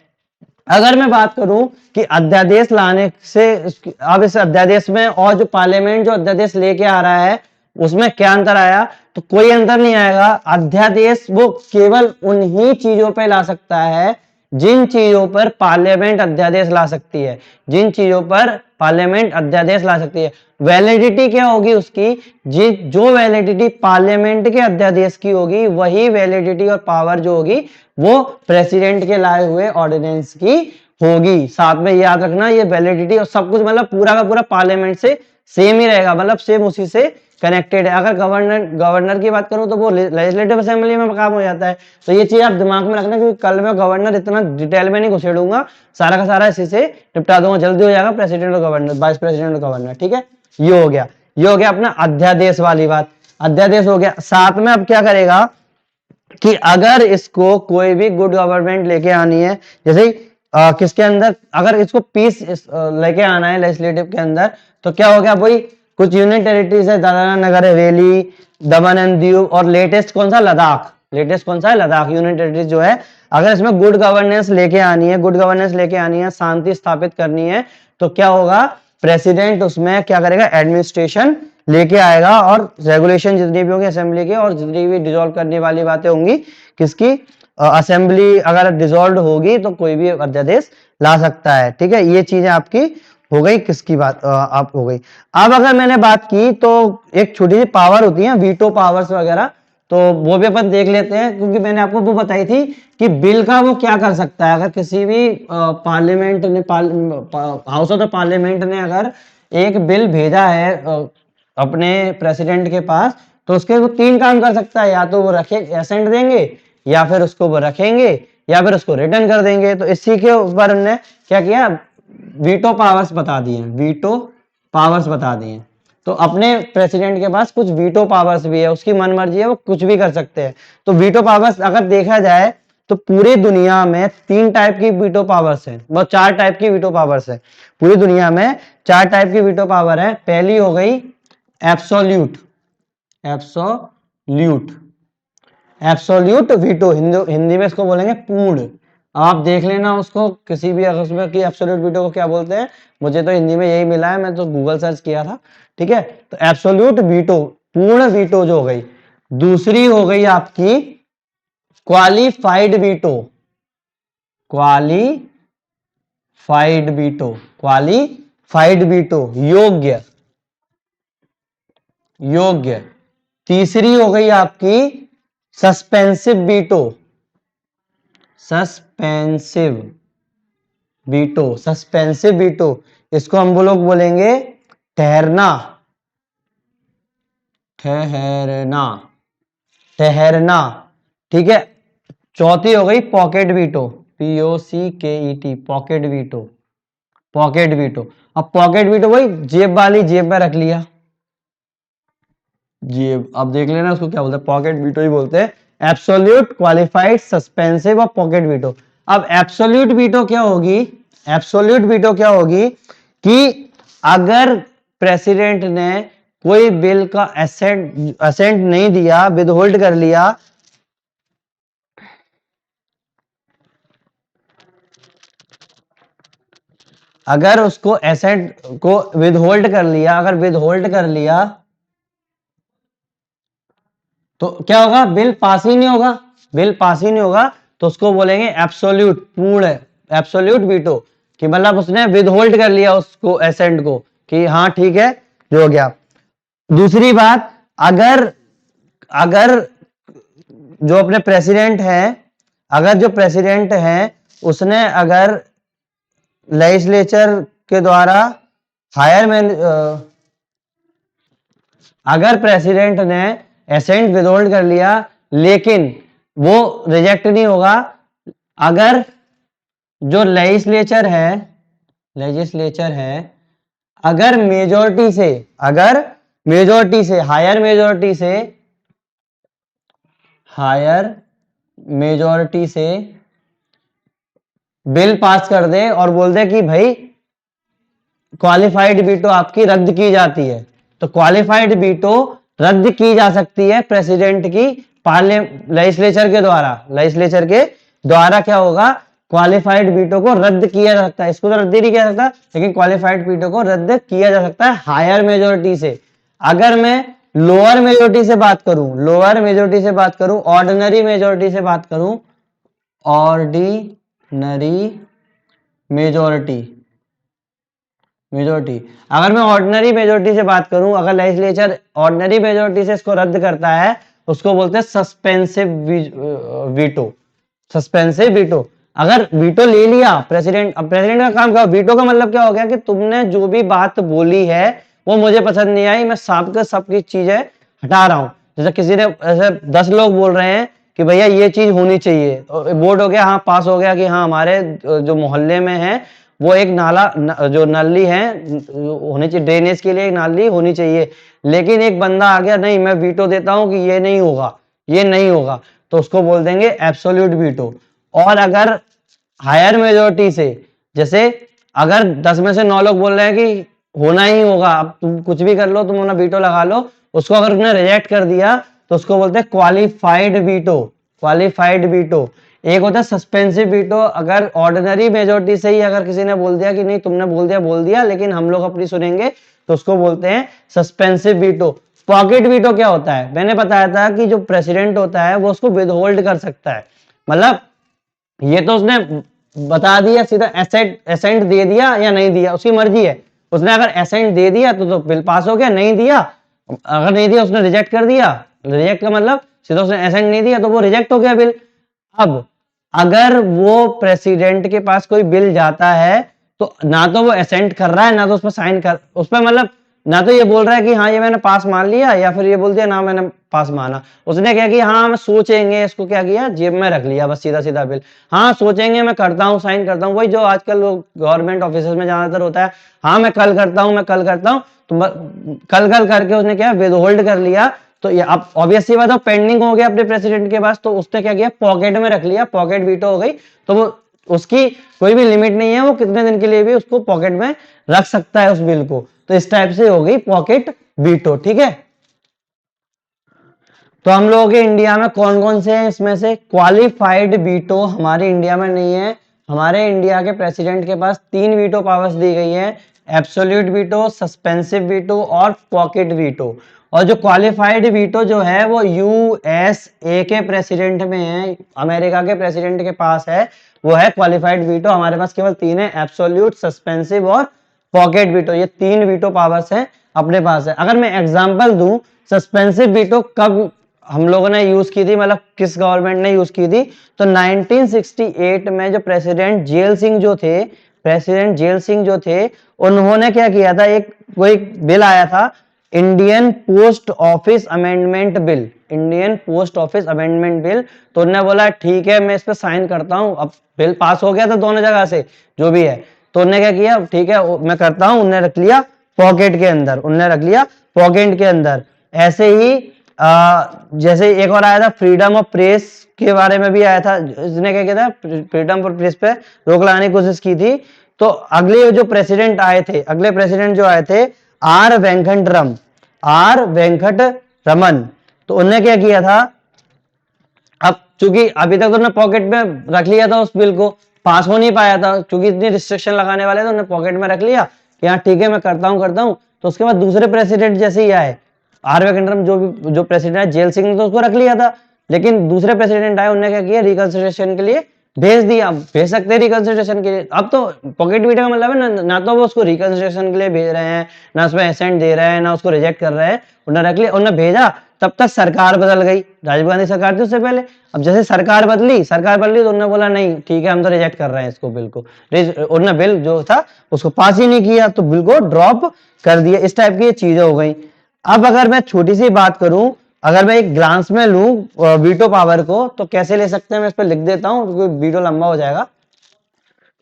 अगर मैं बात करूं कि अध्यादेश लाने से, अब इस अध्यादेश में और जो पार्लियामेंट जो अध्यादेश लेके आ रहा है उसमें क्या अंतर आया, तो कोई अंतर नहीं आएगा। अध्यादेश वो केवल उन्हीं चीजों पे ला सकता है जिन चीजों पर पार्लियामेंट अध्यादेश ला सकती है, जिन चीजों पर पार्लियामेंट अध्यादेश ला सकती है। वैलिडिटी क्या होगी उसकी, जो वैलिडिटी पार्लियामेंट के अध्यादेश की होगी वही वैलिडिटी और पावर जो होगी वो प्रेसिडेंट के लाए हुए ऑर्डिनेंस की होगी। साथ में याद रखना ये वैलिडिटी और सब कुछ मतलब पूरा का पूरा पार्लियामेंट से सेम ही रहेगा, मतलब सेम उसी से कनेक्टेड है। अगर गवर्नर की बात करूं तो वो लेजिस्लेटिव असेंबली में काम हो जाता है। तो ये चीज आप दिमाग में रखना, क्योंकि कल मैं गवर्नर इतना डिटेल में नहीं घुसेड़ूंगा, सारा का सारा इसी से निपटा दूंगा, जल्दी हो जाएगा। प्रेसिडेंट और गवर्नर, वाइस प्रेसिडेंट और गवर्नर, ठीक है। ये हो गया, ये हो गया अपना अध्यादेश वाली बात, अध्यादेश हो गया। साथ में अब क्या करेगा कि अगर इसको कोई भी गुड गवर्नमेंट लेके आनी है, जैसे किसके अंदर अगर इसको पीस लेके आना है लेजिस्लेटिव के अंदर, तो क्या हो गया भाई, कुछ यूनियन टेरिटरीज है, दादरा नगर हवेली, दमन एंड दीव, और लेटेस्ट कौन सा, लद्दाख। लेटेस्ट कौन सा है, लद्दाख यूनियन टेरिटरीज जो है। अगर इसमें गुड गवर्नेंस लेके आनी है, गुड गवर्नेंस लेके आनी है, शांति स्थापित करनी है, तो क्या होगा, प्रेसिडेंट उसमें क्या करेगा, एडमिनिस्ट्रेशन लेके आएगा, और रेगुलेशन जितनी भी होंगी असेंबली के, और जितनी भी डिसॉल्व करने वाली बातें होंगी किसकी, असेंबली अगर डिसॉल्व होगी तो कोई भी अध्यादेश ला सकता है, ठीक है। ये चीजें आपकी हो गई, किसकी बात आप हो गई। अब अगर मैंने बात की तो एक छोटी सी पावर होती है वीटो पावर्स वगैरह, तो वो भी अपन देख लेते हैं, क्योंकि मैंने आपको वो बताई थी कि बिल का वो क्या कर सकता है। अगर किसी भी पार्लियामेंट ने हाउस ऑफ द पार्लियामेंट ने अगर एक बिल भेजा है अपने प्रेसिडेंट के पास, तो उसके वो तीन काम कर सकता है, या तो वो रखे एसेंट देंगे, या फिर उसको वो रखेंगे, या फिर उसको रिटर्न कर देंगे। तो इसी के ऊपर उन्होंने क्या किया, वीटो पावर्स बता दिए, वीटो पावर्स बता दिए। तो अपने प्रेसिडेंट के पास कुछ वीटो पावर्स भी है, उसकी मन मर्जी है, वो कुछ भी कर सकते हैं। तो वीटो पावर्स अगर देखा जाए तो पूरी दुनिया में तीन टाइप की वीटो पावर्स है, वो चार टाइप की वीटो पावर्स है पूरी दुनिया में, चार टाइप की वीटो पावर है। पहली हो गई absolute, absolute, absolute veto, Hindi में इसको बोलेंगे पूर्ण। आप देख लेना उसको किसी भी अगर उसमें कि एब्सोल्यूट वीटो को क्या बोलते हैं, मुझे तो हिंदी में यही मिला है, मैं तो गूगल सर्च किया था, ठीक है। तो एब्सोल्यूट वीटो, पूर्ण वीटो जो हो गई। दूसरी हो गई आपकी qualified veto, qualified veto, qualified veto, योग्य, योग्य। तीसरी हो गई आपकी suspensive veto, suspensive veto, suspensive veto, इसको हम लोग बोलेंगे ठहरना, ठहरना, ठहरना, ठीक है। चौथी हो गई pocket veto, POCKET, pocket veto, pocket veto. अब पॉकेट वीटो वही जेब वाली, जेब में रख लिया, जेब। अब देख लेना उसको क्या बोलते हैं, पॉकेट वीटो ही बोलते हैं। एब्सोल्यूट, क्वालिफाइड, सस्पेंसिव और पॉकेट वीटो। अब एब्सोल्यूट वीटो क्या होगी, एब्सोल्यूट वीटो क्या होगी कि अगर प्रेसिडेंट ने कोई बिल का असेंट नहीं दिया, विदहोल्ड कर लिया, अगर उसको एसेंट को विदहोल्ड कर लिया, अगर विदहोल्ड कर लिया तो क्या होगा, बिल पास ही नहीं होगा, बिल पास ही नहीं होगा। तो उसको बोलेंगे एब्सोल्यूट, पूर्ण, एब्सोल्यूट वीटो, कि मतलब उसने विदहोल्ड कर लिया उसको एसेंट को, कि हाँ ठीक है जो हो गया। दूसरी बात, अगर अगर जो अपने प्रेसिडेंट है, अगर जो प्रेसिडेंट है उसने अगर लेजिस्लेचर के द्वारा हायर में अगर प्रेसिडेंट ने एसेंट विदहोल्ड कर लिया लेकिन वो रिजेक्ट नहीं होगा, अगर जो लेजिस्लेचर है, लेजिस्लेचर है, अगर मेजोरिटी से, अगर मेजोरिटी से, हायर मेजोरिटी से, हायर मेजोरिटी से बिल पास कर दे और बोल दे कि भाई क्वालिफाइड वीटो आपकी रद्द की जाती है, तो क्वालिफाइड वीटो रद्द की जा सकती है प्रेसिडेंट की लेजिस्लेचर के द्वारा, लेजिस्लेचर के द्वारा क्या होगा क्वालिफाइड वीटो को रद्द किया जा सकता है, इसको तो रद्द ही नहीं किया जा सकता, लेकिन क्वालिफाइड वीटो को रद्द किया जा सकता है हायर मेजोरिटी से। अगर मैं लोअर मेजोरिटी से बात करूं, लोअर मेजोरिटी से बात करूं, ऑर्डिनरी मेजोरिटी से बात करूं, ऑर्डिनरी मेजोरिटी, मेजोरिटी, अगर मैं ऑर्डिनरी मेजोरिटी से बात करूं, अगर लेजिस्लेचर ऑर्डिनरी मेजोरिटी से इसको रद्द करता है, उसको बोलते हैं सस्पेंसिव वीटो, सस्पेंसिव वीटो। अगर वीटो ले लिया प्रेसिडेंट, अब प्रेसिडेंट का काम क्या, वीटो का मतलब क्या हो गया कि तुमने जो भी बात बोली है वो मुझे पसंद नहीं आई, मैं सबकी चीजें हटा रहा हूं। जैसे किसी ने, ऐसे 10 लोग बोल रहे हैं कि भैया ये चीज होनी चाहिए, वोट हो गया, हाँ पास हो गया कि हाँ हमारे जो मोहल्ले में है वो एक नाला जो नली है होनी चाहिए, ड्रेनेज के लिए एक नाली होनी चाहिए, लेकिन एक बंदा आ गया, नहीं मैं वीटो देता हूं कि ये नहीं होगा, ये नहीं होगा, तो उसको बोल देंगे एब्सोल्यूट वीटो। और अगर हायर मेजोरिटी से, जैसे अगर 10 में से 9 लोग बोल रहे हैं कि होना ही होगा, अब तुम कुछ भी कर लो, तुम अपना वीटो लगा लो, उसको अगर उन्होंने रिजेक्ट कर दिया तो उसको बोलते हैं क्वालिफाइड वीटो, क्वालिफाइड वीटो। एक होता है सस्पेंसिव वीटो, अगर ऑर्डिनरी मेजोरिटी से ही अगर किसी ने बोल दिया कि नहीं तुमने बोल दिया लेकिन हम लोग अपनी सुनेंगे, तो उसको बोलते हैं सस्पेंसिव वीटो। पॉकेट वीटो क्या होता है, मैंने बताया था कि जो प्रेसिडेंट होता है वो उसको विदहोल्ड कर सकता है, मतलब ये तो उसने बता दिया सीधा, एसेंट दे दिया या नहीं दिया उसकी मर्जी है, उसने अगर एसेंट दे दिया तो बिल पास हो गया, नहीं दिया, अगर नहीं दिया उसने रिजेक्ट कर दिया, रिजेक्ट का मतलब सीधा उसने एसेंट नहीं दिया तो वो रिजेक्ट हो गया बिल। अब अगर वो प्रेसिडेंट के पास कोई बिल जाता है तो ना तो वो एसेंट कर रहा है ना तो उस पर साइन कर, उस पर मतलब ना तो ये बोल रहा है कि हाँ ये मैंने पास मान लिया, या फिर ये बोल दिया ना मैंने पास माना, उसने क्या किया, हाँ मैं सोचेंगे, इसको क्या किया जेब में रख लिया बस सीधा सीधा बिल, हाँ सोचेंगे मैं करता हूँ साइन करता हूँ, वही जो आजकल लोग गवर्नमेंट ऑफिस में ज्यादातर होता है, हाँ मैं कल करता हूँ, मैं कल करता हूँ, तो कल कल करके उसने क्या विद होल्ड कर लिया, तो ये अब ऑब्वियस सी बात है पेंडिंग हो गया अपने प्रेसिडेंट के पास, तो उसने क्या किया पॉकेट में रख लिया, पॉकेट वीटो हो गई, तो वो उसकी कोई भी लिमिट नहीं है, वो कितने दिन के लिए भी उसको पॉकेट में रख सकता है उस बिल को, तो इस टाइप से हो गई पॉकेट वीटो, ठीक है। तो हम लोगों के इंडिया में कौन कौन से हैं, इसमें से क्वालिफाइड वीटो हमारे इंडिया में नहीं है, हमारे इंडिया के प्रेसिडेंट के पास 3 वीटो पावर्स दी गई है, एब्सोल्यूट वीटो, सस्पेंसिव वीटो और पॉकेट वीटो। और जो क्वालिफाइड वीटो जो है वो यूएसए के प्रेसिडेंट में है, अमेरिका के प्रेसिडेंट के पास है, वो है क्वालिफाइड वीटो, हमारे पास केवल 3 है, एब्सोल्यूट, सस्पेंसिव और पॉकेट वीटो, ये 3 वीटो पावर्स हैं अपने पास है। अगर मैं एग्जांपल दूं सस्पेंसिव वीटो कब हम लोगों ने यूज की थी, मतलब किस गवर्नमेंट ने यूज की थी, तो 1968 में जो प्रेसिडेंट जेल सिंह जो थे, प्रेसिडेंट जेल सिंह जो थे, उन्होंने क्या किया था, एक कोई बिल आया था Indian post office amendment bill, Indian post office amendment bill, तो उन्होंने बोला ठीक है मैं इस पर साइन करता हूं, अब बिल पास हो गया था दोनों जगह से जो भी है, तो उन्होंने क्या किया ठीक है मैं करता हूं, उन्होंने रख लिया पॉकेट के अंदर, उन्होंने रख लिया पॉकेट के अंदर। ऐसे ही जैसे एक और आया था फ्रीडम ऑफ प्रेस के बारे में भी आया था, इसने क्या किया था फ्रीडम ऑफ प्रेस पे रोक लगाने की कोशिश की थी, तो अगले जो प्रेसिडेंट आए थे, अगले प्रेसिडेंट जो आए थे आर वेंकट रमन, तो उन्होंने क्या किया था, अब चूंकि अभी तक तो उन्होंने पॉकेट में रख लिया था उस बिल को, पास हो नहीं पाया था क्योंकि इतनी रिस्ट्रिक्शन लगाने वाले थे, उन्होंने पॉकेट में रख लिया कि हाँ ठीक है मैं करता हूं, तो उसके बाद दूसरे प्रेसिडेंट जैसे ही आए, आर वेंकटरमन जो प्रेसिडेंट है जेल सिंह ने तो उसको रख लिया था, लेकिन दूसरे प्रेसिडेंट आए उन्होंने क्या किया रिकंसिडरेशन के लिए भेज दिया, भेज सकते हैं रिकंसिडरेशन के लिए, अब तो पॉकेट वीटो का मतलब है ना तो वो उसको रिकंसिडरेशन के लिए भेज रहे हैं, ना उसमें एसेंट दे रहे हैं, ना उसको रिजेक्ट कर रहे हैं, उन्होंने रख लिया, उन्होंने भेजा, तब तक सरकार बदल गई, राजीव गांधी सरकार थी उससे पहले, अब जैसे सरकार बदली तो उन्होंने बोला नहीं ठीक है हम तो रिजेक्ट कर रहे हैं इसको, बिल को उन्होंने बिल जो था उसको पास ही नहीं किया, तो बिल को ड्रॉप कर दिया, इस टाइप की चीजें हो गई। अब अगर मैं छोटी सी बात करूं, अगर मैं एक ग्लांस में लूं वीटो पावर को तो कैसे ले सकते हैं, मैं इस पर लिख देता हूं क्योंकि वीडियो लंबा हो जाएगा।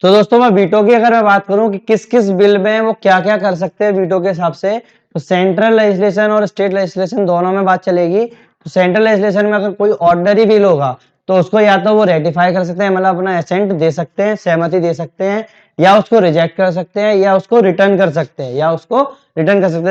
तो दोस्तों मैं वीटो की अगर मैं बात करूं कि किस किस बिल में वो क्या क्या कर सकते हैं वीटो के हिसाब से, तो सेंट्रल लेजिस्लेशन और स्टेट लेजिस्लेशन दोनों में बात चलेगी। तो सेंट्रल लेजिस्लेशन में अगर कोई ऑर्डिनरी बिल होगा तो उसको या तो वो रेटिफाई कर सकते हैं, मतलब अपना एसेंट दे सकते हैं, सहमति दे सकते हैं, या उसको रिजेक्ट कर सकते हैं, या उसको रिटर्न कर सकते हैं,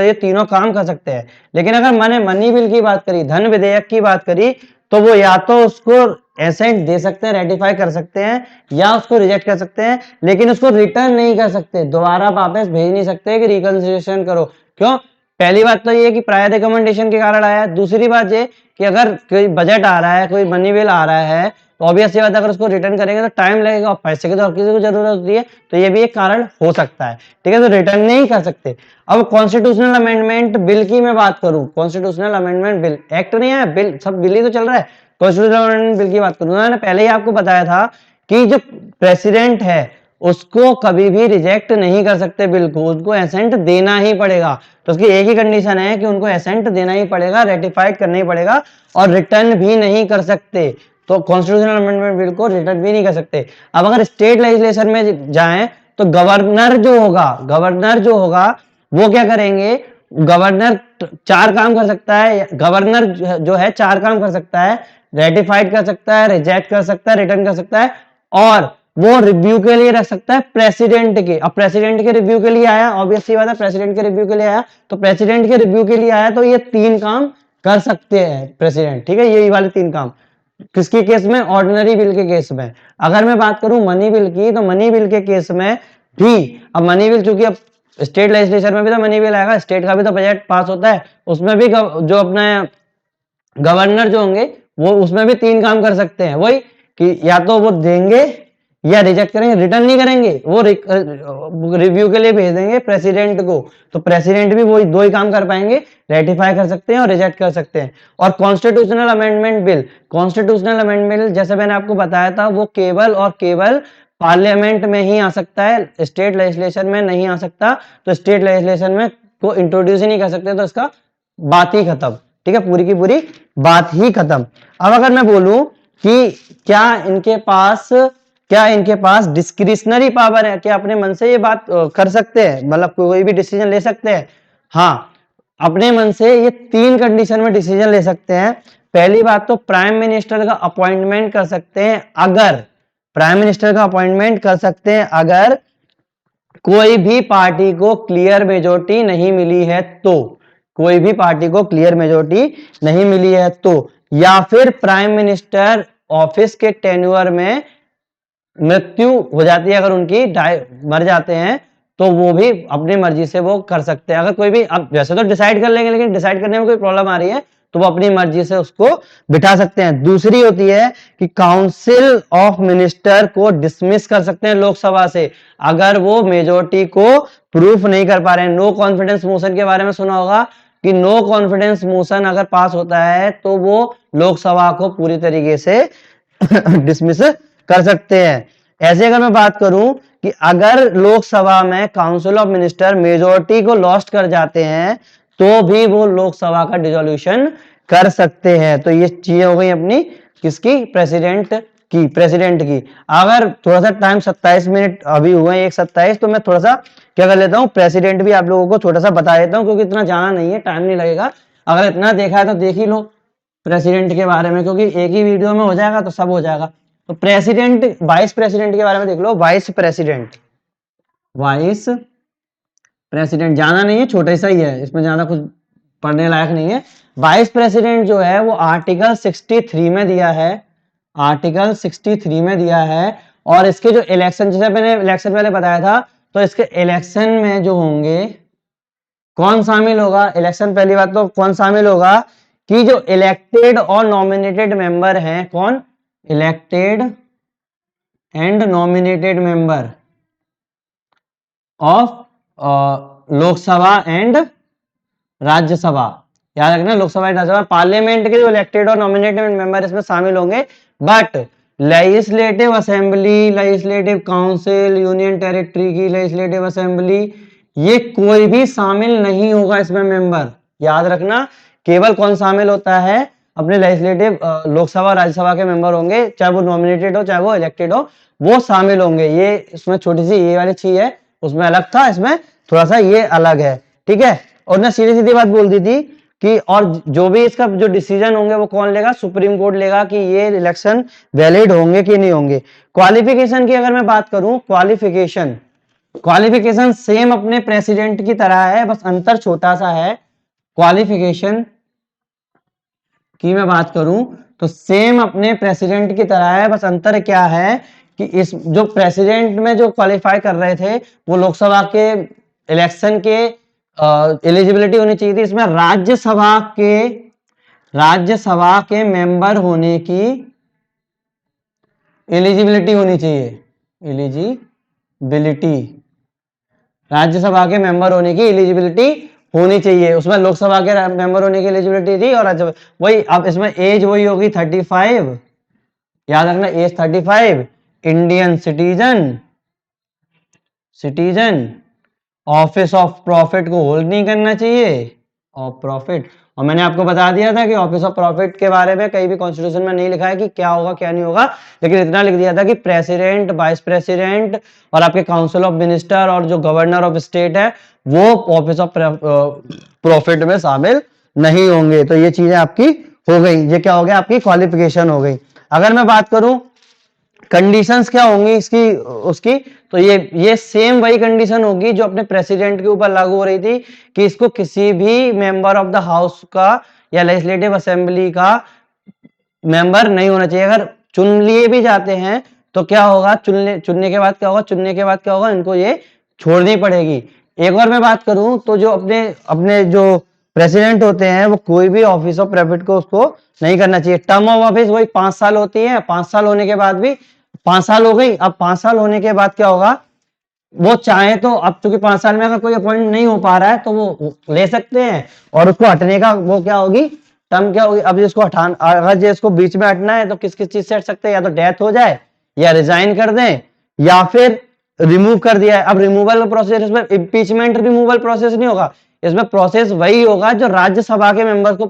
ये तीनों काम कर सकते हैं। लेकिन अगर मैंने मनी बिल की बात करी, धन विधेयक की बात करी, तो वो या तो उसको एसेंट दे सकते हैं, रेटिफाई कर सकते हैं या उसको रिजेक्ट कर सकते हैं, लेकिन उसको रिटर्न नहीं कर सकते, दोबारा वापस भेज नहीं सकते कि रिकंसिडरेशन करो। क्यों? पहली बात तो ये कि प्रायर रिकमेंडेशन के कारण आया है। दूसरी बात ये कि अगर कोई बजट आ रहा है, कोई मनी बिल आ रहा है, तो ऑब्वियस सी बात है अगर उसको रिटर्न करेंगे तो टाइम लगेगा और पैसे की तो हर किसी को जरूरत होती है, तो ये भी एक कारण हो सकता है। ठीक है, तो रिटर्न नहीं कर सकते। अब कॉन्स्टिट्यूशनल अमेंडमेंट बिल की मैं बात करूं, कॉन्स्टिट्यूशनल अमेंडमेंट बिल, एक्ट नहीं है, बिल, सब बिल ही तो चल रहा है। कॉन्स्टिट्यूशनल अमेंडमेंट बिल की बात करूं, मैंने पहले ही आपको बताया था कि जो प्रेसिडेंट है उसको कभी भी रिजेक्ट नहीं कर सकते बिल को, उनको एसेंट देना ही पड़ेगा। तो उसकी एक ही कंडीशन है कि उनको एसेंट देना ही पड़ेगा, रेटिफाइड करना ही पड़ेगा, और रिटर्न भी नहीं कर सकते। तो कॉन्स्टिट्यूशनल अमेंडमेंट बिल को रिटर्न भी नहीं कर सकते। अब अगर स्टेट लेजिस्लेशन में जाएं तो गवर्नर जो होगा वो क्या करेंगे? गवर्नर चार काम कर सकता है, गवर्नर जो है चार काम कर सकता है, रेटिफाइड कर सकता है, रिजेक्ट कर सकता है, रिटर्न कर सकता है, और वो रिव्यू के लिए रख सकता है प्रेसिडेंट के। अब प्रेसिडेंट के रिव्यू के लिए आया, ऑब्वियसली बात है प्रेसिडेंट के रिव्यू के लिए आया, तो प्रेसिडेंट के रिव्यू के लिए आया तो ये तीन काम कर सकते हैं प्रेसिडेंट। ठीक है, यही वाले तीन काम किसके केस में? ऑर्डिनरी बिल के केस में। अगर मैं बात करूं मनी बिल की, तो मनी बिल के केस में भी, अब मनी बिल चूंकि अब स्टेट लेजिस्लेचर में भी तो मनी बिल आएगा, स्टेट का भी तो बजट पास होता है, उसमें भी जो अपने गवर्नर जो होंगे वो उसमें भी तीन काम कर सकते हैं, वही कि या तो वो देंगे या रिजेक्ट करेंगे, रिटर्न नहीं करेंगे, वो रिव्यू के लिए भेज देंगे प्रेसिडेंट को। तो प्रेसिडेंट भी वही दो ही काम कर पाएंगे, रेटिफाई कर सकते हैं और रिजेक्ट कर सकते हैं। और constitutional amendment bill, constitutional amendment bill जैसे मैंने आपको बताया था वो केवल और केवल पार्लियामेंट में ही आ सकता है, स्टेट लेजिस्लेशन में नहीं आ सकता। तो स्टेट लेजिस्लेशन में को इंट्रोड्यूस ही नहीं कर सकते, तो इसका बात ही खत्म। ठीक है, पूरी की पूरी बात ही खत्म। अब अगर मैं बोलूं कि क्या इनके पास डिस्क्रिशनरी पावर है, क्या अपने मन से ये बात कर सकते हैं, मतलब कोई भी डिसीजन ले सकते हैं? हाँ, अपने मन से ये तीन कंडीशन में डिसीजन ले सकते हैं। पहली बात तो प्राइम मिनिस्टर का अपॉइंटमेंट कर सकते हैं, अगर प्राइम मिनिस्टर का अपॉइंटमेंट कर सकते हैं अगर कोई भी पार्टी को क्लियर मेजोरिटी नहीं मिली है तो, कोई भी पार्टी को क्लियर मेजोरिटी नहीं मिली है तो, या फिर प्राइम मिनिस्टर ऑफिस के टेन्योर में मृत्यु हो जाती है, अगर उनकी मर जाते हैं तो वो भी अपनी मर्जी से वो कर सकते हैं। अगर कोई भी, अब वैसे तो डिसाइड कर लेंगे, लेकिन डिसाइड करने में कोई प्रॉब्लम आ रही है तो वो अपनी मर्जी से उसको बिठा सकते हैं। दूसरी होती है कि काउंसिल ऑफ मिनिस्टर को डिसमिस कर सकते हैं लोकसभा से, अगर वो मेजोरिटी को प्रूफ नहीं कर पा रहे हैं। नो कॉन्फिडेंस मोशन के बारे में सुना होगा कि नो कॉन्फिडेंस मोशन अगर पास होता है तो वो लोकसभा को पूरी तरीके से डिसमिस कर सकते हैं। ऐसे अगर मैं बात करूं कि अगर लोकसभा में काउंसिल ऑफ मिनिस्टर मेजोरिटी को लॉस्ट कर जाते हैं तो भी वो लोकसभा का डिसोल्यूशन कर सकते हैं। तो ये चीजें हो गई अपनी किसकी? प्रेसिडेंट की। अगर थोड़ा सा टाइम 27 मिनट अभी हुए, 1:27, तो मैं थोड़ा सा क्या कर लेता हूँ, प्रेसिडेंट भी आप लोगों को थोड़ा सा बता देता हूँ, क्योंकि इतना जाना नहीं है, टाइम नहीं लगेगा। अगर इतना देखा है तो देख ही लो प्रेसिडेंट के बारे में, क्योंकि एक ही वीडियो में हो जाएगा तो सब हो जाएगा। तो प्रेसिडेंट, वाइस प्रेसिडेंट के बारे में देख लो। वाइस प्रेसिडेंट ज्यादा नहीं है, छोटा सा ही है, इसमें ज्यादा कुछ पढ़ने लायक नहीं है। वाइस प्रेसिडेंट जो है वो आर्टिकल 63 में दिया है, आर्टिकल 63 में दिया है। और इसके जो इलेक्शन, जैसे मैंने इलेक्शन पहले बताया था, तो इसके इलेक्शन में जो होंगे, कौन शामिल होगा इलेक्शन? पहली बात तो कौन शामिल होगा कि जो इलेक्टेड और नॉमिनेटेड मेंबर हैं, कौन? Elected and nominated member of Lok Sabha and Rajya Sabha. याद रखना, लोकसभा एंड राज्यसभा, पार्लियामेंट के जो इलेक्टेड और नॉमिनेटेड मेंबर इसमें शामिल होंगे। But legislative assembly, legislative council, union territory की लेजिस्लेटिव असेंबली, ये कोई भी शामिल नहीं होगा इसमें मेंबर। याद रखना, केवल कौन शामिल होता है? अपने लेजिस्लेटिव लोकसभा राज्यसभा के मेंबर होंगे, चाहे वो नॉमिनेटेड हो चाहे वो इलेक्टेड हो, वो शामिल होंगे। ये इसमें छोटी सी ये वाली चीज है, उसमें अलग था, इसमें थोड़ा सा ये अलग है। ठीक है, और ना सीधी सीधी बात बोल दी थी कि और जो भी इसका जो डिसीजन होंगे वो कौन लेगा? सुप्रीम कोर्ट लेगा कि ये इलेक्शन वैलिड होंगे कि नहीं होंगे। क्वालिफिकेशन की अगर मैं बात करूं, क्वालिफिकेशन सेम अपने प्रेसिडेंट की तरह है, बस अंतर छोटा सा है। क्वालिफिकेशन की मैं बात करूं तो सेम अपने प्रेसिडेंट की तरह है, बस अंतर क्या है कि इस जो प्रेसिडेंट में जो क्वालिफाई कर रहे थे वो लोकसभा के इलेक्शन के एलिजिबिलिटी होनी चाहिए थी, इसमें राज्यसभा के मेंबर होने की एलिजिबिलिटी होनी चाहिए। एलिजिबिलिटी, राज्यसभा के मेंबर होने की एलिजिबिलिटी होनी चाहिए, उसमें लोकसभा के मेंबर होने की एलिजिबिलिटी थी और वही अब इसमें एज वही होगी 35, याद रखना as 35, Indian citizen office of profit को होल्ड नहीं करना चाहिए, ऑफ प्रॉफिट। और मैंने आपको बता दिया था कि ऑफिस ऑफ प्रॉफिट के बारे में कहीं भी कॉन्स्टिट्यूशन में नहीं लिखा है कि क्या होगा क्या नहीं होगा, लेकिन इतना लिख दिया था कि प्रेसिडेंट, वाइस प्रेसिडेंट और आपके काउंसिल ऑफ मिनिस्टर और जो गवर्नर ऑफ स्टेट है वो ऑफिस ऑफ प्रॉफिट में शामिल नहीं होंगे। तो ये चीजें आपकी हो गई, ये क्या हो गया, आपकी क्वालिफिकेशन हो गई। अगर मैं बात करूं कंडीशंस क्या होंगी इसकी उसकी, तो ये सेम वही कंडीशन होगी जो अपने प्रेसिडेंट के ऊपर लागू हो रही थी कि इसको किसी भी मेंबर ऑफ द हाउस का या लेजिस्लेटिव असेंबली का मेंबर नहीं होना चाहिए। अगर चुन लिए भी जाते हैं तो क्या होगा, चुनने के बाद क्या होगा, इनको ये छोड़नी पड़ेगी। एक और मैं बात करूं तो जो अपने अपने जो प्रेसिडेंट होते हैं वो कोई भी ऑफिस ऑफ प्रॉफिट को उसको नहीं करना चाहिए। टर्म ऑफ ऑफिस वही 5 साल होती है, 5 साल होने के बाद भी 5 साल हो गई, अब 5 साल होने के बाद क्या होगा, वो चाहे तो अब चूंकि 5 साल में अगर कोई अपॉइंट नहीं हो पा रहा है तो वो ले सकते हैं और उसको हटने का वो क्या होगी, टर्म क्या होगी। अब जिसको हटाना, अगर जिसको बीच में हटना है तो किस किस चीज से हट सकते हैं, या तो डेथ हो जाए या रिजाइन कर दें या फिर रिमूव कर दिया है। अब रिमूवल प्रोसेस, इसमें इम्पीचमेंट रिमूवल प्रोसेस नहीं होगा, इसमें प्रोसेस वही होगा जो राज्यसभा के मेंबर को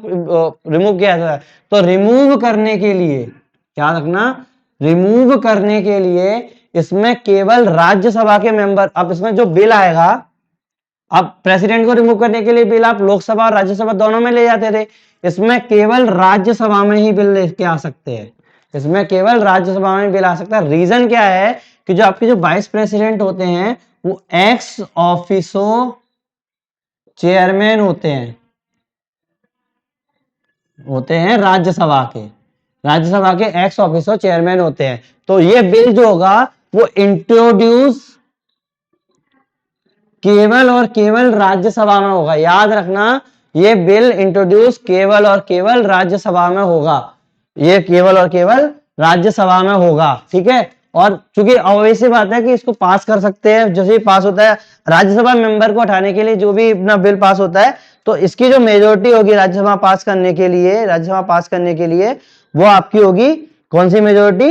रिमूव किया जाता है। तो रिमूव करने के लिए क्या रखना, रिमूव करने के लिए इसमें केवल राज्यसभा के मेंबर, अब इसमें जो बिल आएगा, अब प्रेसिडेंट को रिमूव करने के लिए बिल आप लोकसभा और राज्यसभा दोनों में ले जाते थे, इसमें केवल राज्यसभा में ही बिल लेके आ सकते हैं, इसमें केवल राज्यसभा में बिल आ सकता है। रीजन क्या है कि जो आपके जो वाइस प्रेसिडेंट होते हैं वो एक्स ऑफिसो चेयरमैन होते हैं राज्यसभा के एक्स ऑफिसर चेयरमैन होते हैं। तो ये बिल जो होगा वो इंट्रोड्यूस केवल और केवल राज्यसभा में होगा, याद रखना ये बिल इंट्रोड्यूस केवल और केवल राज्यसभा में होगा, ये केवल और केवल राज्यसभा में होगा, ठीक है। और चूंकि ऑब्वियस बात है कि इसको पास कर सकते हैं, जैसे ही पास होता है राज्यसभा मेंबर को हटाने के लिए जो भी अपना बिल पास होता है तो इसकी जो मेजोरिटी होगी राज्यसभा पास करने के लिए वो आपकी होगी कौन सी मेजोरिटी,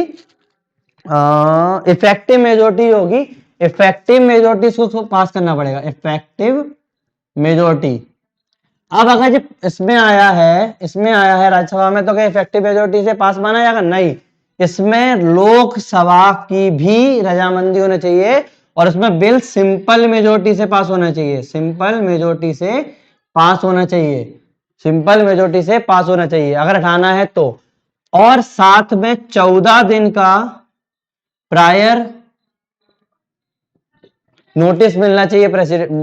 इफेक्टिव मेजोरिटी होगी। इफेक्टिव मेजोरिटी इसको पास करना पड़ेगा, इफेक्टिव मेजोरिटी। अब अगर जब इसमें आया है राज्यसभा में, तो क्या इफेक्टिव मेजोरिटी से पास माना जाएगा, नहीं, इसमें लोकसभा की भी रजामंदी होनी चाहिए और इसमें बिल सिंपल मेजोरिटी से पास होना चाहिए, सिंपल मेजोरिटी से पास होना चाहिए अगर हटाना है तो। और साथ में 14 दिन का प्रायर नोटिस मिलना चाहिए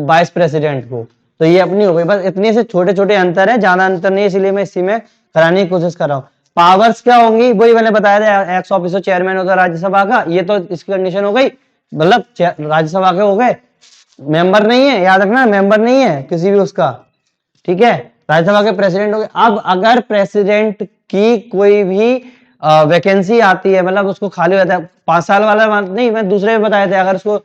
वाइस प्रेसिडेंट को। तो ये अपनी हो गई, बस इतने से छोटे छोटे अंतर है, ज्यादा अंतर नहीं, इसलिए मैं इसी में कराने की कोशिश कर रहा हूँ। पावर्स क्या होंगी वही मैंने बताया था, एक्स ऑफिसर चेयरमैन होता है राज्यसभा का, ये तो इसकी कंडीशन हो गई, मतलब राज्यसभा के हो गए, मेंबर नहीं है, याद रखना मेंबर नहीं है किसी भी उसका, ठीक है, राज्यसभा के प्रेसिडेंट हो गए। अब अगर प्रेसिडेंट की कोई भी वैकेंसी आती है, मतलब उसको खाली हो जाता है, 5 साल वाला नहीं, मैं दूसरे में बताए थे, अगर उसको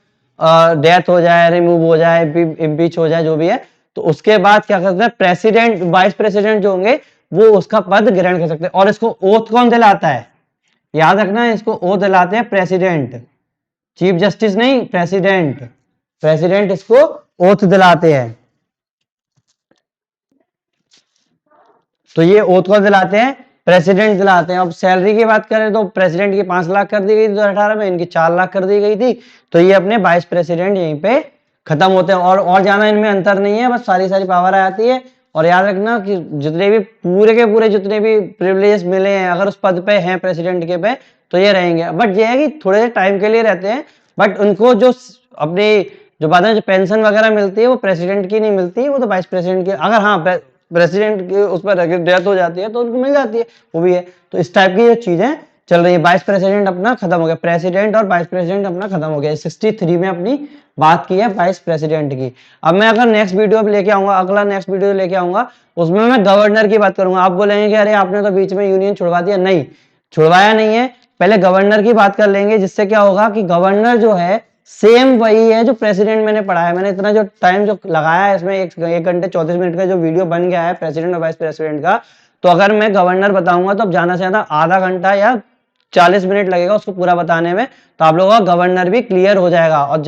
डेथ हो जाए, रिमूव हो जाए, इम्पीच हो जाए, जो भी है, तो उसके बाद क्या करते हैं, प्रेसिडेंट वाइस प्रेसिडेंट जो होंगे वो उसका पद ग्रहण कर सकते हैं। और इसको ओथ कौन दिलाता है, याद रखना इसको ओथ दिलाते हैं प्रेसिडेंट, चीफ जस्टिस नहीं, प्रेसिडेंट इसको ओथ दिलाते हैं। तो ये ओथ कौन दिलाते हैं, प्रेसिडेंट दिलाते हैं। अब सैलरी की बात करें तो प्रेसिडेंट की 5 लाख कर दी गई थी 2018 में, इनकी 4 लाख कर दी गई थी, तो ये अपने वाइस प्रेसिडेंट यहीं पे खत्म होते हैं। और जाना इनमें अंतर नहीं है, बस सारी पावर आ जाती है। और याद रखना कि जितने भी पूरे के पूरे जितने भी प्रिविलेज मिले हैं, अगर उस पद पे हैं प्रेसिडेंट के पे, तो ये रहेंगे। बट ये है कि थोड़े से टाइम के लिए रहते हैं, बट उनको जो अपनी जो बाद में जो पेंशन वगैरह मिलती है वो प्रेसिडेंट की नहीं मिलती, वो तो वाइस प्रेसिडेंट की। अगर हाँ प्रेसिडेंट की उस पर डेथ हो जाती है तो उनको मिल जाती है, वो भी है। तो इस टाइप की ये चीजें चल रही है। वाइस प्रेसिडेंट अपना खत्म हो गया, प्रेसिडेंट और वाइस प्रेसिडेंट अपना खत्म हो गया। 63 में अपनी बात की है वाइस प्रेसिडेंट की। अब मैं अगर नेक्स्ट वीडियो लेके आऊंगा, अगला नेक्स्ट वीडियो लेके आऊंगा, उसमें मैं गवर्नर की बात करूंगा। आप बोलेंगे कि अरे आपने तो बीच में यूनियन छुड़वा दिया, नहीं छुड़वाया नहीं है, पहले गवर्नर की बात कर लेंगे, जिससे क्या होगा कि गवर्नर जो है सेम वही है जो प्रेसिडेंट मैंने पढ़ाया। मैंने इतना जो टाइम जो लगाया है इसमें 1 घंटे 34 मिनट का जो वीडियो बन गया है प्रेसिडेंट और वाइस प्रेसिडेंट का, तो अगर मैं गवर्नर बताऊंगा तो अब ज्यादा से ज्यादा आधा घंटा या 40 मिनट लगेगा उसको पूरा बताने में, तो आप लोगों का गवर्नर भी क्लियर हो जाएगा। और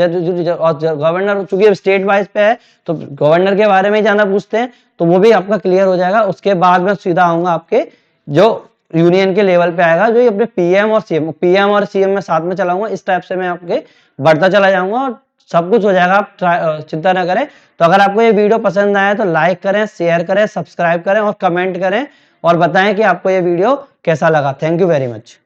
गवर्नर चूंकि स्टेट वाइज पे है तो गवर्नर के बारे में ही ज्यादा पूछते हैं, तो वो भी आपका क्लियर हो जाएगा। उसके बाद मैं सीधा आऊंगा आपके जो यूनियन के लेवल पे आएगा, जो अपने पीएम और सीएम में साथ में चलाऊंगा। इस टाइप से मैं आपके बढ़ता चला जाऊंगा और सब कुछ हो जाएगा, आप चिंता ना करें। तो अगर आपको ये वीडियो पसंद आया तो लाइक करें, शेयर करें, सब्सक्राइब करें और कमेंट करें और बताएं कि आपको ये वीडियो कैसा लगा। Thank you very much.